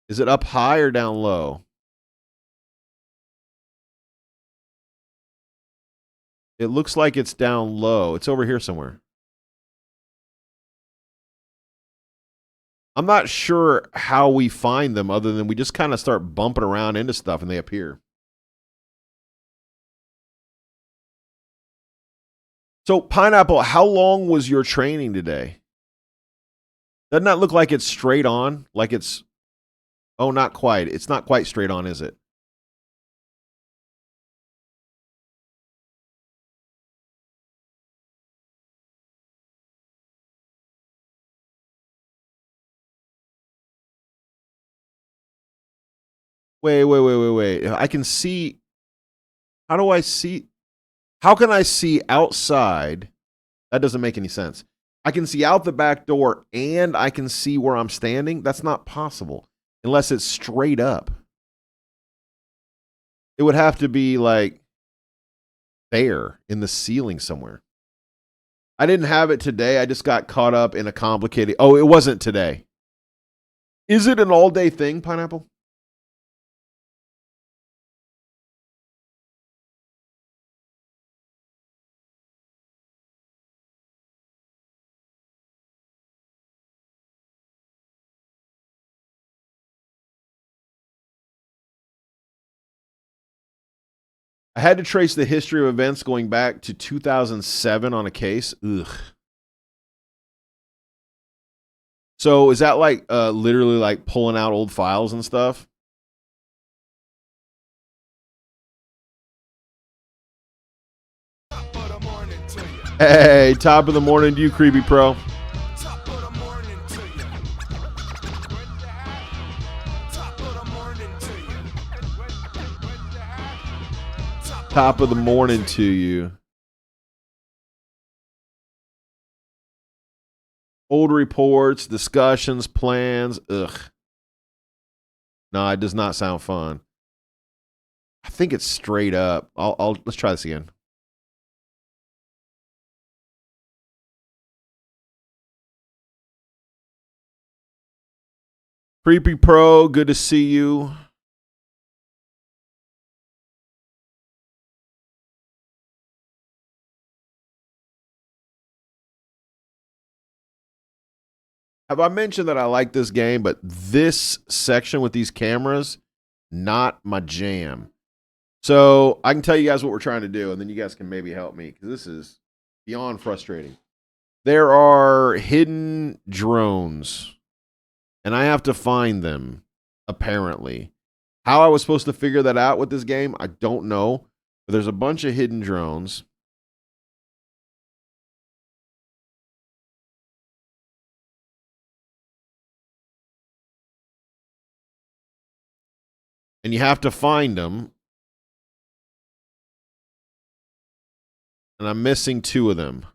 Is it up high or down low? It looks like it's down low. It's over here somewhere. I'm not sure how we find them other than we just kind of start bumping around into stuff and they appear. So, Pineapple, how long was your training today? Doesn't that look like it's straight on? Like it's... Oh, not quite. It's not quite straight on, is it? Wait. I can see. How do I see? How can I see outside? That doesn't make any sense. I can see out the back door and I can see where I'm standing. That's not possible unless it's straight up. It would have to be like there in the ceiling somewhere. I didn't have it today. I just got caught up in a complicated. Oh, it wasn't today. Is it an all-day thing, Pineapple? I had to trace the history of events going back to 2007 on a case. Ugh. So is that like literally like pulling out old files and stuff? Hey, top of the morning to you, Creepy Pro. Top of the morning to you. Old reports, discussions, plans. Ugh. No, it does not sound fun. I think it's straight up. Let's try this again. Creepy Pro, good to see you. Have I mentioned that I like this game, but this section with these cameras, not my jam. So I can tell you guys what we're trying to do, and then you guys can maybe help me, because this is beyond frustrating. There are hidden drones, and I have to find them, apparently. How I was supposed to figure that out with this game, I don't know. But there's a bunch of hidden drones. And you have to find them. And I'm missing 2 of them.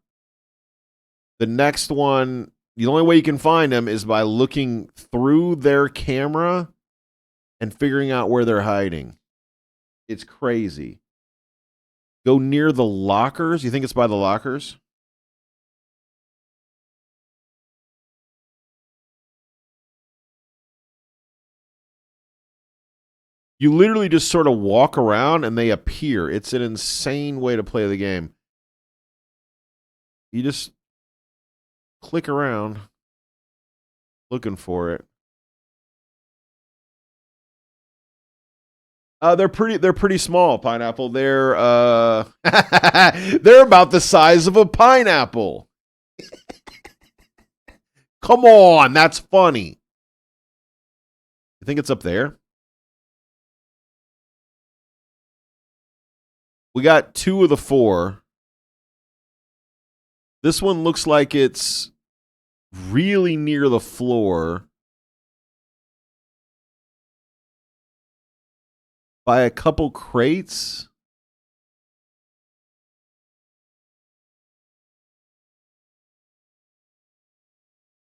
The next one, the only way you can find them is by looking through their camera and figuring out where they're hiding. It's crazy. Go near the lockers. You think it's by the lockers? You literally just sort of walk around and they appear. It's an insane way to play the game. You just click around looking for it. They're pretty small, Pineapple. They're they're about the size of a pineapple. Come on, that's funny. You think it's up there? We got 2 of the 4. This one looks like it's really near the floor. By a couple crates.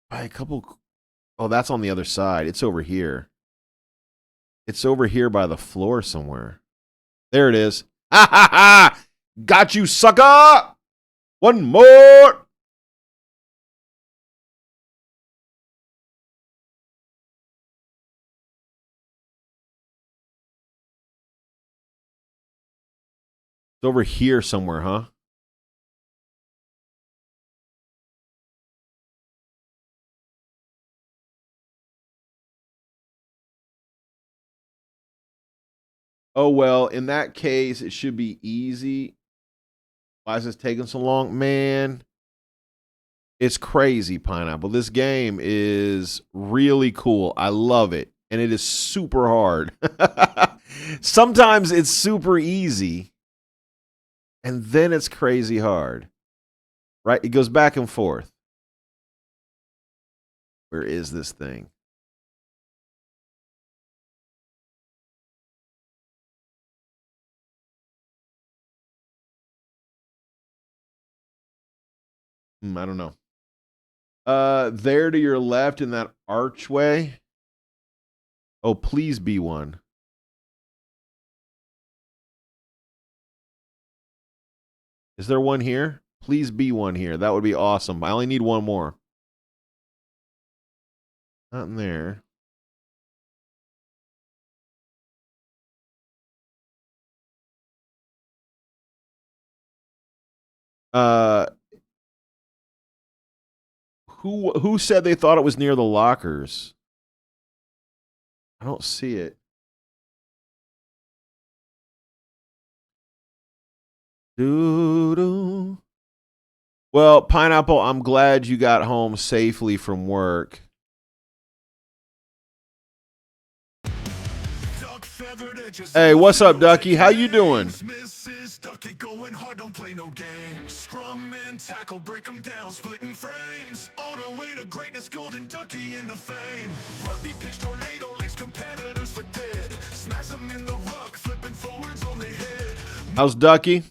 By a couple. Oh, that's on the other side. It's over here. It's over here by the floor somewhere. There it is. Ha ha ha! Got you, sucker! One more! It's over here somewhere, huh? Oh, well, in that case, it should be easy. Why is this taking so long? Man, it's crazy, Pineapple. This game is really cool. I love it. And it is super hard. Sometimes it's super easy. And then it's crazy hard. Right? It goes back and forth. Where is this thing? I don't know. There to your left in that archway. Oh, please be one. Is there one here? Please be one here. That would be awesome. I only need one more. Not in there. Who said they thought it was near the lockers? I don't see it. Doo-doo. Well, Pineapple, I'm glad you got home safely from work. Hey, what's up, Ducky? How you doing? Ducky going hard, don't play no games. Scrum and tackle, break them down, splitting frames. On our way to greatness, golden Ducky in the fame. Rugby pitch, tornado, leaves competitors for dead. Smash them in the ruck, flipping forwards on their head. How's Ducky?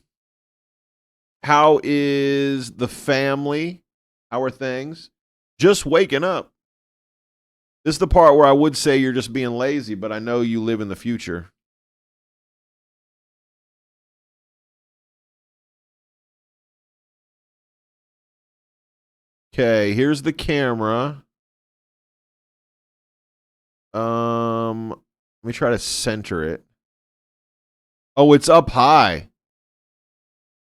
How is the family? How are things? Just waking up. This is the part where I would say you're just being lazy, but I know you live in the future. Okay, here's the camera. Let me try to center it. Oh, it's up high.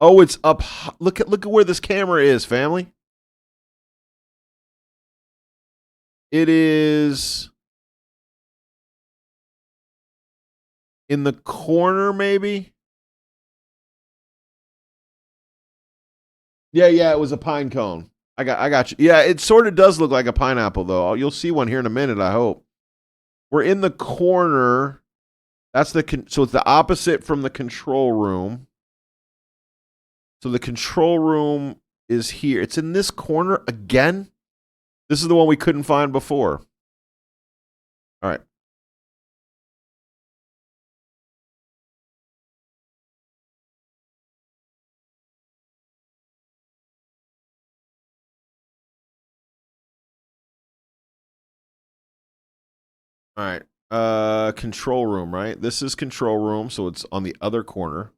Oh, it's up high. Look at where this camera is, family. It is in the corner, maybe. Yeah, it was a pine cone. I got you. Yeah, it sort of does look like a pineapple, though. You'll see one here in a minute, I hope. We're in the corner. So it's the opposite from the control room. So the control room is here. It's in this corner again. This is the one we couldn't find before. All right. All right. Control room, right? This is control room, so it's on the other corner.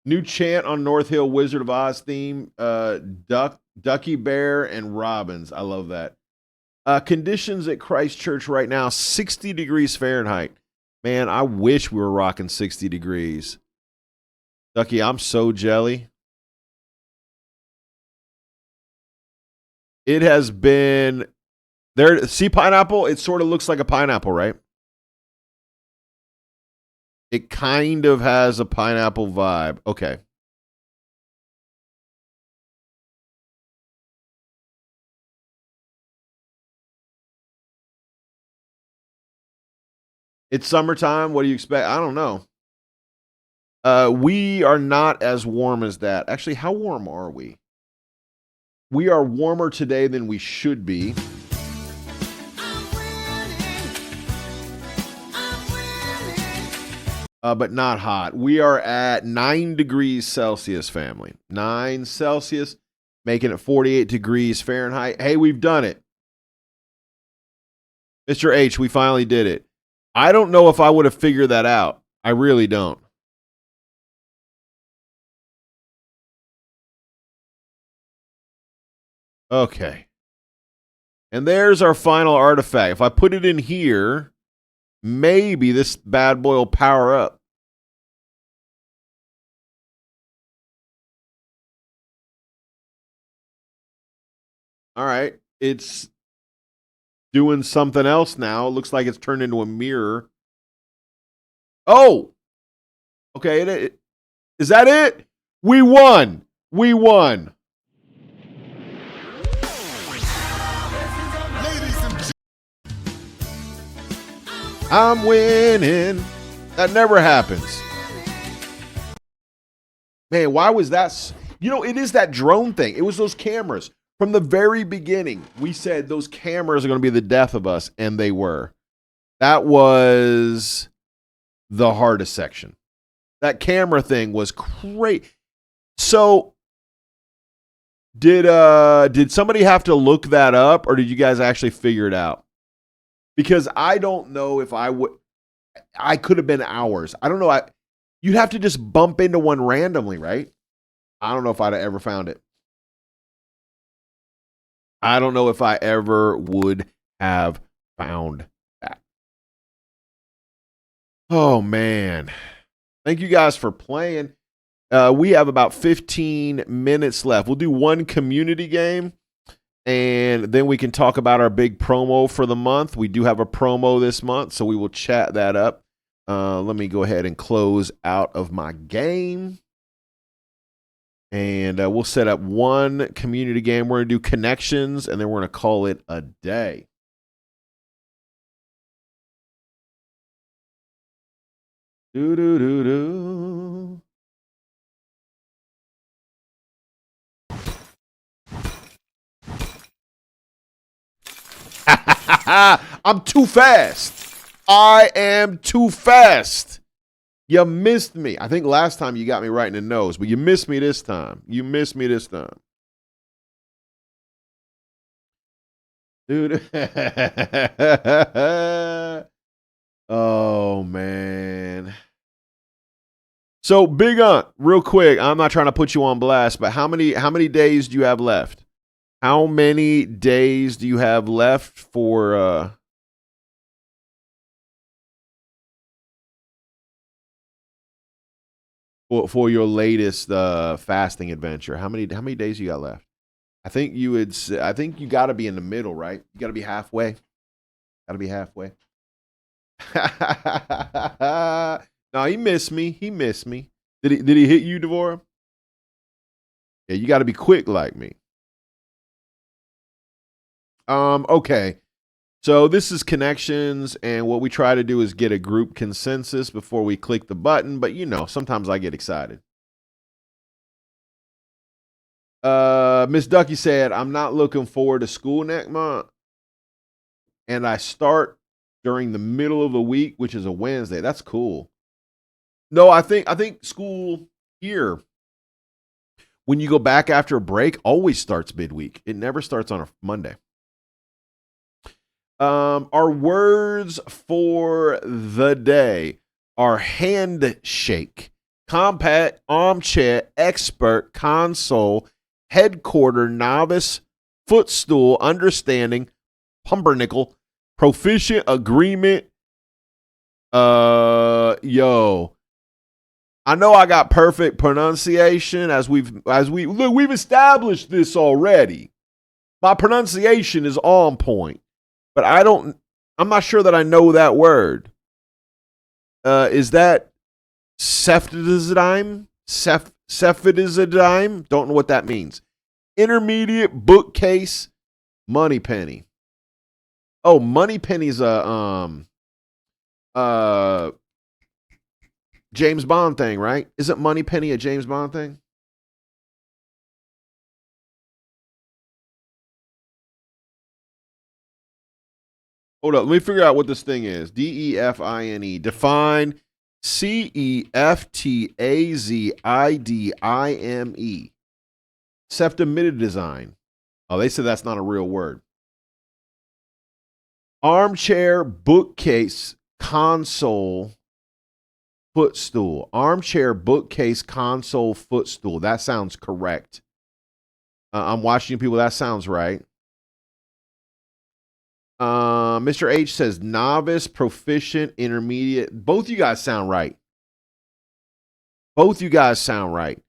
New chant on North Hill Wizard of Oz theme. Ducky Bear and Robbins. I love that. Conditions at Christ Church right now, 60 degrees Fahrenheit. Man, I wish we were rocking 60 degrees. Ducky, I'm so jelly. It has been there. See pineapple? It sort of looks like a pineapple, right? It kind of has a pineapple vibe. Okay. It's summertime. What do you expect? I don't know. We are not as warm as that. Actually, how warm are we? We are warmer today than we should be. But not hot. We are at 9 degrees Celsius, family. 9 Celsius, making it 48 degrees Fahrenheit. Hey, we've done it. Mr. H, we finally did it. I don't know if I would have figured that out. I really don't. Okay. And there's our final artifact. If I put it in here, maybe this bad boy will power up. All right. It's doing something else now. It looks like it's turned into a mirror. Oh! Okay. Is that it? We won. We won. I'm winning. That never happens. Man, why was that? You know, it is that drone thing. It was those cameras. From the very beginning, we said those cameras are going to be the death of us, and they were. That was the hardest section. That camera thing was great. So, did somebody have to look that up, or did you guys actually figure it out? Because I don't know if I could have been hours. I don't know. You'd have to just bump into one randomly, right? I don't know if I'd have ever found it. I don't know if I ever would have found that. Oh, man. Thank you guys for playing. We have about 15 minutes left. We'll do one community game, and then we can talk about our big promo for the month. We do have a promo this month, so we will chat that up. Let me go ahead and close out of my game. And we'll set up one community game. We're going to do connections, and then we're going to call it a day. Do-do-do-do. I'm too fast. I am too fast. You missed me. I think last time you got me right in the nose, but you missed me this time. You missed me this time. Dude. Oh, man. So, Big Aunt, real quick, I'm not trying to put you on blast, but how many days do you have left? How many days do you have left for your latest fasting adventure? How many days you got left? I think you got to be in the middle, right? You got to be halfway. Got to be halfway. No, he missed me. He missed me. Did he hit you, Devora? Yeah, you got to be quick like me. Okay. So this is connections, and what we try to do is get a group consensus before we click the button, but sometimes I get excited. Miss Ducky said, I'm not looking forward to school next month. And I start during the middle of the week, which is a Wednesday. That's cool. No, I think school here, when you go back after a break, always starts midweek. It never starts on a Monday. Our words for the day are handshake, compact, armchair, expert, console, headquarter, novice, footstool, understanding, pumpernickel, proficient, agreement. Yo, I know I got perfect pronunciation as we've established this already. My pronunciation is on point, but I'm not sure that I know that word. Is that cephidizidime? Cephidizidime? Don't know what that means. Intermediate, bookcase, money penny. Oh, money penny's a James Bond thing, right? Isn't money penny a James Bond thing? Hold up, let me figure out what this thing is. DEFINE. Define CEFTAZIDIME. Cephidizidime design. Oh, they said that's not a real word. Armchair, bookcase, console, footstool. Armchair, bookcase, console, footstool. That sounds correct. I'm watching people. That sounds right. Mr. H says novice, proficient, intermediate. Both you guys sound right. Both you guys sound right.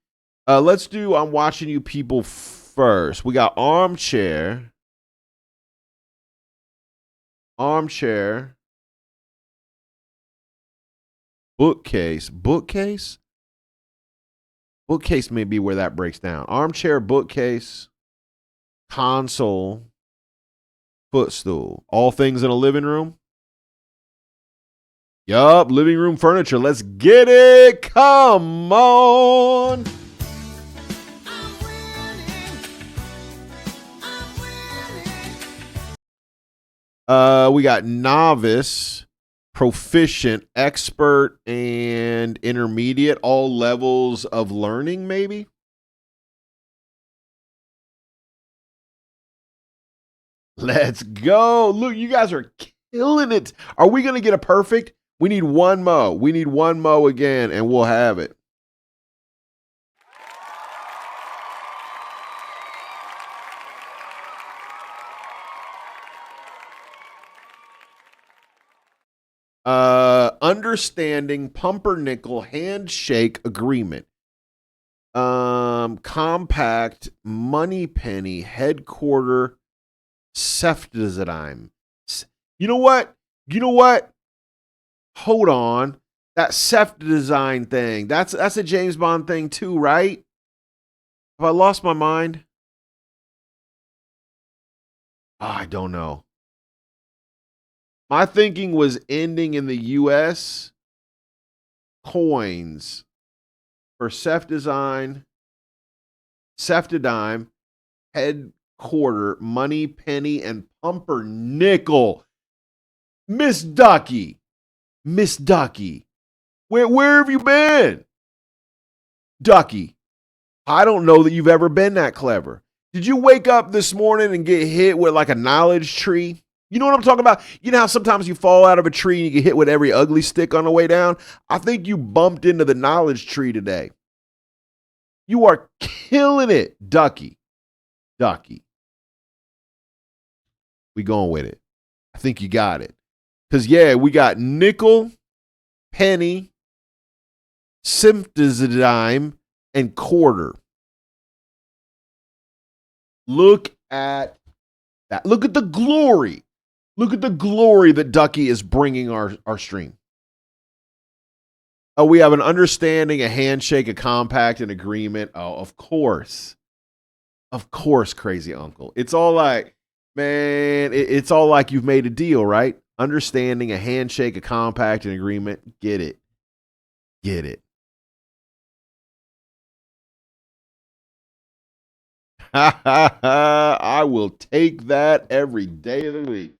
Let's do I'm watching you people first. We got armchair. Armchair. Bookcase. Bookcase? Bookcase may be where that breaks down. Armchair, bookcase, console, footstool. All things in a living room? Yup, living room furniture. Let's get it. Come on. We got novice, proficient, expert, and intermediate. All levels of learning, maybe? Let's go. Look, you guys are killing it. Are we going to get a perfect? We need one mo. We need one mo again, and we'll have it. Understanding, pumpernickel, handshake, agreement. Compact, money penny, headquarter, cephidizidime. You know what? Hold on. That cephidizidime thing. That's a James Bond thing too, right? Have I lost my mind? I don't know. My thinking was ending in the U.S. coins for cephidizidime, headquarter, money penny, and pumpernickel. Miss Ducky. Miss Ducky. Where have you been? Ducky, I don't know that you've ever been that clever. Did you wake up this morning and get hit with like a knowledge tree? You know what I'm talking about? You know how sometimes you fall out of a tree and you get hit with every ugly stick on the way down? I think you bumped into the knowledge tree today. You are killing it, Ducky. Ducky. We going with it. I think you got it. Because, yeah, we got nickel, penny, dime, and quarter. Look at that. Look at the glory. Look at the glory that Ducky is bringing our stream. Oh, we have an understanding, a handshake, a compact, an agreement. Oh, of course. Of course, crazy uncle. It's all like, man, it's all like you've made a deal, right? Understanding, a handshake, a compact, an agreement. Get it. Get it. I will take that every day of the week.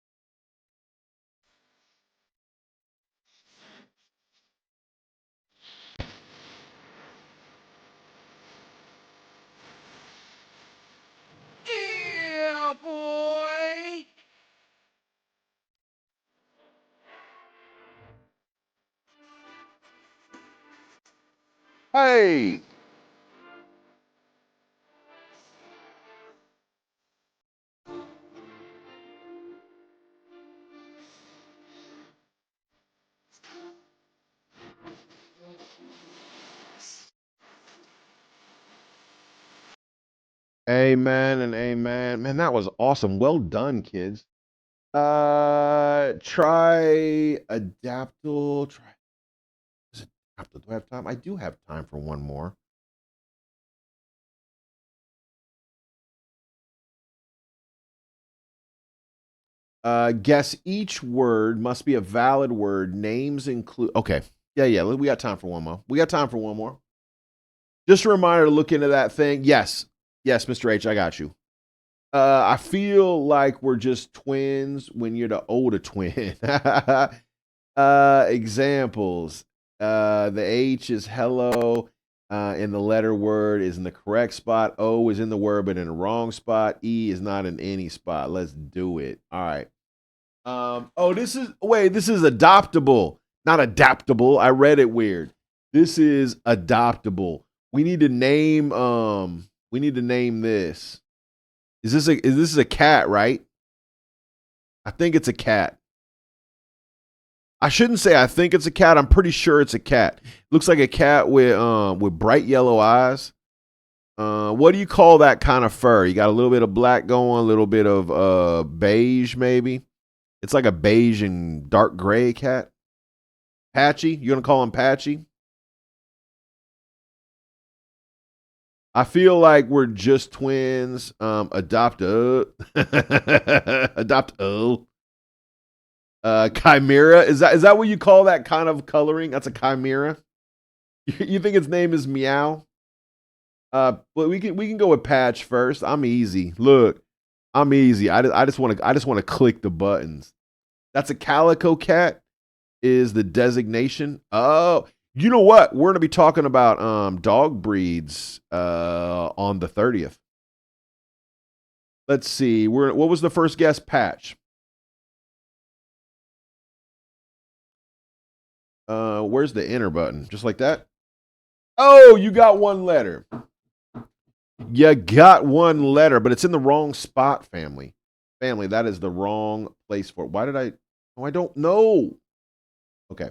Yeah, boy. Hey. Amen and amen. Man, that was awesome. Well done, kids. Try adaptal. Is it adaptal? Do I have time? I do have time for one more. Guess each word must be a valid word. Names include. Okay. Yeah. We got time for one more. Just a reminder to look into that thing. Yes, Mr. H, I got you. I feel like we're just twins when you're the older twin. Examples. The H is hello. In the letter word is in the correct spot. O is in the word, but in the wrong spot. E is not in any spot. Let's do it. All right. This is adoptable, not adaptable. I read it weird. This is adoptable. We need to name this. Is this a cat, right? I think it's a cat. I shouldn't say I think it's a cat. I'm pretty sure it's a cat. Looks like a cat with bright yellow eyes. What do you call that kind of fur? You got a little bit of black going, a little bit of beige maybe. It's like a beige and dark gray cat. Patchy? You gonna call him Patchy? I feel like we're just twins. Adopt chimera. Is that what you call that kind of coloring? That's a chimera. You think its name is Meow? But we can go with Patch first. I'm easy. Look, I'm easy. I just want to click the buttons. That's a calico cat. Is the designation? Oh, you know what? We're gonna be talking about dog breeds on the 30th. Let's see. What was the first guess? Patch. Where's the enter button? Just like that? Oh, you got one letter. You got one letter, but it's in the wrong spot, family. Family, that is the wrong place for it. Why did I? Oh, I don't know. Okay.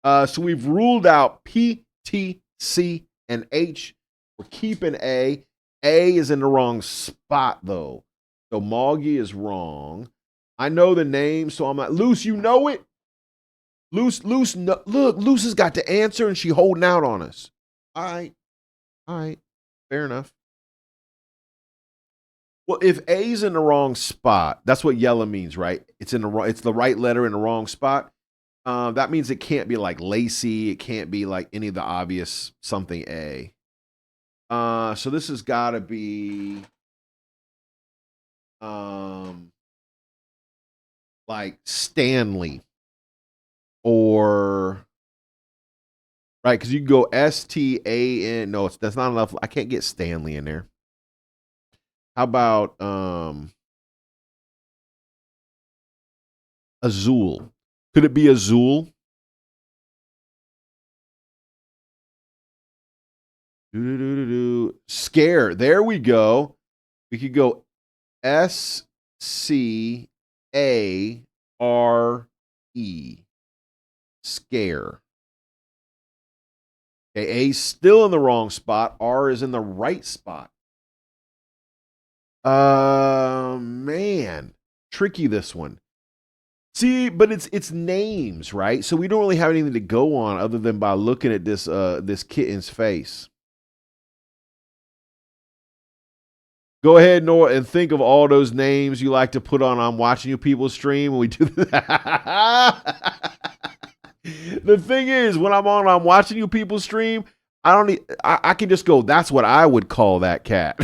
So we've ruled out P, T, C, and H. We're keeping A. A is in the wrong spot, though. So Moggy is wrong. I know the name, so I'm not. Luce, you know it? Luce, no, look, Luce has got the answer, and she holding out on us. All right. Fair enough. Well, if A's in the wrong spot, that's what yellow means, right? It's the right letter in the wrong spot. That means it can't be like Lacey. It can't be like any of the obvious something A. So this has got to be like Stanley. or right, because you can go STAN. No, that's not enough. I can't get Stanley in there. How about Azul? Could it be Azul? Scare. There we go. We could go SCARE. Scare. Okay, A's still in the wrong spot. R is in the right spot. Man. Tricky, this one. See, but it's names, right? So we don't really have anything to go on other than by looking at this this kitten's face. Go ahead, Noah, and think of all those names you like to put on I'm Watching You People stream when we do that. The thing is, when I'm Watching You People stream, I can just go, that's what I would call that cat.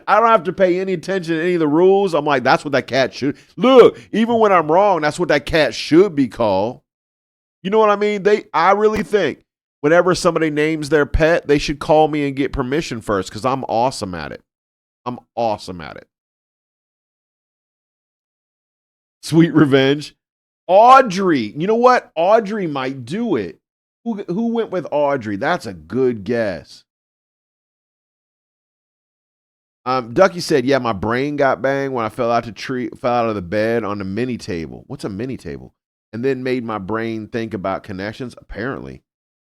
I don't have to pay any attention to any of the rules. I'm like, that's what that cat should. Look, even when I'm wrong, that's what that cat should be called. You know what I mean? I really think whenever somebody names their pet, they should call me and get permission first because I'm awesome at it. I'm awesome at it. Sweet revenge. Audrey. You know what? Audrey might do it. Who went with Audrey? That's a good guess. Ducky said, yeah, my brain got banged when I fell out of the bed on the mini table. What's a mini table? And then made my brain think about connections. Apparently.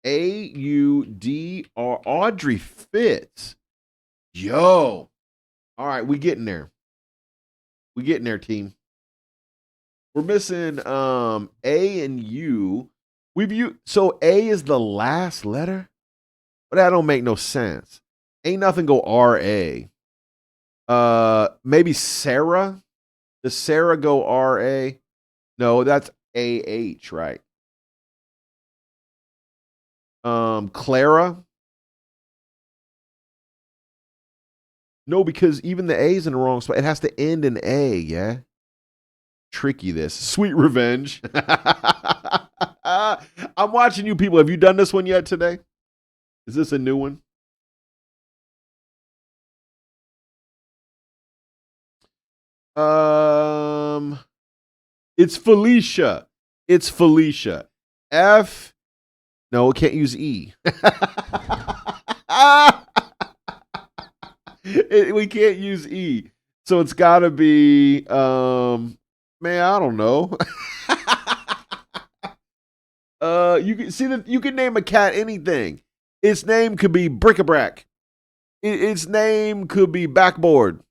AUDR. Audrey Fitz. Yo. All right, we getting there. We getting there, team. We're missing A and U. So A is the last letter? But that don't make no sense. Ain't nothing go RA. Maybe Sarah. Does Sarah go RA? No, that's AH, right? Clara. No, because even the A is in the wrong spot. It has to end in A, yeah? Tricky this. Sweet revenge. I'm watching you people. Have you done this one yet today? Is this a new one? It's Felicia. It's Felicia. F. No, we can't use E. We can't use E. So it's got to be, man, I don't know. You can see that you can name a cat anything. Its name could be bric-a-brac. Its name could be backboard.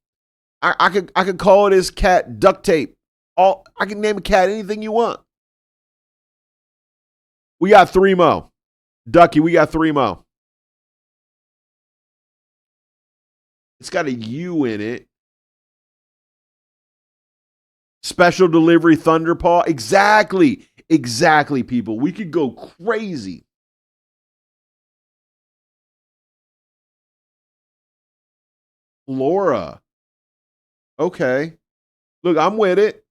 I could call this cat duct tape. I can name a cat anything you want. We got 3 more. Ducky, we got 3 more. It's got a U in it. Special delivery Thunderpaw. Exactly. Exactly, people. We could go crazy. Flora. Okay. Look, I'm with it.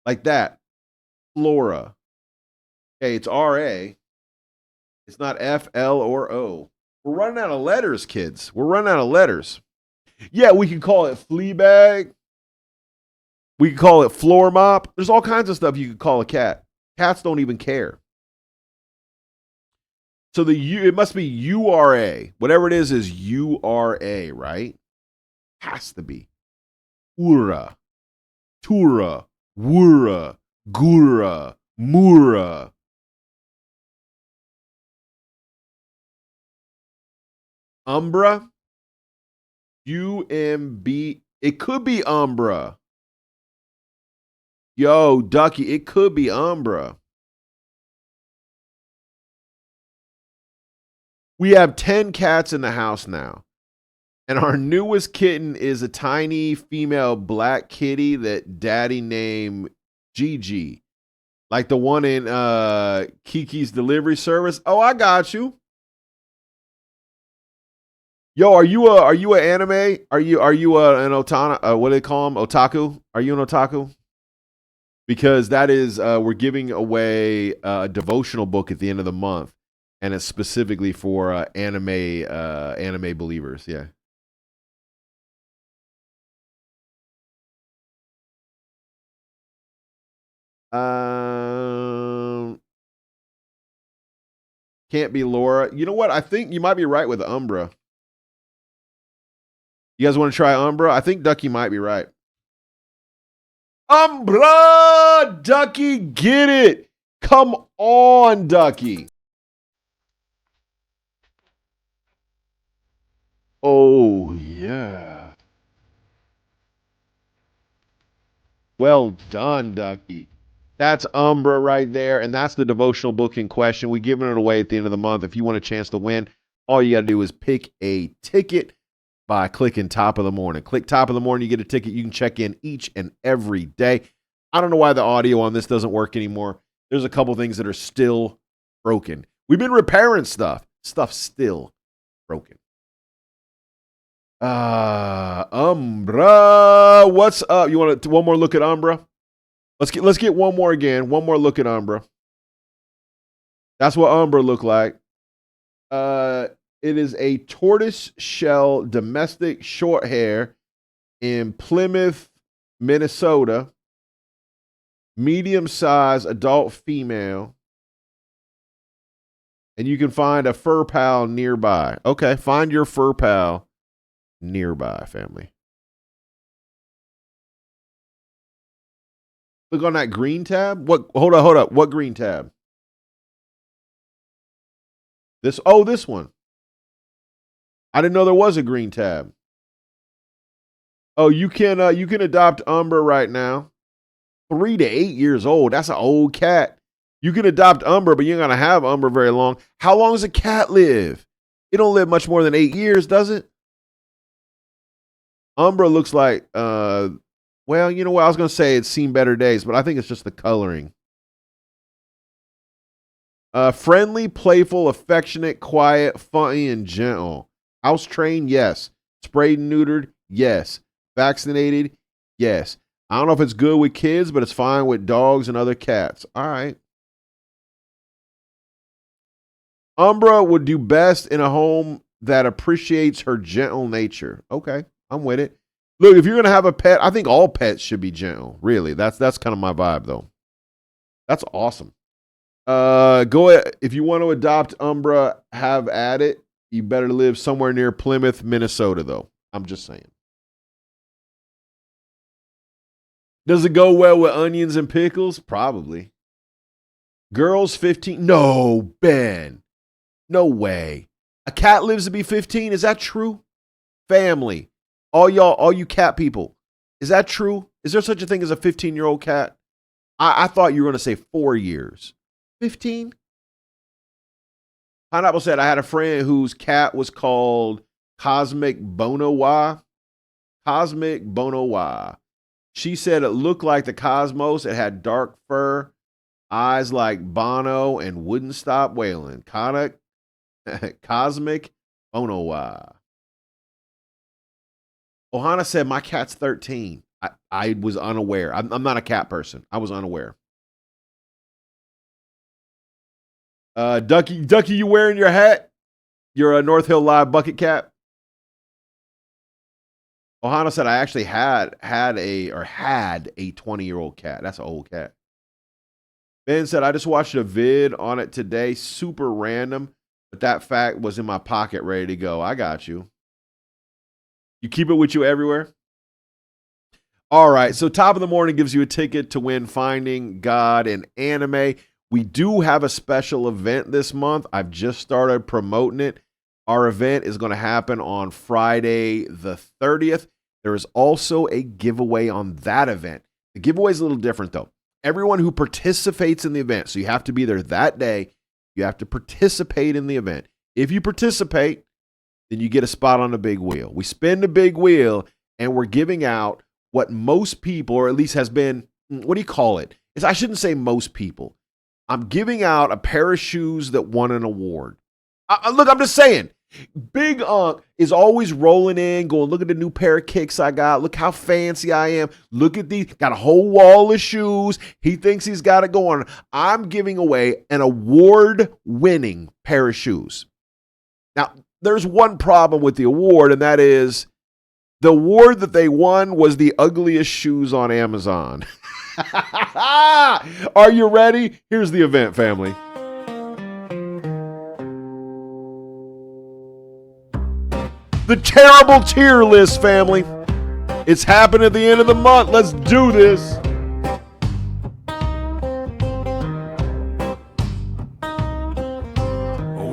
Like that. Flora. Okay, it's RA. It's not F, L, or O. We're running out of letters, kids. We're running out of letters. Yeah, we could call it Fleabag. We could call it Floor Mop. There's all kinds of stuff you could call a cat. Cats don't even care. So it must be URA. Whatever it is URA, right? Has to be. Ura. Tura. Wura. Gura. Mura. Umbra. UMB. It could be Umbra. Yo, Ducky, it could be Umbra. We have 10 cats in the house now. And our newest kitten is a tiny female black kitty that daddy named Gigi. Like the one in Kiki's Delivery Service. Oh, I got you. Yo, are you an anime? Are you an otana? What do they call them? Otaku? Are you an otaku? Because that is we're giving away a devotional book at the end of the month, and it's specifically for anime believers. Yeah. Can't be Laura. You know what? I think you might be right with Umbra. You guys want to try Umbra? I think Ducky might be right. Umbra! Ducky, get it! Come on, Ducky. Oh, yeah. Well done, Ducky. That's Umbra right there, and that's the devotional book in question. We're giving it away at the end of the month. If you want a chance to win, all you got to do is pick a ticket by clicking top of the morning. Click top of the morning, you get a ticket. You can check in each and every day. I don't know why the audio on this doesn't work anymore. There's a couple things that are still broken. We've been repairing stuff. Stuff's still broken. Umbra, what's up? You want one more look at Umbra? Let's get one more again. One more look at Umbra. That's what Umbra looked like. It is a tortoise shell domestic short hair in Plymouth, Minnesota. Medium size adult female. And you can find a fur pal nearby. Okay, find your fur pal nearby, family. Look on that green tab. What? Hold up. What green tab? This one. I didn't know there was a green tab. Oh, you can adopt Umbra right now. 3 to 8 years old. That's an old cat. You can adopt Umbra, but you're gonna have Umbra very long. How long does a cat live? It don't live much more than 8 years, does it? Umbra looks like well, you know what? I was going to say it's seen better days, but I think it's just the coloring. Friendly, playful, affectionate, quiet, funny, and gentle. House trained, yes. Sprayed and neutered, yes. Vaccinated, yes. I don't know if it's good with kids, but it's fine with dogs and other cats. All right. Umbra would do best in a home that appreciates her gentle nature. Okay, I'm with it. Look, if you're going to have a pet, I think all pets should be gentle. Really, that's kind of my vibe, though. That's awesome. Go ahead. If you want to adopt Umbra, have at it. You better live somewhere near Plymouth, Minnesota, though. I'm just saying. Does it go well with onions and pickles? Probably. Girls 15. No, Ben. No way. A cat lives to be 15? Is that true? Family. All you cat people. Is that true? Is there such a thing as a 15-year-old cat? I thought you were going to say 4 years. 15? Pineapple said, I had a friend whose cat was called Cosmic Bonowa. Cosmic Bonowa. She said it looked like the cosmos. It had dark fur, eyes like Bono, and wouldn't stop wailing. Cosmic Bonowa. Ohana said, my cat's 13. I was unaware. I'm not a cat person. I was unaware. Ducky, you wearing your hat? You're a North Hill Live bucket cap? Ohana said, I actually had a 20-year-old cat. That's an old cat. Ben said, I just watched a vid on it today. Super random, but that fact was in my pocket ready to go. I got you. You keep it with you everywhere? All right. So top of the morning gives you a ticket to win Finding God in Anime. We do have a special event this month. I've just started promoting it. Our event is going to happen on Friday the 30th. There is also a giveaway on that event. The giveaway is a little different, though. Everyone who participates in the event, so you have to be there that day. You have to participate in the event. If you participate, then you get a spot on the big wheel. We spin the big wheel, and we're giving out what most people, or at least has been, what do you call it? I shouldn't say most people. I'm giving out a pair of shoes that won an award. Look, I'm just saying, Big Unc is always rolling in, going, look at the new pair of kicks I got. Look how fancy I am. Look at these. Got a whole wall of shoes. He thinks he's got it going. I'm giving away an award-winning pair of shoes. Now, there's one problem with the award, and that is the award that they won was the ugliest shoes on Amazon. Are you ready? Here's the event, family. The terrible tier list, family. It's happening at the end of the month. Let's do this.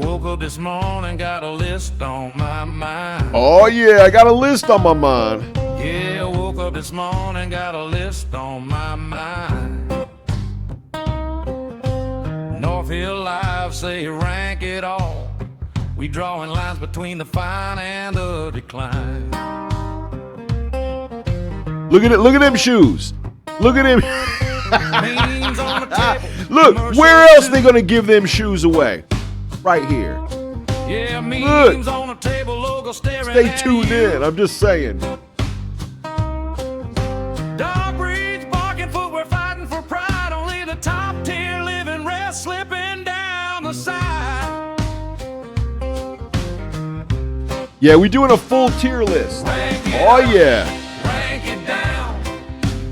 Woke up this morning, got a list on my mind. Oh, yeah, I got a list on my mind. Yeah, woke up this morning, got a list on my mind. Northfield Live say rank it all. We drawing lines between the fine and the decline. Look at it. Look at them shoes. Look at him. Memes on the table. Look, where else they gonna give them shoes away? Right here. Yeah, memes on the table, logo staring Stay at tuned you. in. I'm just saying. Dog breeds, barking footwear, fighting for pride. Only the top tier living rest, slipping down the side. Yeah, we doing a full tier list. Oh yeah. Rank it down.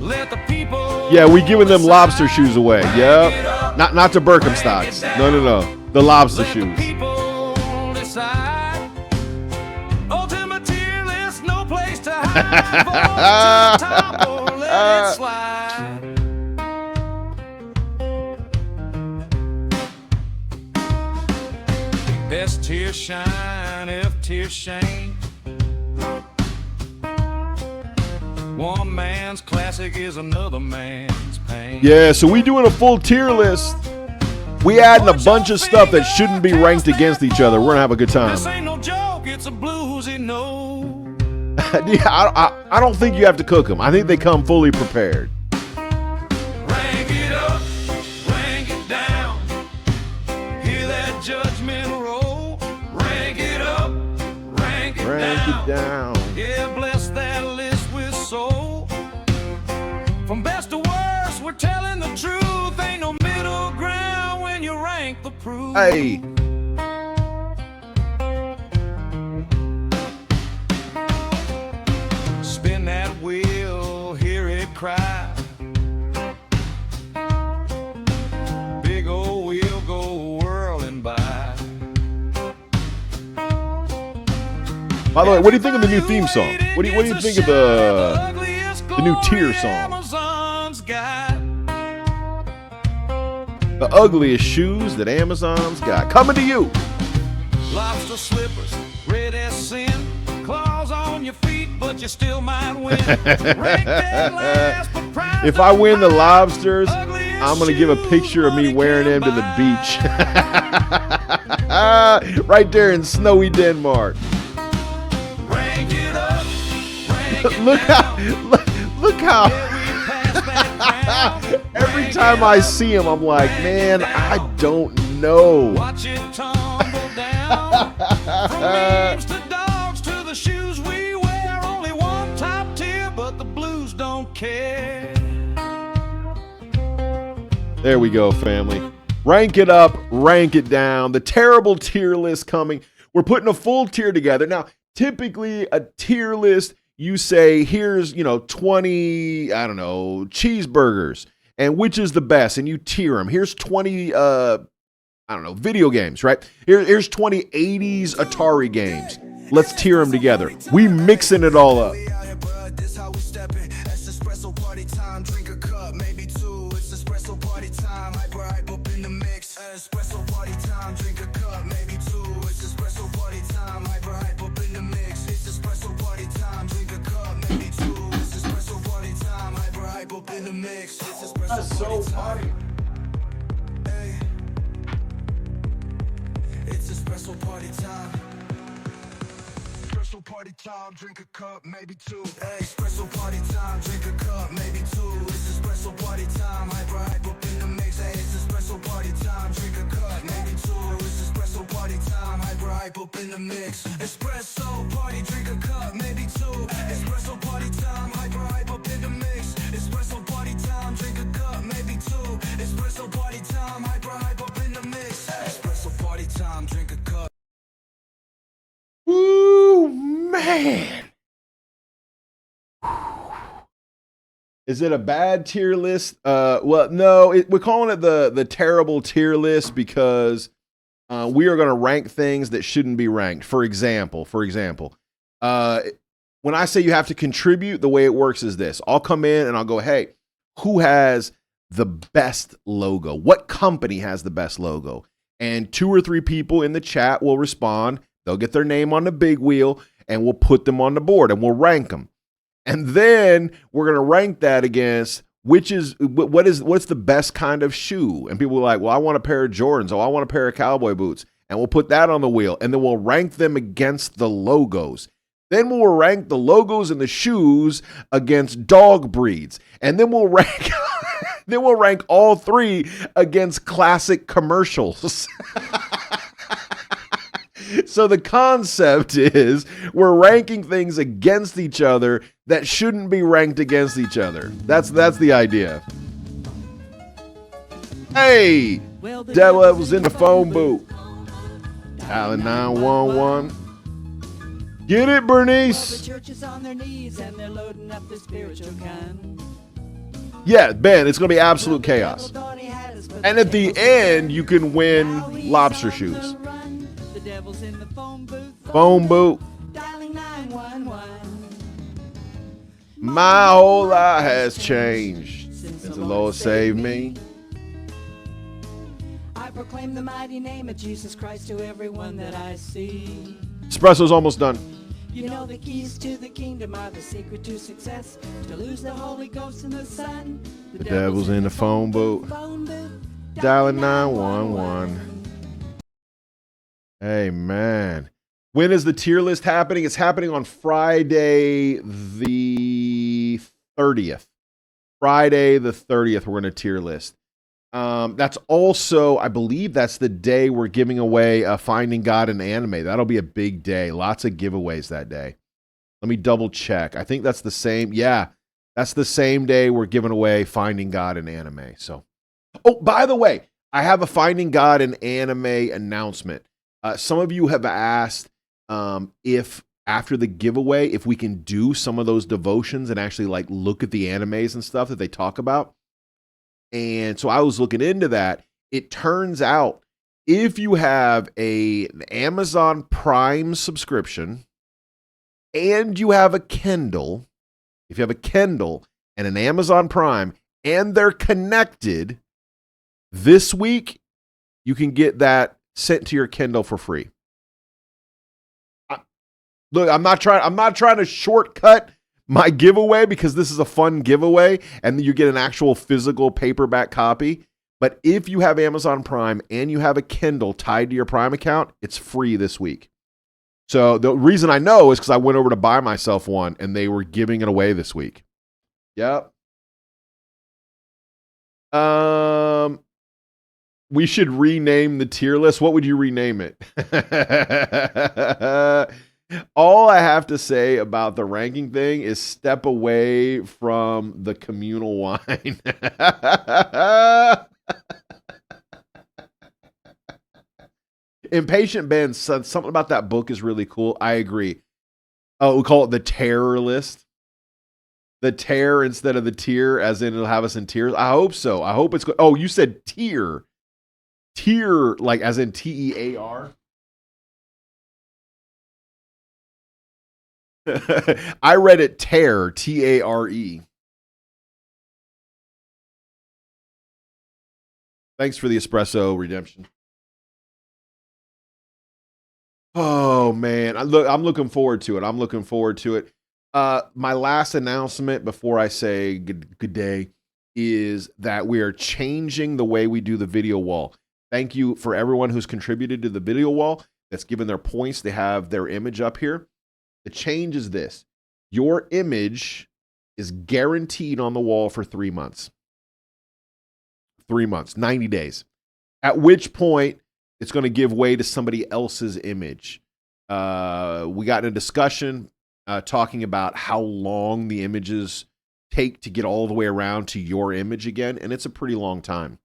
Let the people. Yeah, we giving them lobster shoes away. Yep. Not the Birkenstocks. No. The lobster Let shoes. the people decide. Ultimate tier list, no place to hide. Vote to the top or let it slide. Best tier shine, F tier shame. One man's classic is another man's pain. Yeah, so we doing a full tier list. We adding a bunch of stuff that shouldn't be ranked against each other. We're gonna have a good time. This ain't no joke, it's a bluesy note. Yeah, I don't think you have to cook them. I think they come fully prepared. Rank it up, rank it down. Hear that judgment roll. Rank it up, rank it down. Yeah, bless that list with soul. From best to worst, we're telling the truth. Ain't no middle ground when you rank the proof. Hey. Spin that wheel, hear it cry. Big old wheel go whirling by. By the way, what do you think of the new theme song? What do you think of the new tier song? Amazon's got. The ugliest shoes that Amazon's got. Coming to you. Lobster slippers, red as sin. Claws on your feet, but you still might win. Rank that last, but prize If I win the high. lobsters, Ugliest I'm going to give a picture of me shoes wearing them to the money beach. Right there in snowy Denmark. Rank it up, rank it Look how, down. look how, Yeah, we passed that round. every Rank time it I up, see him, I'm like, rank man, it I down. don't know. Watch it tumble down. From memes to dogs to the shoes we wear. Only one top tier, but the blues don't care. There we go, family. Rank it up, rank it down. The terrible tier list coming. We're putting a full tier together. Now, typically a tier list, you say, here's, 20, I don't know, cheeseburgers, and which is the best, and you tier them. Here's 20, video games, right? Here's 20 80s Atari games. Let's tier them together. We mixing it all up. This how we steppin'. That's espresso party time. Drink a cup, maybe two. It's espresso party time. Hyper up in the mix. Espresso party time. Drink a cup, maybe two. It's espresso party time. Hyper up in the mix. It's espresso party time. Drink a cup, maybe two. It's espresso party time. Hyper up in the mix. It's espresso party time. Hey. It's espresso party time. Espresso party time, drink a cup, maybe two. Hey, espresso party time, drink a cup, maybe two. It's espresso party time, hyper up in the mix. Hey, it's espresso party time, drink a cup, maybe two. It's espresso party time, hyper hype up in the mix. Espresso party, drink a cup, maybe two. Espresso party time, hype up in the mix. Espresso party time, drink a cup, maybe two. Espresso party time, hype up in the mix. Espresso party time, drink a cup. Woo, man. Is it a bad tier list? Well, no, we're calling it the terrible tier list because we are going to rank things that shouldn't be ranked. For example, when I say you have to contribute, the way it works is this. I'll come in and I'll go, hey, who has the best logo? What company has the best logo? And 2 or 3 people in the chat will respond. They'll get their name on the big wheel and we'll put them on the board and we'll rank them. And then we're going to rank that against what's the best kind of shoe. And people are like, well, I want a pair of Jordans. Oh, I want a pair of cowboy boots. And we'll put that on the wheel. And then we'll rank them against the logos. Then we'll rank the logos and the shoes against dog breeds. And then we'll rank all 3 against classic commercials. So the concept is we're ranking things against each other that shouldn't be ranked against each other. That's the idea. Hey, Devil was in the phone booth. Dialing 911. Get it, Bernice? The church is on their knees and they're loading up the spiritual gun. Yeah, Ben, it's going to be absolute chaos. And at the end, you can win lobster shoes. The devil's in the phone booth. Phone booth. Dialing 911. My whole life has changed since the Lord saved me. I proclaim the mighty name of Jesus Christ to everyone that I see. Espresso's almost done. You know the keys to the kingdom are the secret to success. To lose the Holy Ghost and the Son. The devil's in the phone booth. Dialing 911. Hey, man. When is the tier list happening? It's happening on Friday the 30th. Friday the 30th, we're going to tier list. That's also, I believe that's the day we're giving away Finding God in Anime. That'll be a big day. Lots of giveaways that day. Let me double check. I think that's the same. Yeah, that's the same day we're giving away Finding God in Anime. So, oh, by the way, I have a Finding God in Anime announcement. Some of you have asked if after the giveaway, if we can do some of those devotions and actually like look at the animes and stuff that they talk about. And so I was looking into that. It turns out if you have an Amazon Prime subscription and you have a Kindle, if you have a Kindle and an Amazon Prime and they're connected, this week you can get that sent to your Kindle for free. Look, I'm not trying to shortcut my giveaway because this is a fun giveaway and you get an actual physical paperback copy. But if you have Amazon Prime and you have a Kindle tied to your Prime account, it's free this week. So the reason I know is because I went over to buy myself one and they were giving it away this week. Yep. We should rename the tier list. What would you rename it? All I have to say about the ranking thing is step away from the communal wine. Impatient Ben said something about that book is really cool. I agree. Oh, we call it the terror list. The terror instead of the tier, as in it'll have us in tiers. I hope so. I hope it's good. Oh, you said tier. Tier, like as in T-E-A-R. I read it tear, T-A-R-E. Thanks for the espresso redemption. Oh man, I'm looking forward to it. I'm looking forward to it. My last announcement before I say good day is that we are changing the way we do the video wall. Thank you for everyone who's contributed to the video wall that's given their points. They have their image up here. The change is this. Your image is guaranteed on the wall for 3 months. 3 months, 90 days. At which point, it's going to give way to somebody else's image. We got in a discussion talking about how long the images take to get all the way around to your image again, and it's a pretty long time.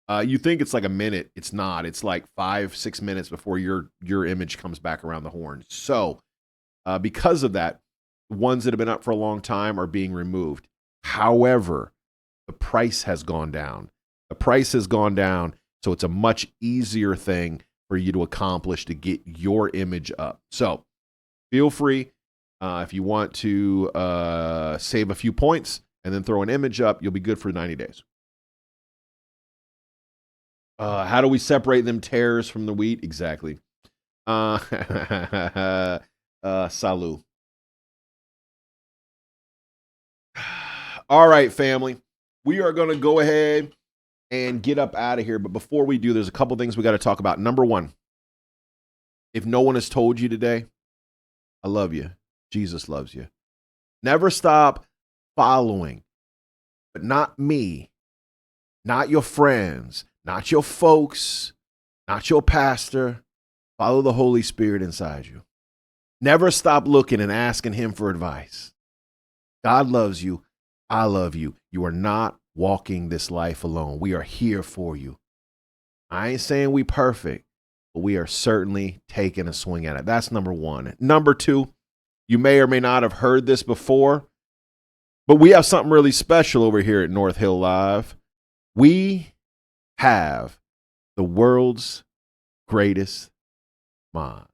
You think it's like a minute. It's not. It's like 5-6 minutes before your image comes back around the horn. So because of that, ones that have been up for a long time are being removed. However, the price has gone down. The price has gone down, so it's a much easier thing for you to accomplish to get your image up. So feel free if you want to save a few points and then throw an image up, you'll be good for 90 days. How do we separate them tares from the wheat? Exactly. Salut. All right, family. We are going to go ahead and get up out of here. But before we do, there's a couple things we got to talk about. Number one, if no one has told you today, I love you. Jesus loves you. Never stop following, but not me, not your friends, not your folks, not your pastor. Follow the Holy Spirit inside you. Never stop looking and asking him for advice. God loves you. I love you. You are not walking this life alone. We are here for you. I ain't saying we perfect, but we are certainly taking a swing at it. That's number one. Number two, you may or may not have heard this before, but we have something really special over here at North Hill Live. We have the world's greatest mind.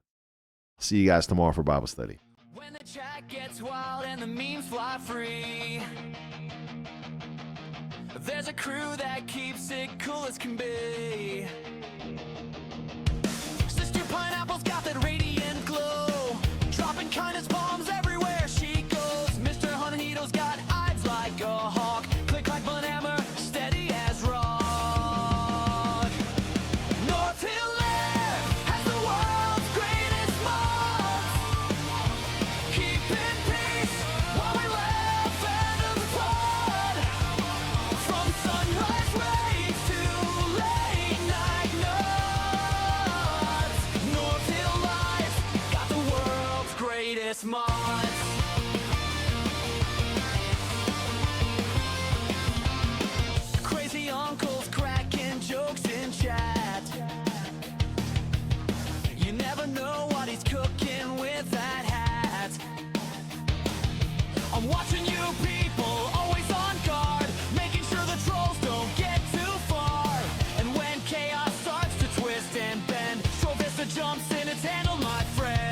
See you guys tomorrow for Bible study. When the chat gets wild and the memes fly free, there's a crew that keeps it cool as can be. Sister Pineapple's got that radiant glow, dropping kindness bombs everywhere she goes. Mr. Honeydo's got eyes like a hawk, click like Von Hammer, steady as rock. North Hill Air has the world's greatest mods, keeping peace while we laugh and applaud. From sunrise rays to late night nods, North Hill Live got the world's greatest mods. Crazy uncles cracking jokes in chat. You never know what he's cooking with that hat. I'm watching you people, always on guard, making sure the trolls don't get too far. And when chaos starts to twist and bend, Trovista jumps in its handle, my friend.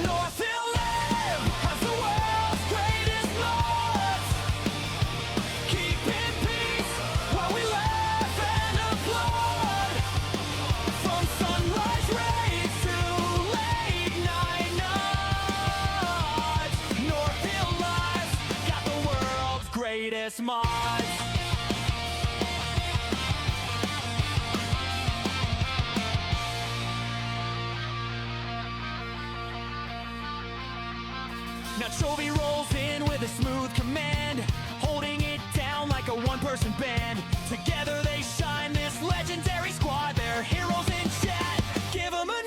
North Hill Live has the world's greatest mods, keeping peace while we laugh and applaud. From sunrise rays to late night nods, North Hill Live got the world's greatest mods. Now Chovy rolls in with a smooth command, holding it down like a one-person band. Together they shine, this legendary squad. They're heroes in chat. Give them an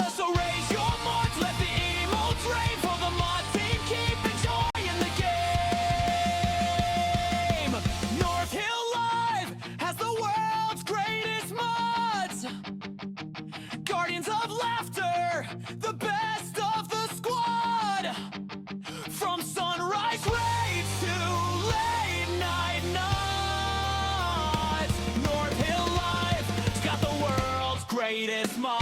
us, so raise your marks. Let the emotes rain for the mod team. Keep enjoying the game. North Hill Live has the world's greatest mods. Guardians of Laughter, the best of the squad. From sunrise rays to late night nods, North Hill Live got the world's greatest mods.